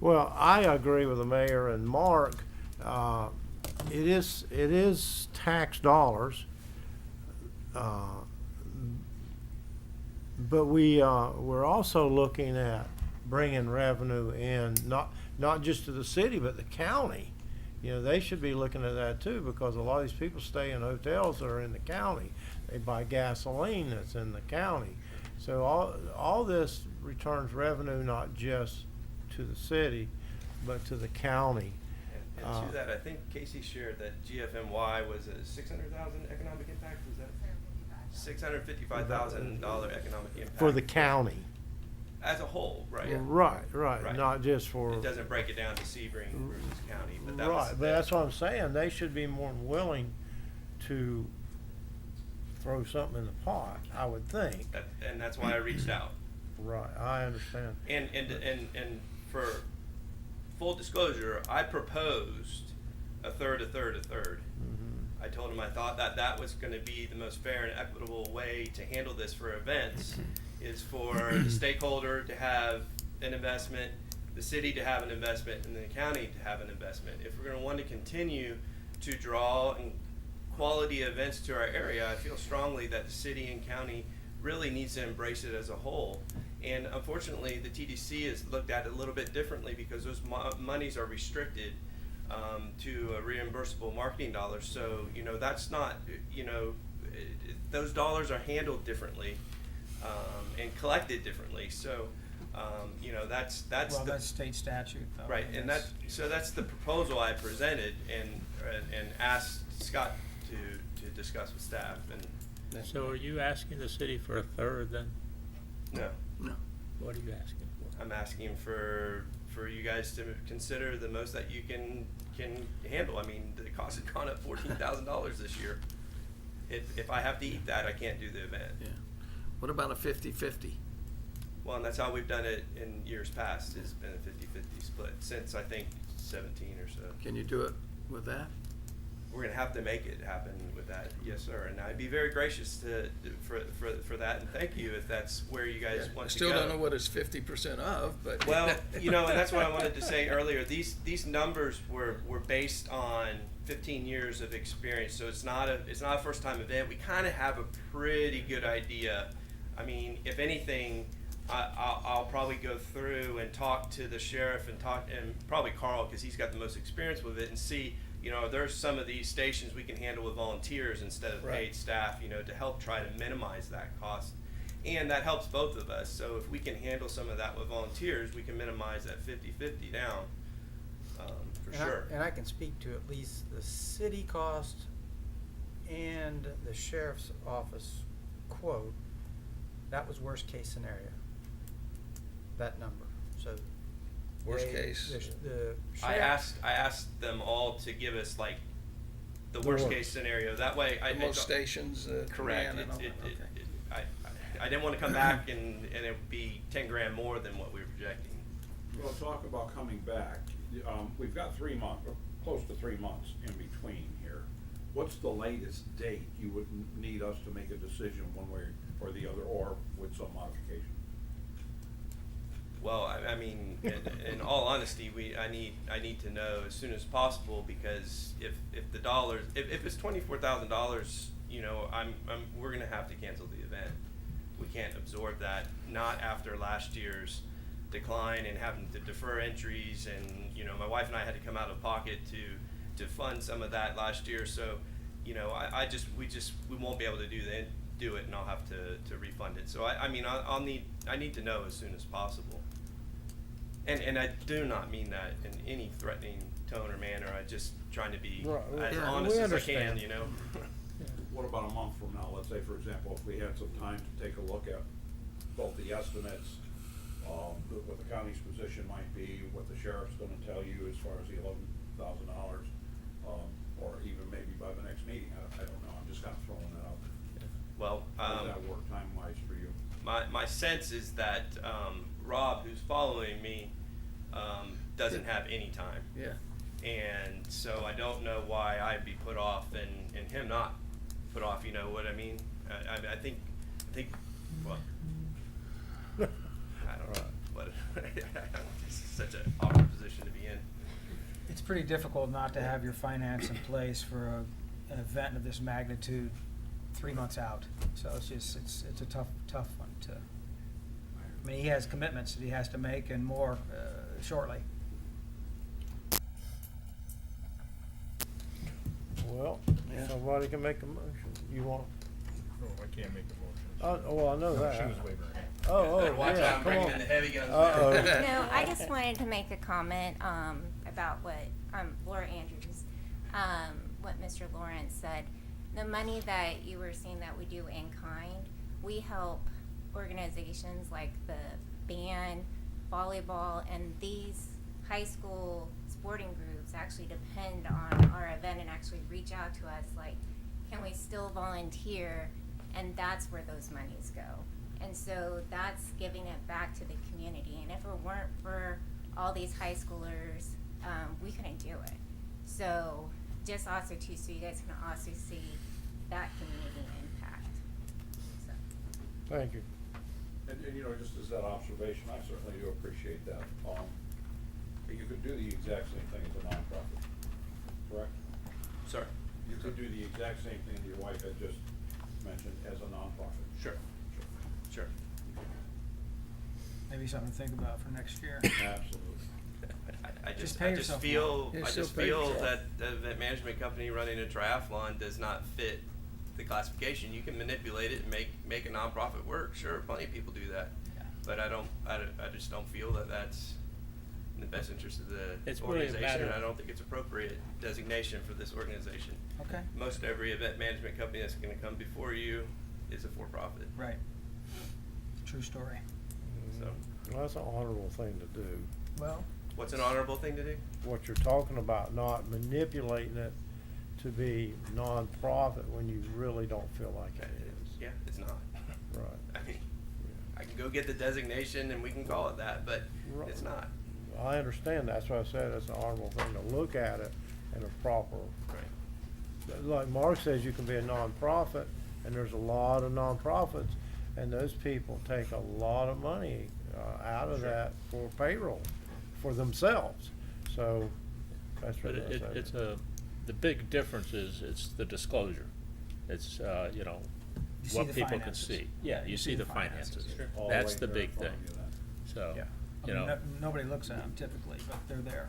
Well, I agree with the mayor and Mark. It is tax dollars, but we're also looking at bringing revenue in, not just to the city, but the county. They should be looking at that too, because a lot of these people stay in hotels that are in the county. They buy gasoline that's in the county. So all this returns revenue not just to the city, but to the county. And to that, I think Casey shared that GFMY was a $600,000 economic impact. Was that $655,000 economic impact For the county. as a whole, right? Right. Not just for. It doesn't break it down to Sebring versus county, but that Right, was, but that's what I'm saying. They should be more than willing to throw something in the pot, I would think. and that's why I reached out. Right, I understand. And for full disclosure, I proposed a third. I told him I thought that was going to be the most fair and equitable way to handle this for events, is for the stakeholder to have an investment, the city to have an investment, and the county to have an investment. If we're going to want to continue to draw quality events to our area, I feel strongly that the city and county really needs to embrace it as a whole. And unfortunately, the TDC is looked at a little bit differently because those monies are restricted to reimbursable marketing dollars. So, that's not, those dollars are handled differently and collected differently. So, that's Well, the, that's state statute, though. right. I And guess. that's the proposal I presented and asked Scott to discuss with staff. And So are you asking the city for a third then? no, What are you asking for? I'm asking for you guys to consider the most that you can handle. I mean, the cost has gone up $14,000 this year. If I have to eat that, I can't do the event. Yeah. What about a 50-50? Well, and that's how we've done it in years past, has been a 50-50 split, since I think 17 or so. Can you do it with that? We're gonna have to make it happen with that, yes, sir, and I'd be very gracious for that, and thank you if that's where you guys I want to go. still don't know what it's 50% of, but. Well, you know, and that's what I wanted to say earlier, these numbers were based on 15 years of experience, so it's not a first time event. We kind of have a pretty good idea. I mean, if anything, I'll probably go through and talk to the sheriff and probably Carl, because he's got the most experience with it, and see, you know, there's some of these stations we can handle with volunteers instead of paid staff, you know, to help try to minimize that cost. And that helps both of us. So if we can handle some of that with volunteers, we can minimize that 50-50 down, for sure. And I can speak to at least the city cost and the sheriff's office quote. That was worst case scenario, that number, so. Worst they- case. The I sheriff- asked them all to give us like the worst case scenario. That way, Most stations, correct. ran and all that, okay. I didn't want to come back and it would be 10 grand more than what we were projecting. Well, talk about coming back. We've got 3 months, or close to 3 months in between here. What's the latest date you would need us to make a decision one way or the other, or with some modification? Well, I mean, in all honesty, I need to know as soon as possible, because if the dollars, if it's $24,000, you know, we're gonna have to cancel the event. We can't absorb that, not after last year's decline and having to defer entries, and you know, my wife and I had to come out of pocket to fund some of that last year. So, you know, we won't be able to do it, and I'll have to refund it. So I mean, I need to know as soon as possible. And I do not mean that in any threatening tone or manner. I'm just trying to be as honest as I can, you know. What about a month from now? Let's say, for example, if we had some time to take a look at both the estimates, what the county's position might be, what the sheriff's gonna tell you as far as the $11,000, or even maybe by the next meeting. I don't know. I'm just kind of throwing that out there. Well, how does that work time-wise for you? My sense is that Rob, who's following me, doesn't have any time. Yeah. And so I don't know why I'd be put off and him not put off, you know what I mean? I think, well, I don't know, but it's such an awkward position to be in. It's pretty difficult not to have your finance in place for an event of this magnitude 3 months out. So it's a tough one to, I mean, he has commitments that he has to make and more shortly. Well, somebody can make a motion. You want? No, I can't make the motion. Oh, well, I know that. She was waving her hand. Oh, Watch yeah, out, I'm come bringing on. in the heavy guns. Uh-oh. No, I just wanted to make a comment about what Laura Andrews, what Mr. Lawrence said. The money that you were seeing that we do in kind, we help organizations like the band, volleyball, and these high school sporting groups actually depend on our event and actually reach out to us like, can we still volunteer? And that's where those monies go. And so that's giving it back to the community. And if it weren't for all these high schoolers, we couldn't do it. So just also too, so you guys can also see that community impact. So. Thank you. And you know, just as that observation, I certainly do appreciate that. You could do the exact same thing as a nonprofit, correct? Sorry? You could do the exact same thing your wife had just mentioned as a nonprofit. Sure. Maybe something to think about for next year. Absolutely. I Just just pay yourself feel more. I just feel that the event management company running a triathlon does not fit the classification. You can manipulate it and make a nonprofit work. Sure, plenty of people do that. Yeah. But I just don't feel that that's in the best interest of the It's really a organization. matter And I of- don't think it's appropriate designation for this organization. Okay. Most every event management company that's going to come before you is a for-profit. Right. True story. So, Well, that's an honorable thing to do. Well, what's an honorable thing to do? What you're talking about, not manipulating it to be nonprofit when you really don't feel like it is. Yeah, it's not. Right. I mean, I can go get the designation and we can call it that, but it's not. I understand, that's why I said it's an honorable thing to look at it in a proper. Like Mark says, you can be a nonprofit, and there's a lot of nonprofits, and those people take a lot of money out of that for payroll for themselves. So that's what But I said. it's the big difference is it's the disclosure. It's, you know, You see what the people can finances. see. Yeah, you see the finances. All the That's way the there big from thing. you then. So, Yeah. I you mean, know, nobody looks at them typically, but they're there.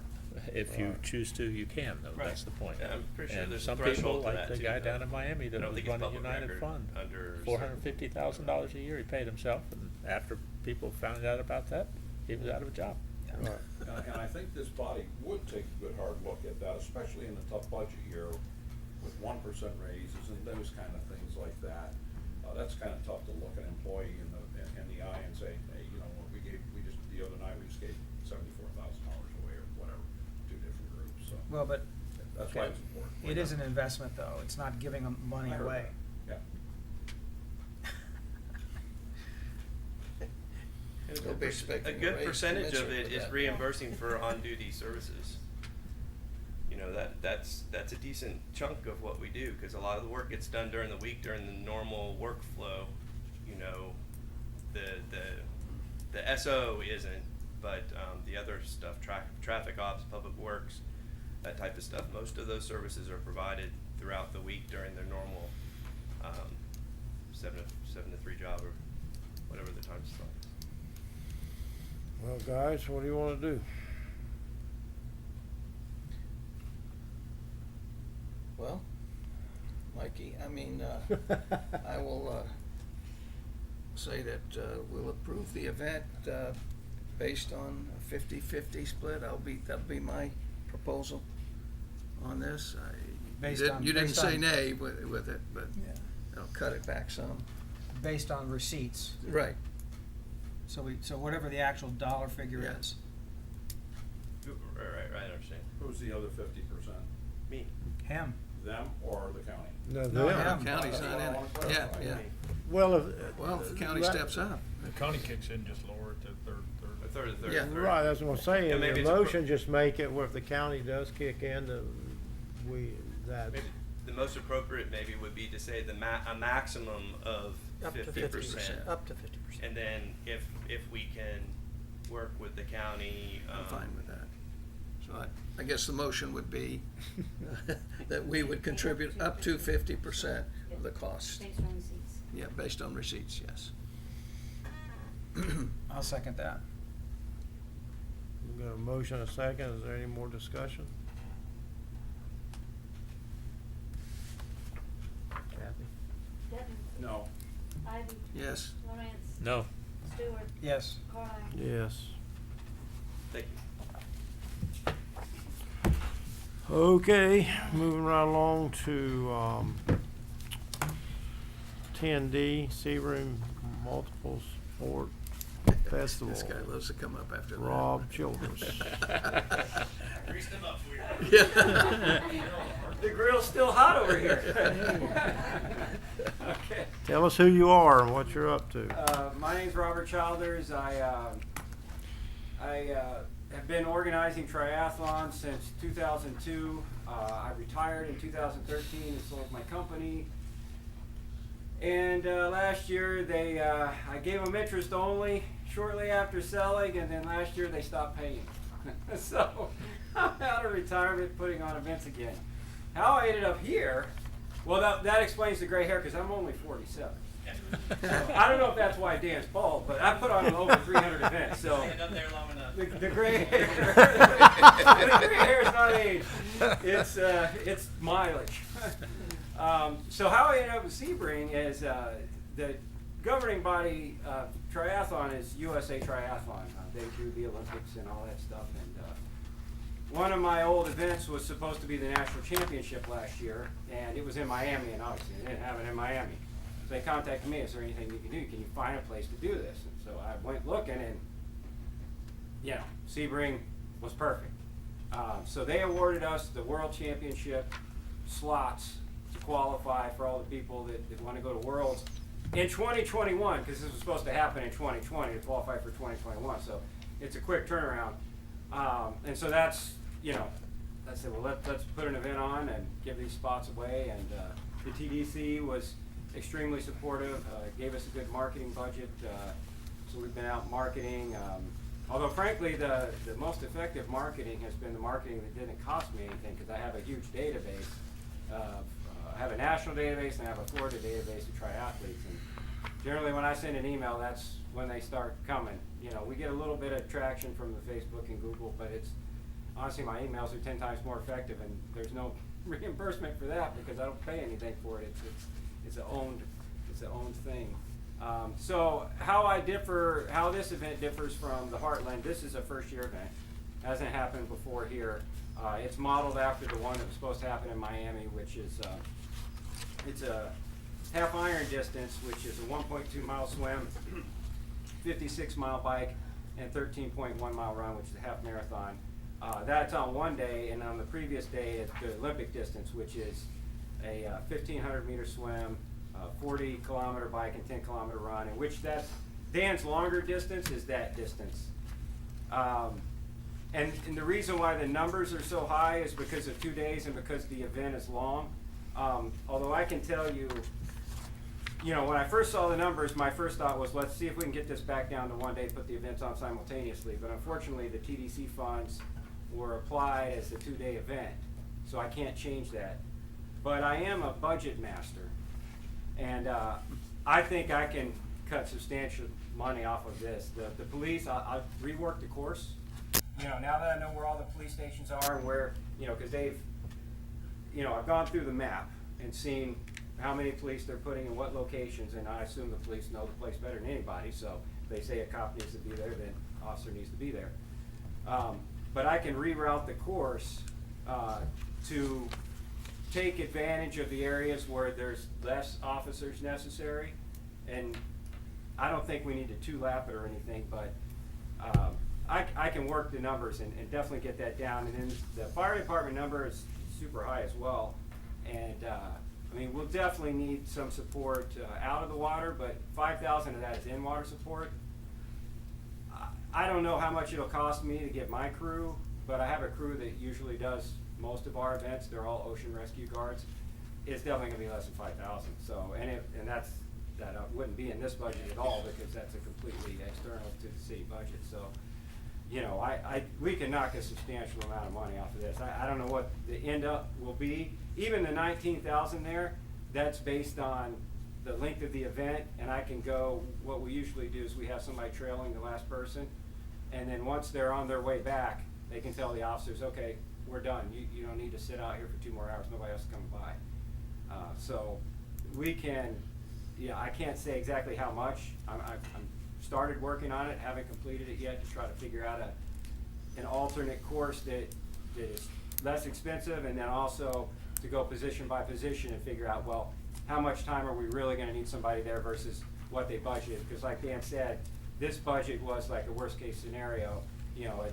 if you choose to, you can though. Right. That's the point. Yeah, I'm pretty sure And there's a some threshold people, to like that the too, guy though. down in Miami I that don't was think it's running public United record Fund, under $450,000 a year he paid himself, and after people found out about that, he was out of a job. Right. And I think this body would take a good hard look at that, especially in a tough budget year with 1% raises and those kind of things like that. That's kind of tough to look an employee in the eye and say, hey, you know, what the other night we just gave $74,000 away or whatever, 2 different groups, so. Well, but That's why it's important. it is an investment, though. It's not giving them money I heard away. that. Yeah. They'll be expecting A a good raise percentage of commensurate it with is that. reimbursing for on-duty services. You know, that's a decent chunk of what we do, because a lot of the work gets done during the week, during the normal workflow. You know, the SO isn't, but the other stuff, traffic ops, public works, that type of stuff, most of those services are provided throughout the week during their normal 7 to 3 job or whatever the time slot is. Well, guys, what do you wanna do? Well, Mikey, I mean, I will say that we'll approve the event based on a 50-50 split. That'll be my proposal on this. You didn't say nay with it, but Yeah. I'll cut it back some. Based on receipts. Right. So whatever the actual dollar figure Yeah. is. Right, I understand. Who's the other 50%? Me. Him. Them or the county? No, No, them. him. County's not in it. Yeah, yeah. Well, Well, if the county that- steps up. The county kicks in, just lower it to third. A third. Yeah. Right, that's what I'm saying, Yeah, in maybe your it's a motion, just make it where if the county does kick in, that's. Maybe the most appropriate maybe would be to say a maximum of Up to 50%. Up to 50%. And then if we can work with the county. I'm fine with that. So I guess the motion would be that we would contribute up to 50% of the cost. Based on receipts. Yeah, based on receipts, yes. I'll second that. We got a motion, a second, is there any more discussion? Kathy? Devin. No. Ivy. Yes. Lawrence. No. Stewart. Yes. Carline. Yes. Thank you. Okay, moving right along to 10D, Sebring Multiple Sport Festival. This guy loves to come up after that. Rob Childress. Greased him up for you. Yeah. The grill's still hot over here. Okay. Tell us who you are and what you're up to. My name's Robert Childers. I have been organizing triathlons since 2002. I retired in 2013 and sold my company. And last year I gave them interest only shortly after selling, and then last year they stopped paying. So I'm out of retirement putting on events again. How I ended up here, well, that explains the gray hair, because I'm only 47. So, I don't know if that's why Dan's bald, but I put on over 300 events. So Stand up there long enough. the gray hair, the gray hair is not age. It's mileage. So how I ended up with Sebring is the governing body of triathlon is USA Triathlon. They do the Olympics and all that stuff. And one of my old events was supposed to be the national championship last year, and it was in Miami, and obviously they didn't have it in Miami. So they contacted me, is there anything you can do? Can you find a place to do this? And so I went looking, and Sebring was perfect. So they awarded us the World Championship slots to qualify for all the people that want to go to Worlds. in 2021, because this was supposed to happen in 2020 to qualify for 2021, so it's a quick turnaround. And so that's, you know, I said, well, let's put an event on and give these spots away. And the TDC was extremely supportive, gave us a good marketing budget. So we've been out marketing. Although frankly, the most effective marketing has been the marketing that didn't cost me anything, because I have a huge database. I have a national database and I have a Florida database of triathletes. And generally when I send an email, that's when they start coming. You know, we get a little bit of traction from the Facebook and Google, but it's honestly, my emails are 10 times more effective, and there's no reimbursement for that because I don't pay anything for it. It's an owned thing. So how this event differs from the Heartland, this is a first-year event. Hasn't happened before here. It's modeled after the one that was supposed to happen in Miami, which is it's a half iron distance, which is a 1.2 mile swim, 56 mile bike, and 13.1 mile run, which is a half marathon. That's on one day, and on the previous day, it's the Olympic distance, which is a 1,500 meter swim, 40 kilometer bike, and 10 kilometer run, in which that's Dan's longer distance is that distance. And the reason why the numbers are so high is because of 2 days and because the event is long. Although I can tell you, you know, when I first saw the numbers, my first thought was, let's see if we can get this back down to 1 day, put the events on simultaneously. But unfortunately, the TDC funds were applied as a 2-day event, so I can't change that. But I am a budget master, and I think I can cut substantial money off of this. The police, I've reworked the course. You know, now that I know where all the police stations are and where, you know, because they've, you know, I've gone through the map and seen how many police they're putting in what locations, and I assume the police know the place better than anybody, so if they say a cop needs to be there, then officer needs to be there. But I can reroute the course to take advantage of the areas where there's less officers necessary, and I don't think we need to two-lap it or anything, but I can work the numbers and definitely get that down. And then the fire department number is super high as well. And I mean, we'll definitely need some support out of the water, but 5,000 of that is in water support. I don't know how much it'll cost me to get my crew, but I have a crew that usually does most of our events. They're all ocean rescue guards. It's definitely gonna be less than 5,000. So, and that wouldn't be in this budget at all, because that's a completely external to the city budget. So, you know, we can knock a substantial amount of money off of this. I don't know what the end up will be. Even the 19,000 there, that's based on the length of the event, and I can go, what we usually do is we have somebody trailing the last person, and then once they're on their way back, they can tell the officers, okay, we're done. You don't need to sit out here for 2 more hours. Nobody else is coming by. So we can, yeah, I can't say exactly how much. I'm started working on it, haven't completed it yet, to try to figure out an alternate course that is less expensive, and then also to go position by position and figure out, well, how much time are we really gonna need somebody there versus what they budgeted? Because like Dan said, this budget was like a worst case scenario. You know,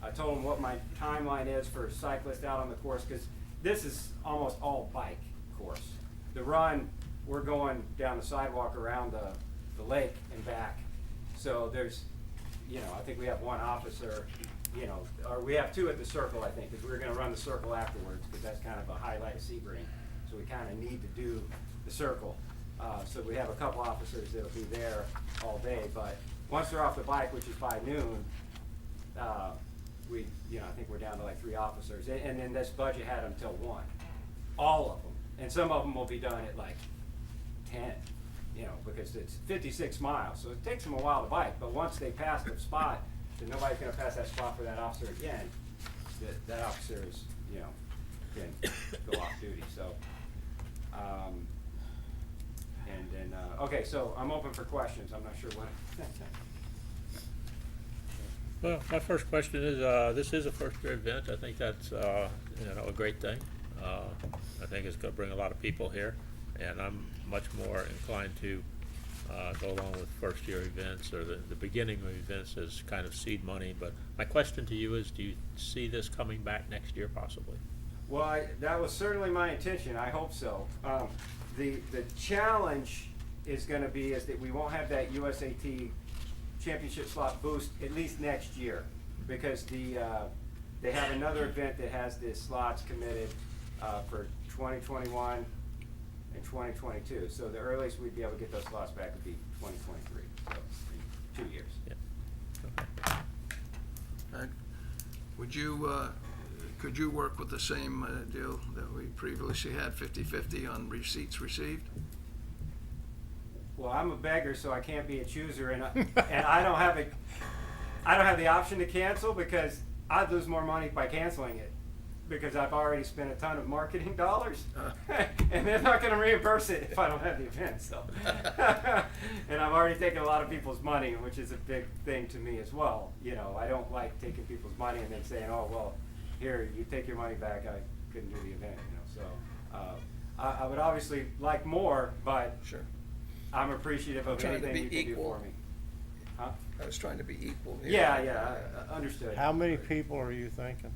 I told them what my timeline is for cyclists out on the course, because this is almost all bike course. The run, we're going down the sidewalk around the lake and back. So there's, you know, I think we have 1 officer, you know, or we have 2 at the circle, I think, because we're gonna run the circle afterwards, because that's kind of a highlight of Sebring. So we kind of need to do the circle. So we have a couple officers that'll be there all day, but once they're off the bike, which is by noon, you know, I think we're down to like 3 officers. And then this budget had them till 1, all of them. And some of them will be done at like 10. You know, because it's 56 miles, so it takes them a while to bike, but once they pass the spot, then nobody's gonna pass that spot for that officer again. That officer is, you know, can go off duty, so. And then, okay, so I'm open for questions, I'm not sure when. Well, my first question is, this is a first-year event. I think that's, you know, a great thing. I think it's gonna bring a lot of people here, and I'm much more inclined to go along with first-year events, or the beginning of events, as kind of seed money. But my question to you is, do you see this coming back next year possibly? Well, that was certainly my intention. I hope so. The challenge is gonna be is that we won't have that USAT championship slot boost at least next year, because they have another event that has the slots committed for 2021 and 2022. So the earliest we'd be able to get those slots back would be 2023, so in 2 years. Could you work with the same deal that we previously had, 50-50 on receipts received? Well, I'm a beggar, so I can't be a chooser, and I don't have the option to cancel, because I'd lose more money by canceling it, because I've already spent a ton of marketing dollars, and they're not going to reimburse it if I don't have the event. So, and I've already taken a lot of people's money, which is a big thing to me as well. You know, I don't like taking people's money and then saying, "Oh, well, here, you take your money back. I couldn't do the event." You know, so I would obviously like more, but sure, I'm appreciative of anything you can do for me. Huh? I was trying to be equal here. Yeah, understood. How many people are you thinking?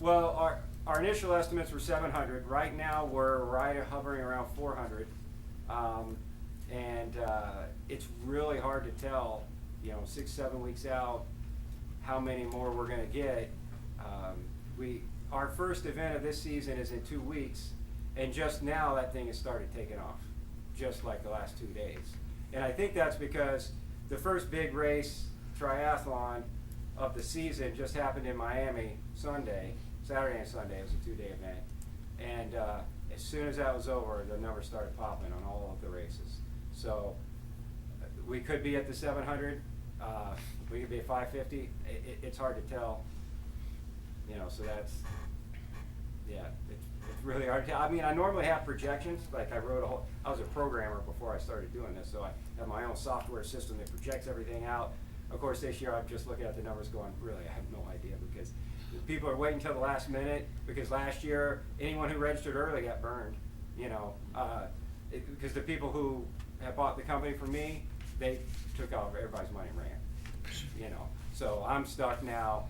Well, our initial estimates were 700. Right now, we're hovering around 400. It's really hard to tell, 6-7 weeks out, how many more we're gonna get. Our first event of this season is in 2 weeks, and just now that thing has started taking off, just like the last 2 days. And I think that's because the first big race, triathlon of the season, just happened in Miami Saturday and Sunday. It was a 2-day event. And as soon as that was over, the numbers started popping on all of the races. So we could be at the 700, we could be at 550. It's hard to tell. So that's, it's really hard to tell. I mean, I normally have projections, like I was a programmer before I started doing this, so I have my own software system that projects everything out. Of course, this year I'm just looking at the numbers going, really, I have no idea, because people are waiting until the last minute, because last year, anyone who registered early got burned, because the people who have bought the company from me, they took all of everybody's money and ran, So I'm stuck now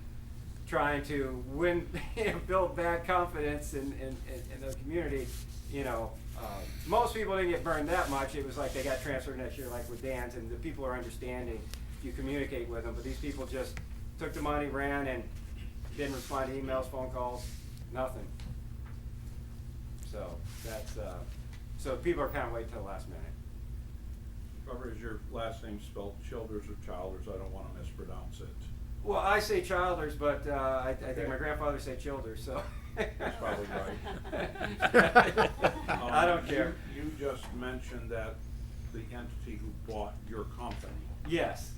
trying to build back confidence in the community, Most people didn't get burned that much. It was like they got transferred next year, like with Dan's, and the people are understanding if you communicate with them. But these people just took the money, ran, and didn't respond to emails, phone calls, nothing. So that's so people are kind of waiting till the last minute. Robert, is your last name spelled Childers or Childers? I don't want to mispronounce it. Well, I say Childers, but I think my grandfather said Childers, so. That's probably right. I don't care. You just mentioned that the entity who bought your company. Yes.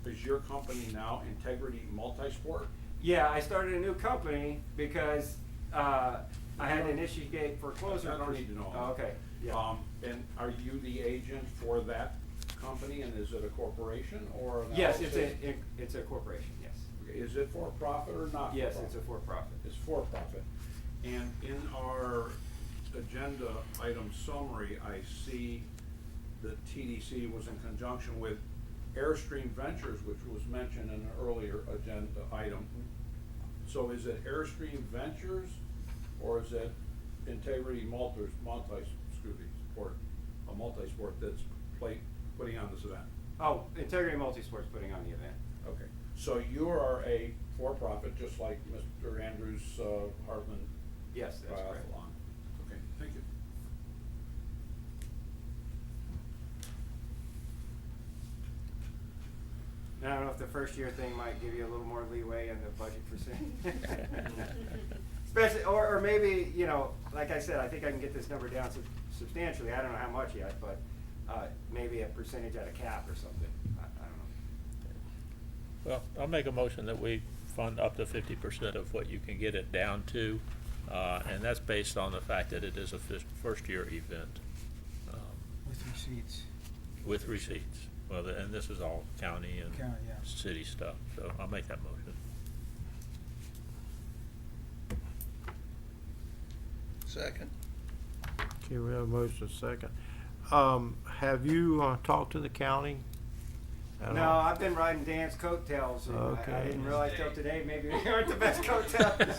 Is your company now Integrity Multisport? Yeah, I started a new company because I had to initiate foreclosure. I don't need to know. Oh, okay. Yeah. And are you the agent for that company, and is it a corporation or an Yes, LLC? it's a corporation, yes. Is it for profit or not? Yes, for it's a profit? for-profit. It's for profit. And in our agenda item summary, I see that TDC was in conjunction with Airstream Ventures, which was mentioned in an earlier agenda item. So is it Airstream Ventures, or is it Integrity Multisport that's putting on this event? Oh, Integrity Multisport's putting on the event. Okay, so you are a for-profit, just like Mr. Andrews' Heartland. Yes, that's correct. Triathlon. Okay, thank you. Now, I don't know if the first year thing might give you a little more leeway in the budget percent. Especially, or maybe, like I said, I think I can get this number down substantially. I don't know how much yet, but maybe a percentage at a cap or something. I don't know. Well, I'll make a motion that we fund up to 50% of what you can get it down to, and that's based on the fact that it is a first-year event. With receipts. With receipts. Well, and this is all county and County, yeah. city stuff, so I'll make that motion. Second. Okay, we have a motion second. Have you talked to the county? at No, all? I've been riding Dan's coattails, and I Okay. didn't realize till today maybe they aren't the best coattails.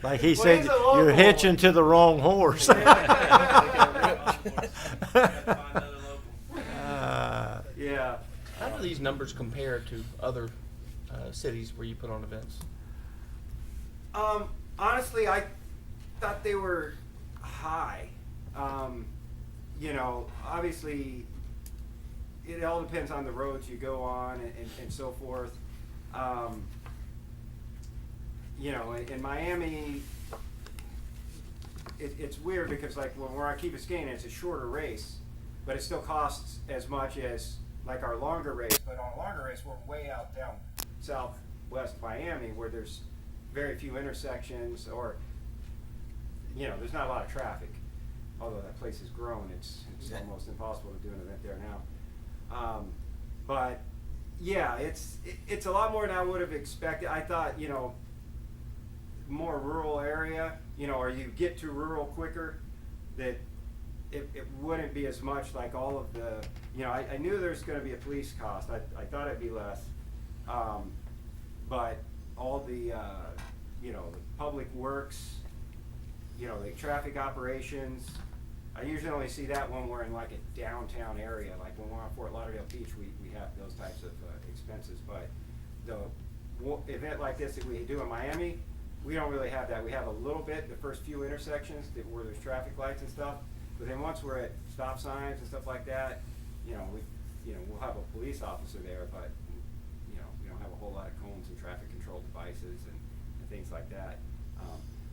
Like he Well, said, he's a you're local. hitching to the wrong horse. Yeah. How do these numbers compare to other cities where you put on events? Honestly, I thought they were high. You know, obviously, it all depends on the roads you go on and so forth. You know, in Miami, it's weird because like when we're on Key Biscayne, it's a shorter race, but it still costs as much as like our longer race. But on a longer race, we're way out down southwest Miami where there's very few intersections or, you know, there's not a lot of traffic. Although that place has grown, it's almost impossible to do an event there now. But yeah, it's a lot more than I would have expected. I thought, you know, more rural area, you know, or you get to rural quicker, that it wouldn't be as much like all of the, you know, I knew there's going to be a police cost. I thought it'd be less. But all the, you know, the public works, you know, the traffic operations, I usually only see that when we're in like a downtown area, like when we're on Fort Lauderdale Beach, we have those types of expenses. But the event like this that we do in Miami, we don't really have that. We have a little bit, the first few intersections where there's traffic lights and stuff. But then once we're at stop signs and stuff like that, you know, we'll have a police officer there, but you know, we don't have a whole lot of cones and traffic control devices and things like that.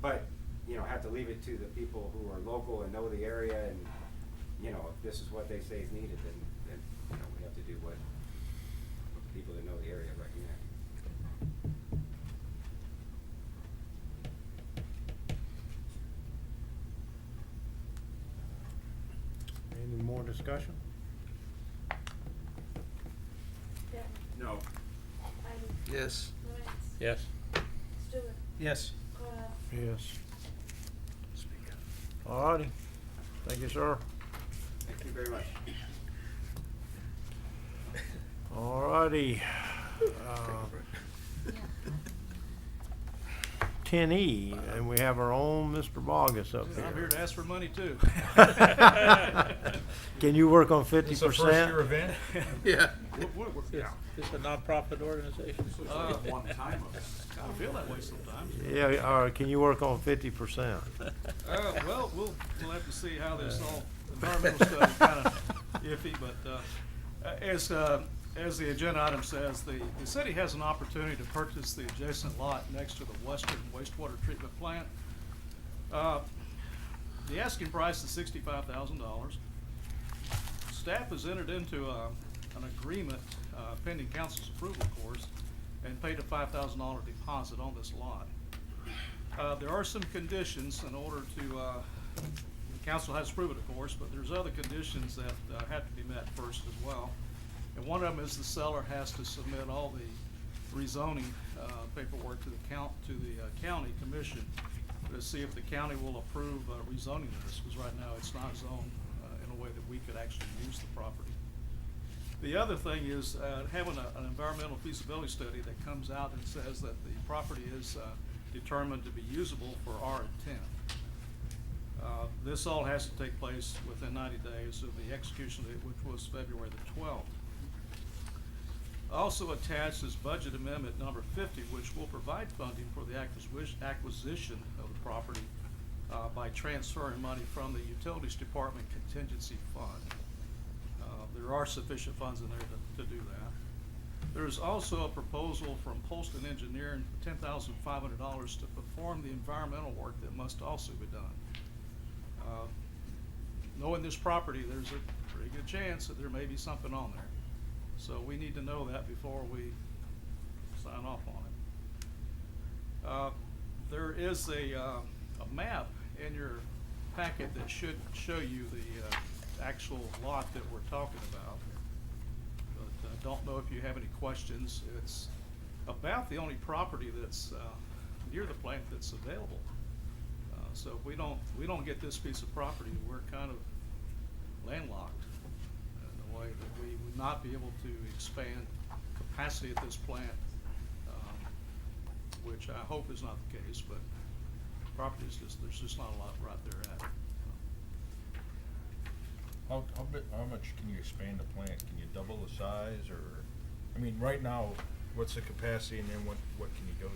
But you know, have to leave it to the people who are local and know the area, and you know, if this is what they say is needed, then you know, we have to do what the people that know the area recommend. Any more discussion? No. Yes. Yes. Stewart. Yes. Carlisle. Yes. All righty. Thank you, sir. Thank you very much. All righty. 10E, and we have our own Mr. Bogus up here. I'm here to ask for money too. Can you work on 50%? This is a first-year event? Yeah. Yeah. Is this a nonprofit organization? One time of it. I feel that way sometimes. Yeah, all right, can you work on 50%? Well, we'll have to see how this all environmental stuff kind of iffy, but as the agenda item says, the city has an opportunity to purchase the adjacent lot next to the Western wastewater treatment plant. The asking price is $65,000. Staff has entered into an agreement pending council's approval, of course, and paid a $5,000 deposit on this lot. There are some conditions in order to, the council has approved it, of course, but there's other conditions that have to be met first as well. And one of them is the seller has to submit all the rezoning paperwork to the county commission to see if the county will approve rezoning this, because right now it's not zoned in a way that we could actually use the property. The other thing is having an environmental feasibility study that comes out and says that the property is determined to be usable for our intent. This all has to take place within 90 days of the execution date, which was February the 12th. Also attached is budget amendment number 50, which will provide funding for the acquisition of the property by transferring money from the Utilities Department contingency fund. There are sufficient funds in there to do that. There is also a proposal from Polston Engineering for $10,500 to perform the environmental work that must also be done. Knowing this property, there's a pretty good chance that there may be something on there. So we need to know that before we sign off on it. There is a map in your packet that should show you the actual lot that we're talking about. But I don't know if you have any questions. It's about the only property that's near the plant that's available. So if we don't get this piece of property, we're kind of landlocked in a way that we would not be able to expand capacity at this plant, which I hope is not the case, but property is just, there's just not a lot right there at. How much can you expand the plant? Can you double the size, or, I mean, right now, what's the capacity, and then what can you go to?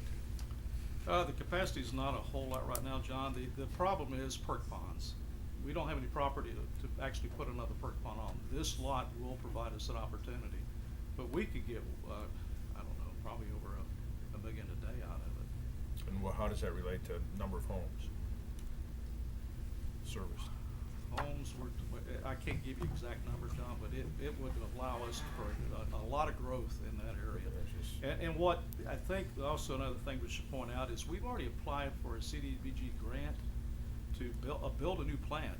The capacity is not a whole lot right now, John. The problem is perk ponds. We don't have any property to actually put another perk pond on. This lot will provide us an opportunity, but we could get, I don't know, probably over $1 million a day out of it. And how does that relate to number of homes serviced? Homes, I can't give you exact numbers, John, but it would allow us for a lot of growth in that area. And what I think also another thing we should point out is we've already applied for a CDBG grant to build a new plant.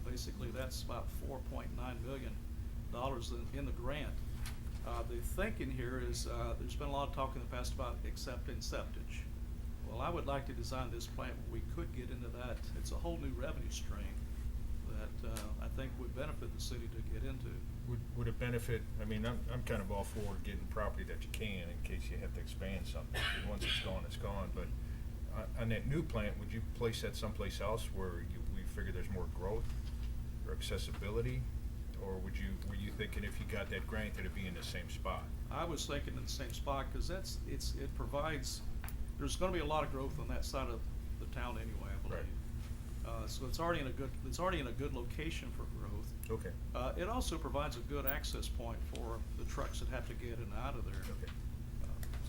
Basically, that's about $4.9 million in the grant. The thinking here is there's been a lot of talk in the past about accepting septage. Well, I would like to design this plant where we could get into that. It's a whole new revenue stream that I think would benefit the city to get into. Would it benefit, I mean, I'm kind of all for getting property that you can in case you have to expand something. Because once it's gone, it's gone. But on that new plant, would you place that someplace else where we figure there's more growth or accessibility? Or were you thinking if you got that grant that it'd be in the same spot? I was thinking in the same spot because it provides, there's going to be a lot of growth on that side of the town anyway, I believe. Right. So it's already in a good location for growth. Okay. It also provides a good access point for the trucks that have to get in and out of there. Okay.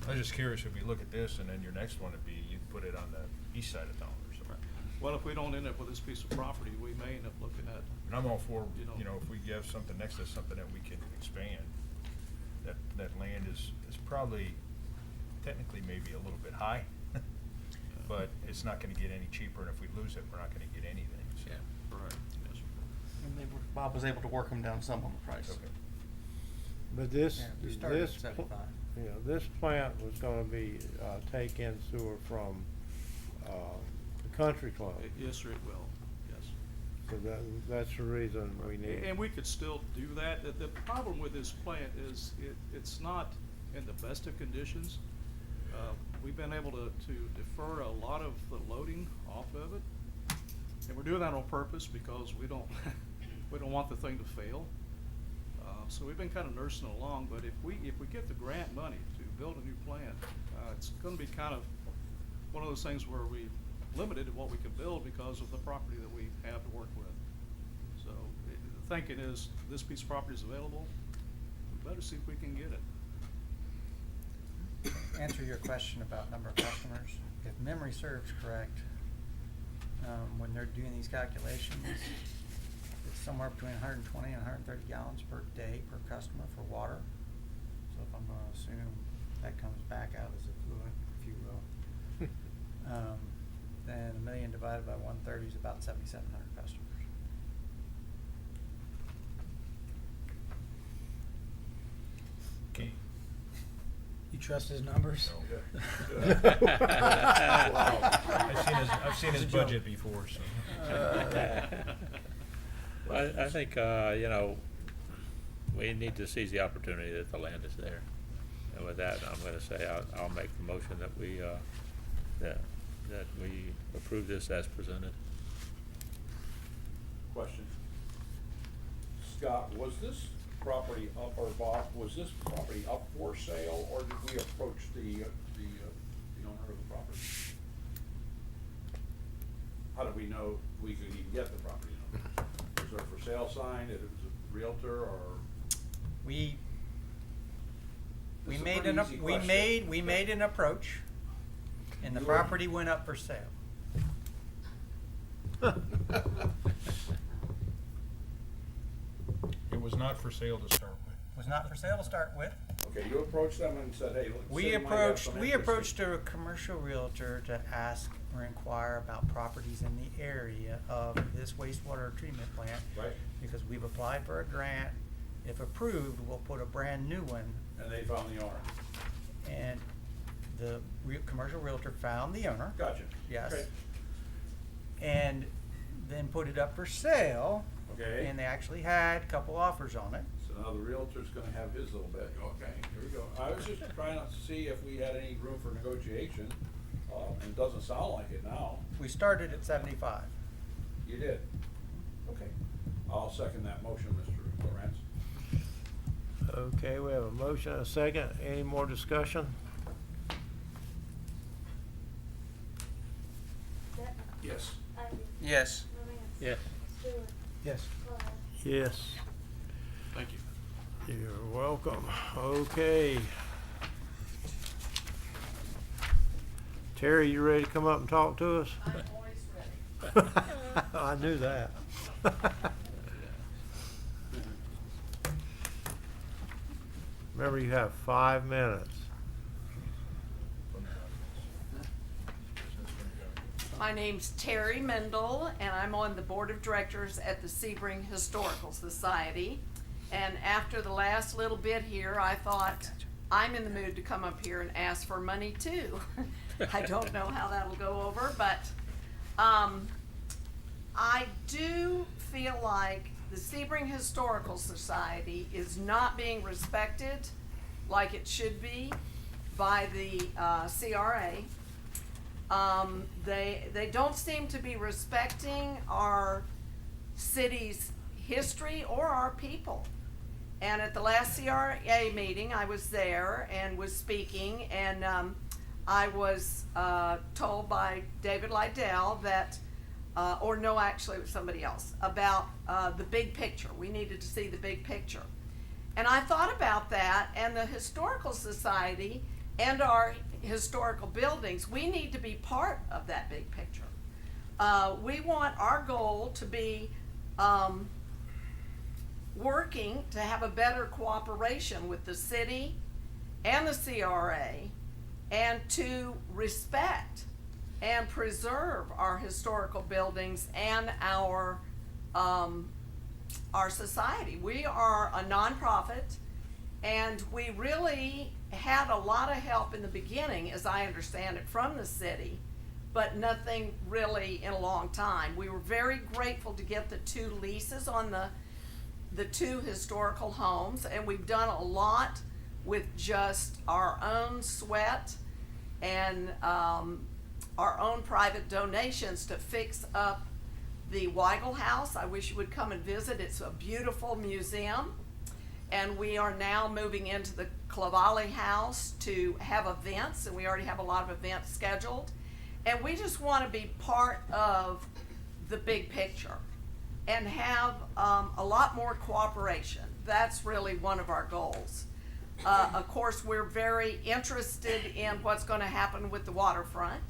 I was just curious, if we look at this and then your next one would be, you'd put it on the east side of town or something. Well, if we don't end up with this piece of property, we may end up looking at. And I'm all for, You know. you know, if we have something next to something that we can expand, that land is probably technically maybe a little bit high, but it's not gonna get any cheaper, and if we lose it, we're not gonna get anything, so. Yeah. Correct. Yes, sir. And Bob was able to work them down some on the price. Okay. But this, Yeah, we started at this, 75. this plant was gonna be, take-in sewer from, the country club. Yes, sir, it will, yes. So that's the reason we need. And we could still do that. The problem with this plant is it's not in the best of conditions. We've been able to defer a lot of the loading off of it. And we're doing that on purpose because we don't want the thing to fail. So we've been kind of nursing along, but if we get the grant money to build a new plant, it's gonna be kind of one of those things where we limited to what we can build because of the property that we have to work with. So the thinking is, this piece of property is available, we better see if we can get it. Answer your question about number of customers. If memory serves correct, when they're doing these calculations, it's somewhere between 120 and 130 gallons per day per customer for water. So if I'm gonna assume that comes back out as a fluid, if you will, then 1 million divided by 130 is about 7,700 customers. Okay. You trust his numbers? No. I've seen his budget before, so. I think, you know, we need to seize the opportunity that the land is there. And with that, I'm gonna say, I'll make the motion that we, that we approve this as presented. Question. Scott, was this property up, or Bob, was this property up for sale, or did we approach the owner of the property? How did we know we could even get the property number? Was there a for sale sign, if it was a realtor, or? We This is a made pretty an, easy we question. made, we made an approach, and the You- property went up for sale. It was not for sale to start with. Was not for sale to start with. Okay, you approached them and said, hey, look, We city might have approached, some we interest in- approached a commercial realtor to ask or inquire about properties in the area of this wastewater treatment plant. Right. Because we've applied for a grant. If approved, we'll put a brand new one. And they found the owner. And the commercial realtor found the owner. Gotcha. Yes. Okay. And then put it up for sale. Okay. And they actually had a couple offers on it. So now the realtor's gonna have his little bit. Okay, here we go. I was just trying to see if we had any room for negotiation. and it doesn't sound like it now. We started at 75. You did? Okay. I'll second that motion, Mr. Lorenz. Okay, we have a motion and a second. Any more discussion? Bettman, Yes. Ivy, Yes. Lorenz. Yes. Stewart. Yes. Clark. Yes. Thank you. You're welcome. Okay. Terry, you ready to come up and talk to us? I'm always ready. I knew that. Remember, you have 5 minutes. My name's Terry Mendel, and I'm on the Board of Directors at the Sebring Historical Society. And after the last little bit here, I thought, I'm in the mood to come up here and ask for money too. I don't know how that'll go over, but I do feel like the Sebring Historical Society is not being respected like it should be by the CRA. They don't seem to be respecting our city's history or our people. And at the last CRA meeting, I was there and was speaking, and I was told by David Lydell that, or no, actually it was somebody else, about the big picture. We needed to see the big picture. And I thought about that, and the Historical Society and our historical buildings, we need to be part of that big picture. We want our goal to be working to have a better cooperation with the city and the CRA, and to respect and preserve our historical buildings and our society. We are a nonprofit, and we really had a lot of help in the beginning, as I understand it, from the city, but nothing really in a long time. We were very grateful to get the 2 leases on the 2 historical homes, and we've done a lot with just our own sweat and our own private donations to fix up the Weigel House. I wish you would come and visit. It's a beautiful museum. And we are now moving into the Clavali House to have events, and we already have a lot of events scheduled. And we just want to be part of the big picture and have a lot more cooperation. That's really one of our goals. Of course, we're very interested in what's going to happen with the waterfront.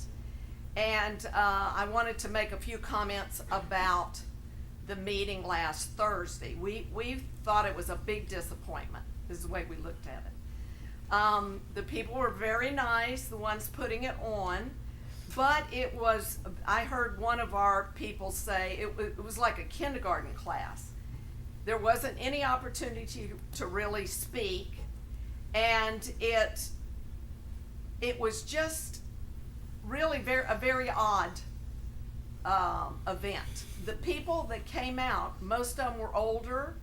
And I wanted to make a few comments about the meeting last Thursday. We thought it was a big disappointment, is the way we looked at it. The people were very nice, the ones putting it on, but it was, I heard one of our people say, it was like a kindergarten class. There wasn't any opportunity to really speak, and it was just really a very odd event. The people that came out, most of them were older.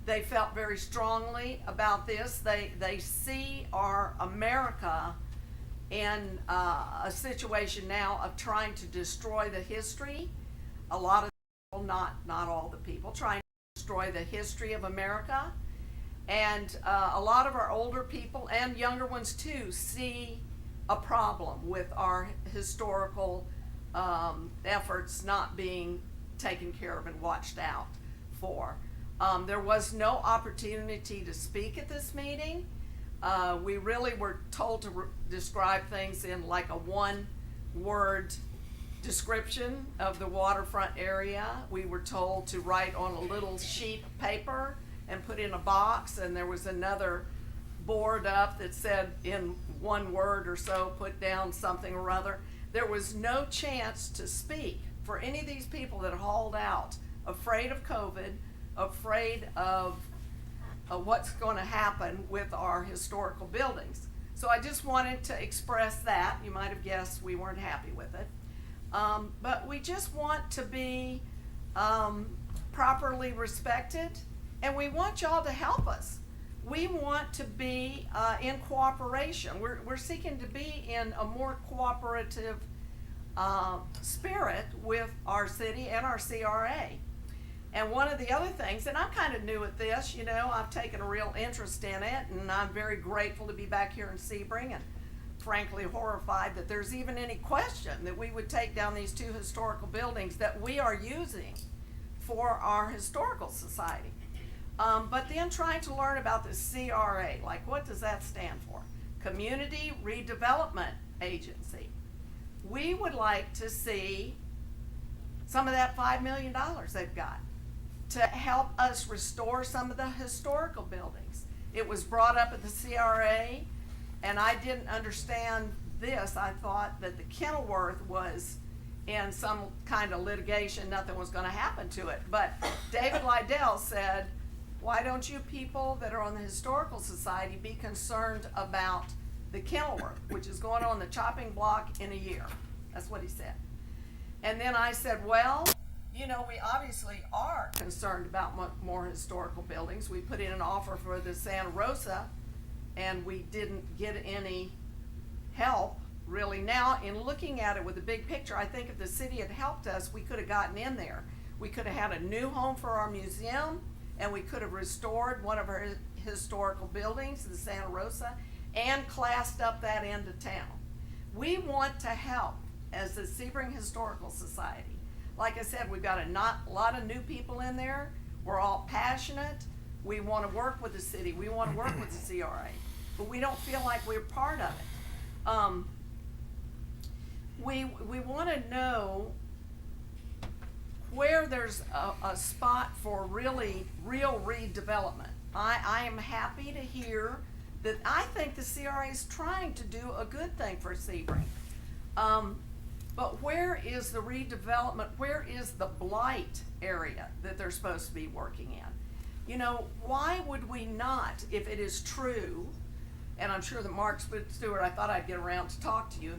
They felt very strongly about this. They see our America in a situation now of trying to destroy the history. A lot of people, not all the people, trying to destroy the history of America. And a lot of our older people and younger ones too see a problem with our historical efforts not being taken care of and watched out for. There was no opportunity to speak at this meeting. We really were told to describe things in like a 1-word description of the waterfront area. We were told to write on a little sheet of paper and put in a box, and there was another board up that said in 1 word or so, put down something or other. There was no chance to speak for any of these people that hauled out, afraid of COVID, afraid of what's going to happen with our historical buildings. So I just wanted to express that. You might have guessed we weren't happy with it. But we just want to be properly respected, and we want y'all to help us. we want to be in cooperation. We're seeking to be in a more cooperative spirit with our city and our CRA. And one of the other things, and I'm kind of new at this, you know, I've taken a real interest in it, and I'm very grateful to be back here in Sebring, and frankly horrified that there's even any question that we would take down these two historical buildings that we are using for our historical society. But then trying to learn about the CRA, like what does that stand for? Community Redevelopment Agency. We would like to see some of that $5 million they've got to help us restore some of the historical buildings. It was brought up at the CRA, and I didn't understand this. I thought that the Kenilworth was in some kind of litigation, nothing was gonna happen to it. But David Lydell said, why don't you people that are on the Historical Society be concerned about the Kenilworth, which is going on the chopping block in a year? That's what he said. And then I said, well, you know, we obviously are concerned about more historical buildings. We put in an offer for the Santa Rosa, and we didn't get any help really. Now, in looking at it with the big picture, I think if the city had helped us, we could have gotten in there. We could have had a new home for our museum, and we could have restored one of our historical buildings, the Santa Rosa, and classed up that end of town. We want to help as the Sebring Historical Society. Like I said, we've got a lot of new people in there. We're all passionate. We want to work with the city. We want to work with the CRA, but we don't feel like we're part of it. We want to know where there's a spot for real redevelopment. I am happy to hear that I think the CRA is trying to do a good thing for Sebring. But where is the redevelopment? Where is the blight area that they're supposed to be working in? You know, why would we not, if it is true, and I'm sure that Mark Stewart, I thought I'd get around to talk to you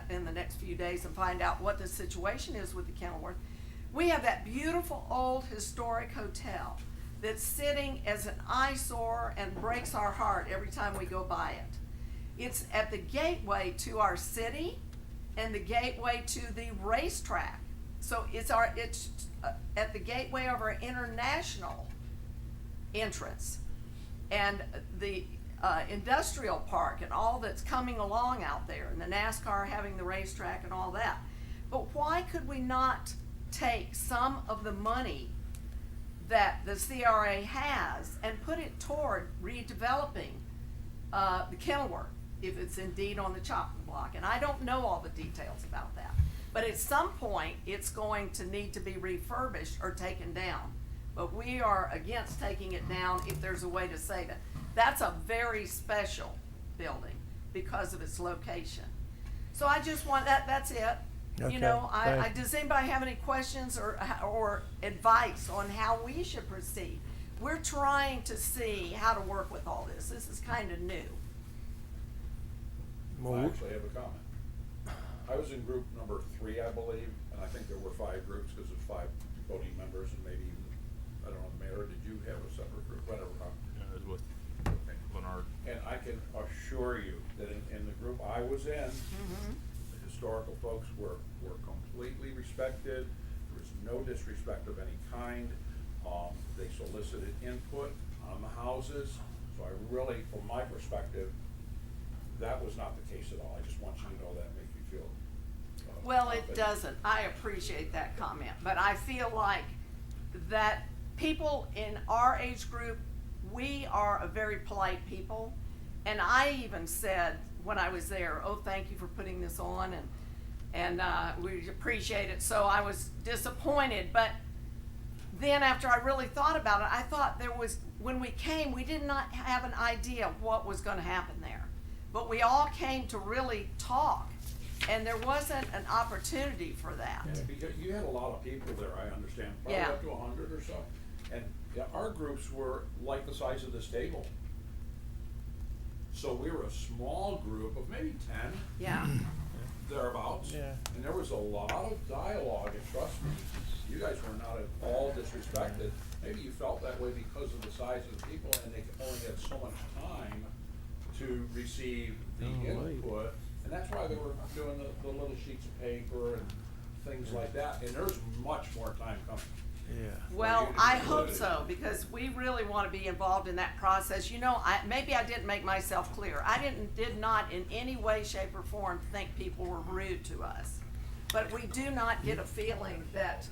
in the next few days and find out what the situation is with the Kenilworth. We have that beautiful old historic hotel that's sitting as an eyesore and breaks our heart every time we go by it. It's at the gateway to our city and the gateway to the racetrack. So it's at the gateway of our international entrance and the industrial park and all that's coming along out there, and the NASCAR having the racetrack and all that. But why could we not take some of the money that the CRA has and put it toward redeveloping the Kenilworth, if it's indeed on the chopping block? And I don't know all the details about that, but at some point it's going to need to be refurbished or taken down. But we are against taking it down if there's a way to save it. That's a very special building because of its location. So I just want that's it. Okay, You know, thank does anybody have any questions or advice on how we should proceed? We're trying to see how to work with all this. This is kind of new. I actually have a comment. I was in group number 3, I believe, and I think there were 5 groups because there's 5 voting members and maybe even, I don't know, Mayor, did you have a separate group? Whatever. It was with Leonard. And I can assure you that in the group I was in, the historical folks were completely respected. There was no disrespect of any kind. They solicited input on the houses. So I really, from my perspective, that was not the case at all. I just want you to know that, make you feel. Well, it confident. doesn't. I appreciate that comment, but I feel like that people in our age group, we are a very polite people. And I even said when I was there, oh, thank you for putting this on, and we appreciate it. So I was disappointed, but then after I really thought about it, I thought when we came, we did not have an idea of what was going to happen there. But we all came to really talk, and there wasn't an opportunity for that. Yeah, because you had a lot of people there, I understand, probably Yeah. up to 100 or so. And yeah, our groups were like the size of this table. So we were a small group of maybe 10. Yeah. Thereabouts. Yeah. And there was a lot of dialogue, and trust me, you guys were not at all disrespected. Maybe you felt that way because of the size of the people, and they only had so much time to receive the input. And that's why they were doing the little sheets of paper and things like that, and there's much more time coming. Yeah. Well, I hope so, because we really want to be involved in that process. You know, maybe I didn't make myself clear. I did not in any way, shape, or form think people were rude to us. But we do not get a feeling that,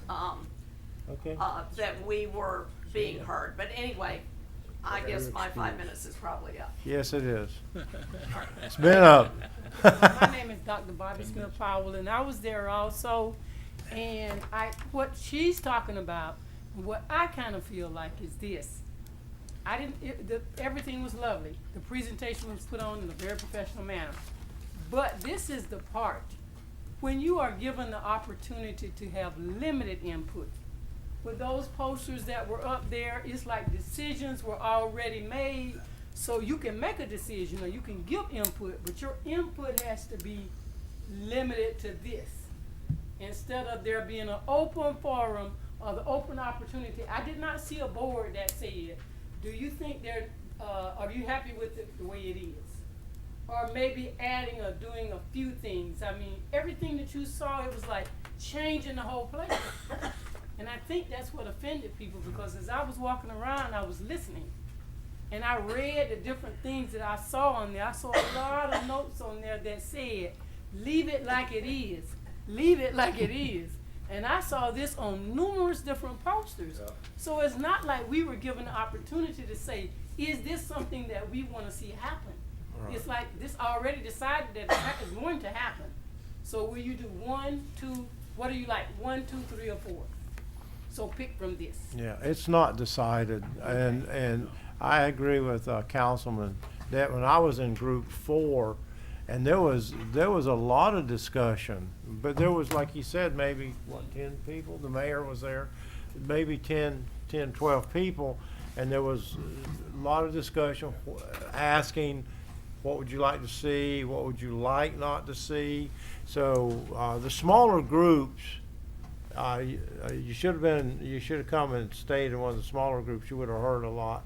that we were being heard. But anyway, I guess my 5 minutes is probably up. Yes, it is. It's been up. My name is Dr. Bobby Smith Powell, and I was there also. And what she's talking about, what I kind of feel like is this. Everything was lovely. The presentation was put on in a very professional manner. But this is the part when you are given the opportunity to have limited input. With those posters that were up there, it's like decisions were already made, so you can make a decision or you can give input, but your input has to be limited to this. Instead of there being an open forum or the open opportunity. I did not see a board that said, do you think are you happy with it the way it is? Or maybe adding or doing a few things. I mean, everything that you saw, it was like changing the whole place. And I think that's what offended people, because as I was walking around, I was listening. And I read the different things that I saw on there. I saw a lot of notes on there that said, leave it like it is. Leave it like it is. And I saw this on numerous different posters. Yeah. So it's not like we were given the opportunity to say, is this something that we want to see happen? Right. It's like this already decided that it's going to happen. So will you do 1, 2, what do you like, 1, 2, 3, or 4? So pick from this. Yeah, it's not decided. Okay. And I agree with Councilman that when I was in group 4, and there was a lot of discussion, but there was, like you said, maybe, 10 people? The mayor was there, maybe 10, 12 people, and there was a lot of discussion, asking, what would you like to see? What would you like not to see? So the smaller groups, you should have come and stayed in one of the smaller groups. You would have heard a lot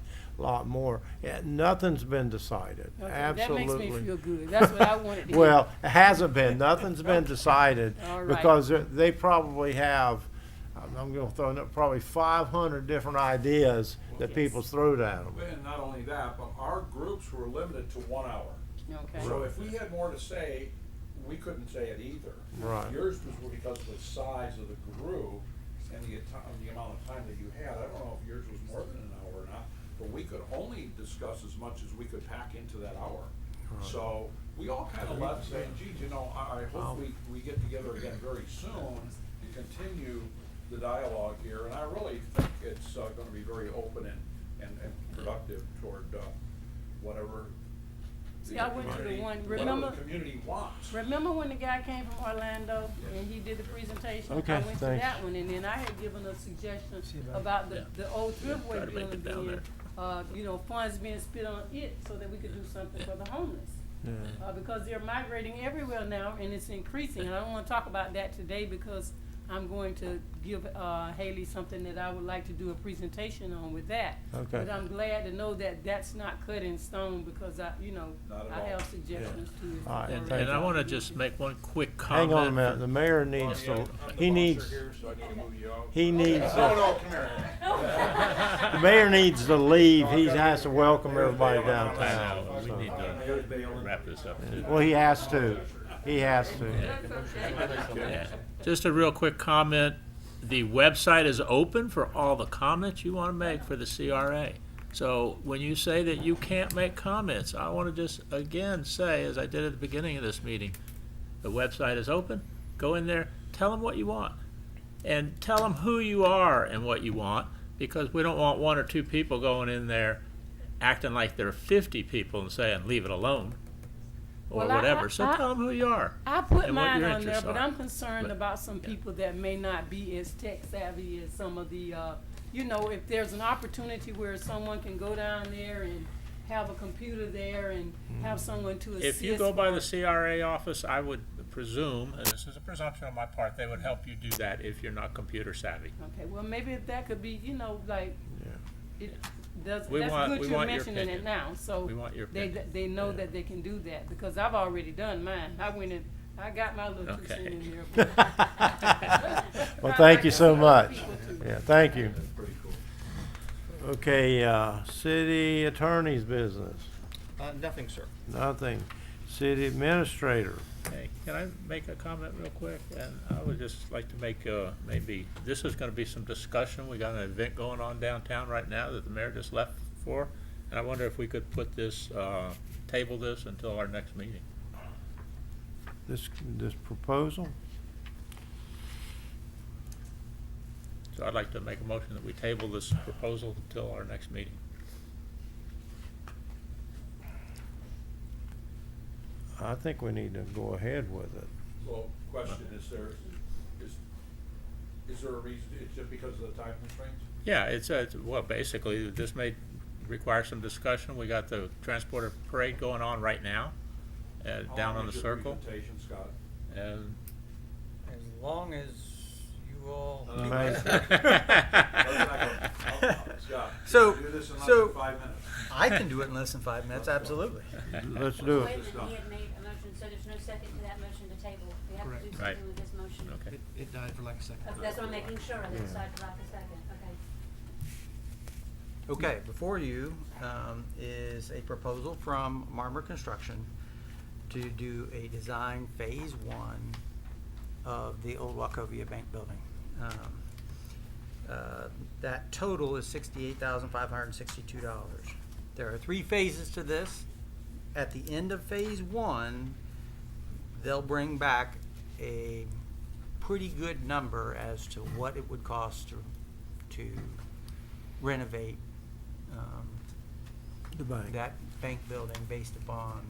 more. Yeah, nothing's been decided. Okay, absolutely. That makes me feel good. That's what I wanted to hear. Well, it hasn't been. Nothing's been decided. All right. Because they probably have, I'm going to throw in probably 500 different ideas that people threw at them. And not only that, but our groups were limited to 1 hour. Okay. So if we had more to say, we couldn't say it either. Right. Yours was because of the size of the group and the amount of time that you had. I don't know if yours was more than an hour or not, but we could only discuss as much as we could pack into that hour. Right. So we all kind of left saying, geez, I hope we get together again very soon and continue the dialogue here. And I really think it's going to be very open and productive toward whatever. See, I went to the one, remember, the community wants. Remember when the guy came from Orlando and he did the presentation? Okay, I went to thanks. that one, and then I had given a suggestion about the old Thriftway building being, funds being spent on it so that we could do something for the homeless. Yeah. Because they're migrating everywhere now and it's increasing. And I don't want to talk about that today because I'm going to give Haley something that I would like to do a presentation on with that. Okay. But I'm glad to know that that's not cut in stone because I have suggestions to it. All right, And I want to just make one quick comment. Hang on a minute. The mayor needs to. He needs. He needs. No, come here. The mayor needs to leave. He has to welcome everybody downtown. We need to wrap this up too. Well, he has to. He has to. Yeah. Just a real quick comment. The website is open for all the comments you want to make for the CRA. So when you say that you can't make comments, I want to just again say, as I did at the beginning of this meeting, the website is open. Go in there, tell them what you want, and tell them who you are and what you want, because we don't want 1 or 2 people going in there acting like there are 50 people and saying, leave it alone. Or well, whatever. So tell them who you are. I put and mine what your on there, but are. I'm concerned about some people that may not be as tech savvy as some of the, if there's an opportunity where someone can go down there and have a computer there and have someone to assist. If you go by the CRA office, I would presume, and this is a presumption on my part, they would help you do that if you're not computer savvy. Okay, well, maybe if that could be, That's We good want you're your mentioning it opinion. now, so We want your they, opinion. they know that they can do that, because I've already done mine. I went in, I got my little 2 Okay. cents in there. Well, I'd thank like you to so see other much. people too. Yeah, thank you. That's pretty cool. Okay, city attorney's business, Nothing, sir. nothing. City administrator. Okay, can I make a comment real quick? And I would just like to make, maybe, this is gonna be some discussion. We got an event going on downtown right now that the mayor just left for. And I wonder if we could put this, table this until our next meeting. This proposal? So I'd like to make a motion that we table this proposal until our next meeting. I think we need to go ahead with it. Well, question, is there a reason, it's just because of the time constraints? Yeah, well, basically, this may require some discussion. We got the transporter parade going on right now, down on the circle. Presentation, Scott? And As long as you all. May- Scott, So- can you do this in less so- than 5 minutes? I can do it in less than 5 minutes, absolutely. Let's do Wait a it. minute, he had made a motion, so there's no second to that motion to table. We have to do Right. something with this motion. Okay. It died for like a second. Okay, that's what I'm making sure, that's side about the second, okay. Okay, before you is a proposal from Marmer Construction to do a design phase 1 of the old Wachovia Bank building. That total is $68,562. There are 3 phases to this. At the end of phase 1, they'll bring back a pretty good number as to what it would cost to renovate The bank. that bank building based upon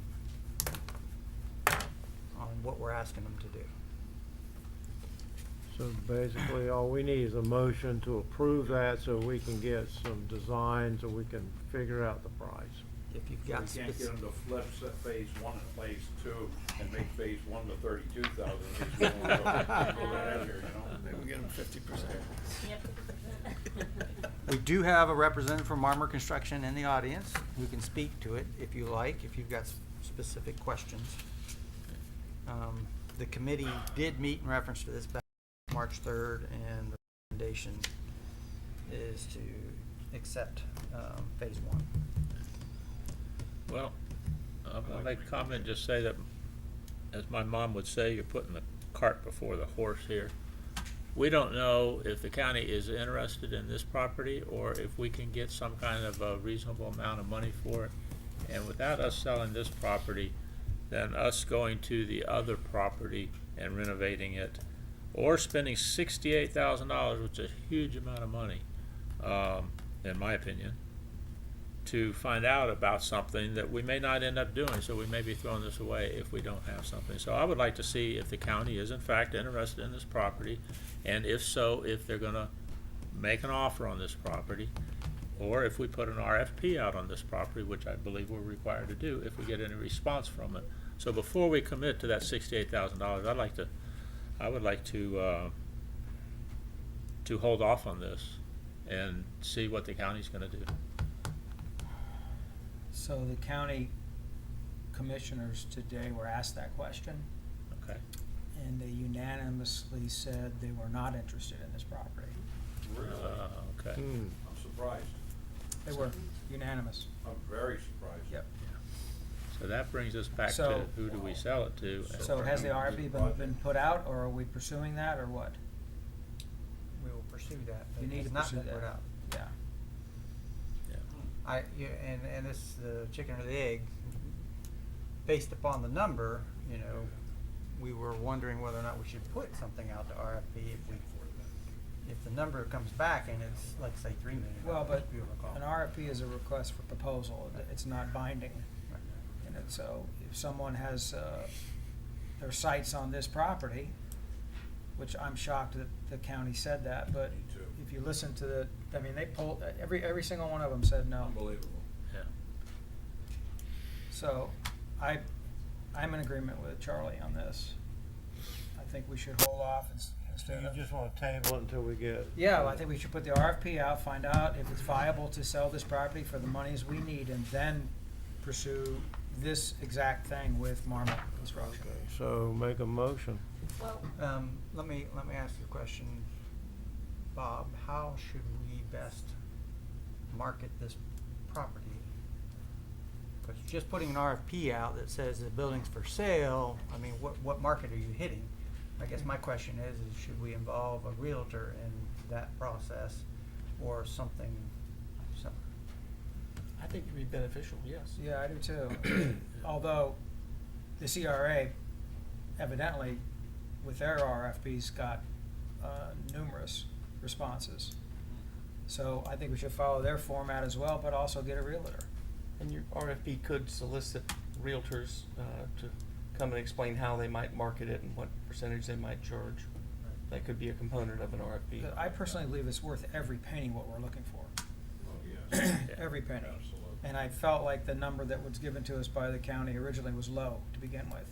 what we're asking them to do. So basically, all we need is a motion to approve that so we can get some designs and we can figure out the price. If you've So got we can't get specific. them to flip phase 1 and phase 2 and make phase 1 to 32,000. Just go that out here, you know? Maybe we get them 50%. We do have a representative from Marmer Construction in the audience who can speak to it if you like, if you've got specific questions. The committee did meet in reference to this back March 3rd, and the recommendation is to accept phase 1. Well, I'll make a comment, just say that, as my mom would say, you're putting the cart before the horse here. We don't know if the county is interested in this property or if we can get some kind of a reasonable amount of money for it. And without us selling this property, then us going to the other property and renovating it, or spending $68,000, which is a huge amount of money, in my opinion, to find out about something that we may not end up doing, so we may be throwing this away if we don't have something. So I would like to see if the county is in fact interested in this property, and if so, if they're gonna make an offer on this property, or if we put an RFP out on this property, which I believe we're required to do, if we get any response from it. So before we commit to that $68,000, I would like to hold off on this and see what the county's gonna do. So the county commissioners today were asked that question, Okay. and they unanimously said they were not interested in this property. Really? Okay. I'm surprised. They were unanimous. I'm very surprised. Yep. So that brings us back to So- who do we sell it to? So has the RFP been put out, or are we pursuing that, or what? We will pursue that. You It need has to not pursue been put that. out. Yeah. And this is the chicken or the egg. Based upon the number, we were wondering whether or not we should put something out to RFP if the number comes back and it's, like, say, $3 million. Well, but if you recall. an RFP is a request for proposal. It's not binding. So if someone has their sights on this property, which I'm shocked that the county said that, but Me too. if you listen to they polled, every single one of them said no. Unbelievable. Yeah. So I'm in agreement with Charlie on this. I think we should hold off and So you just wanna table it until we get. Yeah, well, I think we should put the RFP out, find out if it's viable to sell this property for the monies we need, and then pursue this exact thing with Marmot Construction. Okay, so make a motion. Well, Let me ask you a question, Bob. How should we best market this property? Because just putting an RFP out that says the building's for sale, I mean, what market are you hitting? I guess my question is should we involve a realtor in that process or something similar? I think it'd be beneficial, yes. Yeah, I do too. Although the CRA evidently, with their RFPs, got numerous responses. So I think we should follow their format as well, but also get a realtor. And your RFP could solicit realtors to come and explain how they might market it and what percentage they might charge. That could be a component of an RFP. But I personally believe it's worth every penny what we're looking for. Oh, yes. Every penny. Absolutely. And I felt like the number that was given to us by the county originally was low to begin with.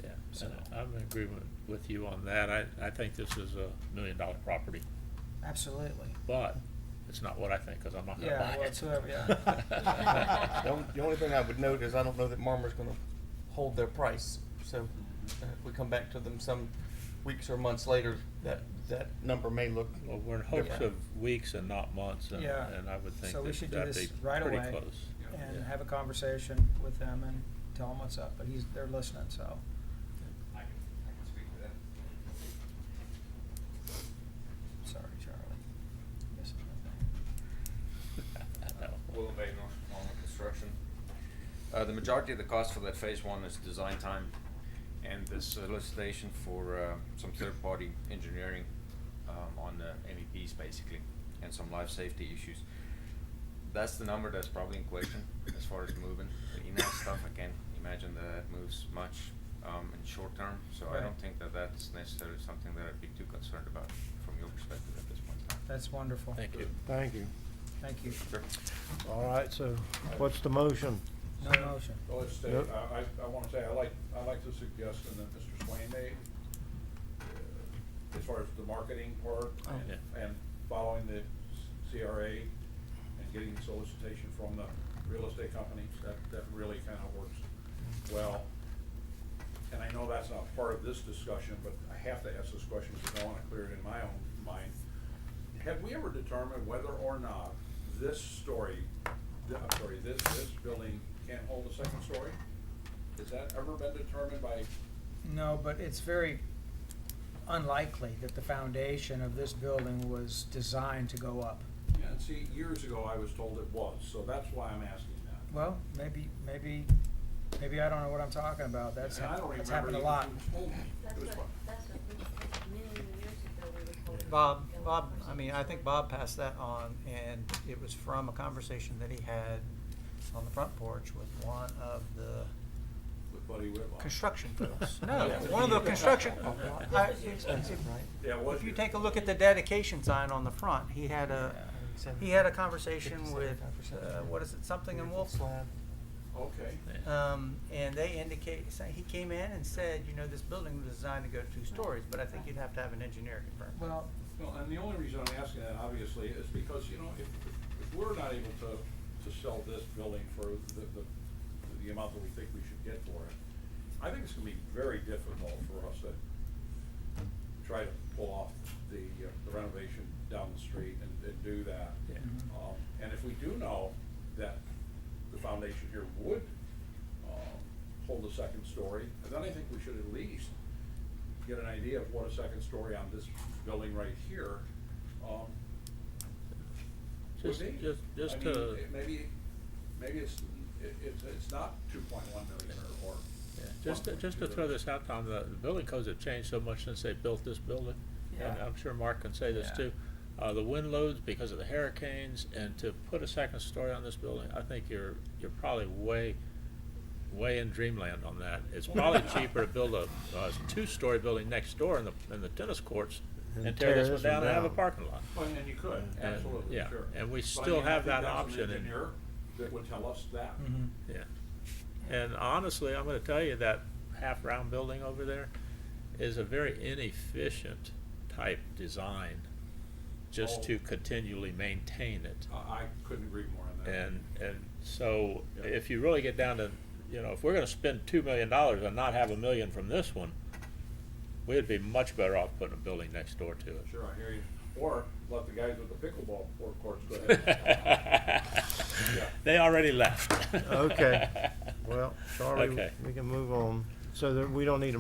Yeah, So- and I'm in agreement with you on that. I think this is a $1 million property, Absolutely. but it's not what I think, because I'm not gonna Yeah, buy well, it. it's whoever, yeah. The only thing I would note is I don't know that Marmer's gonna hold their price. So if we come back to them some weeks or months later, that number may look. Well, we're in hopes Yeah. of weeks and not months, and Yeah. and I would think So we that should do that'd this be right pretty away close. and Yeah. have a conversation with them and tell them what's up, but they're listening, so. I can speak to that. Sorry, Charlie. Missing nothing. No. Will Baden on construction. The majority of the cost for that phase one is design time and the solicitation for some third-party engineering on the MEPs basically, and some life safety issues. That's the number that's probably in question as far as moving. The in-house stuff, I can't imagine that moves much in short term, so I Right. don't think that that's necessarily something that I'd be too concerned about from your perspective at this point in time. That's wonderful. Thank you. Thank you. Thank you. Sure. All right, so what's the motion? No motion. Well, let's stay, Yep. I wanna say, I like the suggestion that Mr. Swain made, as far as the marketing part, Oh. Yeah. and following the CRA, and getting solicitation from the real estate companies, that really kinda works well. And I know that's not part of this discussion, but I have to ask this question because I wanna clear it in my own mind. Have we ever determined whether or not this this building can hold a second story? Has that ever been determined by? No, but it's very unlikely that the foundation of this building was designed to go up. Yeah, and see, years ago I was told it was, so that's why I'm asking that. Well, maybe I don't know what I'm talking about. That's And I don't happened remember a even lot. who told me. That's It was what, that's what we, many years ago, we were told. Bob, I mean, I think Bob passed that on, and it was from a conversation that he had on the front porch with one of the With Buddy Whitlock. construction folks. No, Yeah. one of the construction. Expensive, right? Yeah, it was. If you take a look at the dedication sign on the front, he had a conversation with, what is it, something in Wolf? Slab. Okay. And they indicate, he came in and said, this building was designed to go 2 stories, but I think you'd have to have an engineer confirm. Well, Well, and the only reason I'm asking that, obviously, is because, if we're not able to sell this building for the amount that we think we should get for it, I think it's gonna be very difficult for us to try to pull off the renovation down the street and do that. Yeah. And if we do know that the foundation here would hold a second story, then I think we should at least get an idea of what a second story on this building right here would be. Just I mean, to- maybe it's not 2.1 million or. Yeah, just to throw this out, Tom, the building codes have changed so much since they built this building. And Yeah. I'm sure Mark can say this Yeah. too. The wind loads because of the hurricanes, and to put a second story on this building, I think you're probably way in dreamland on that. It's probably cheaper to build a 2-story building next door in the tennis courts and tear this one down and have a parking lot. Well, and you could, And- absolutely, yeah, sure. and we But still again, I have think that that's an option and- engineer that would tell us that. mhm. Yeah. And honestly, I'm gonna tell you that half-round building over there, is a very inefficient type design, just to continually maintain it. I couldn't agree more on that. And so Yeah. if you really get down to, if we're gonna spend $2 million and not have $1 million from this one, we'd be much better off putting a building next door to it. Sure, I hear you. Or let the guys with the pickleball courts go ahead. Yeah. They already left. Okay, well, Charlie, Okay. we can move on, so that we don't need a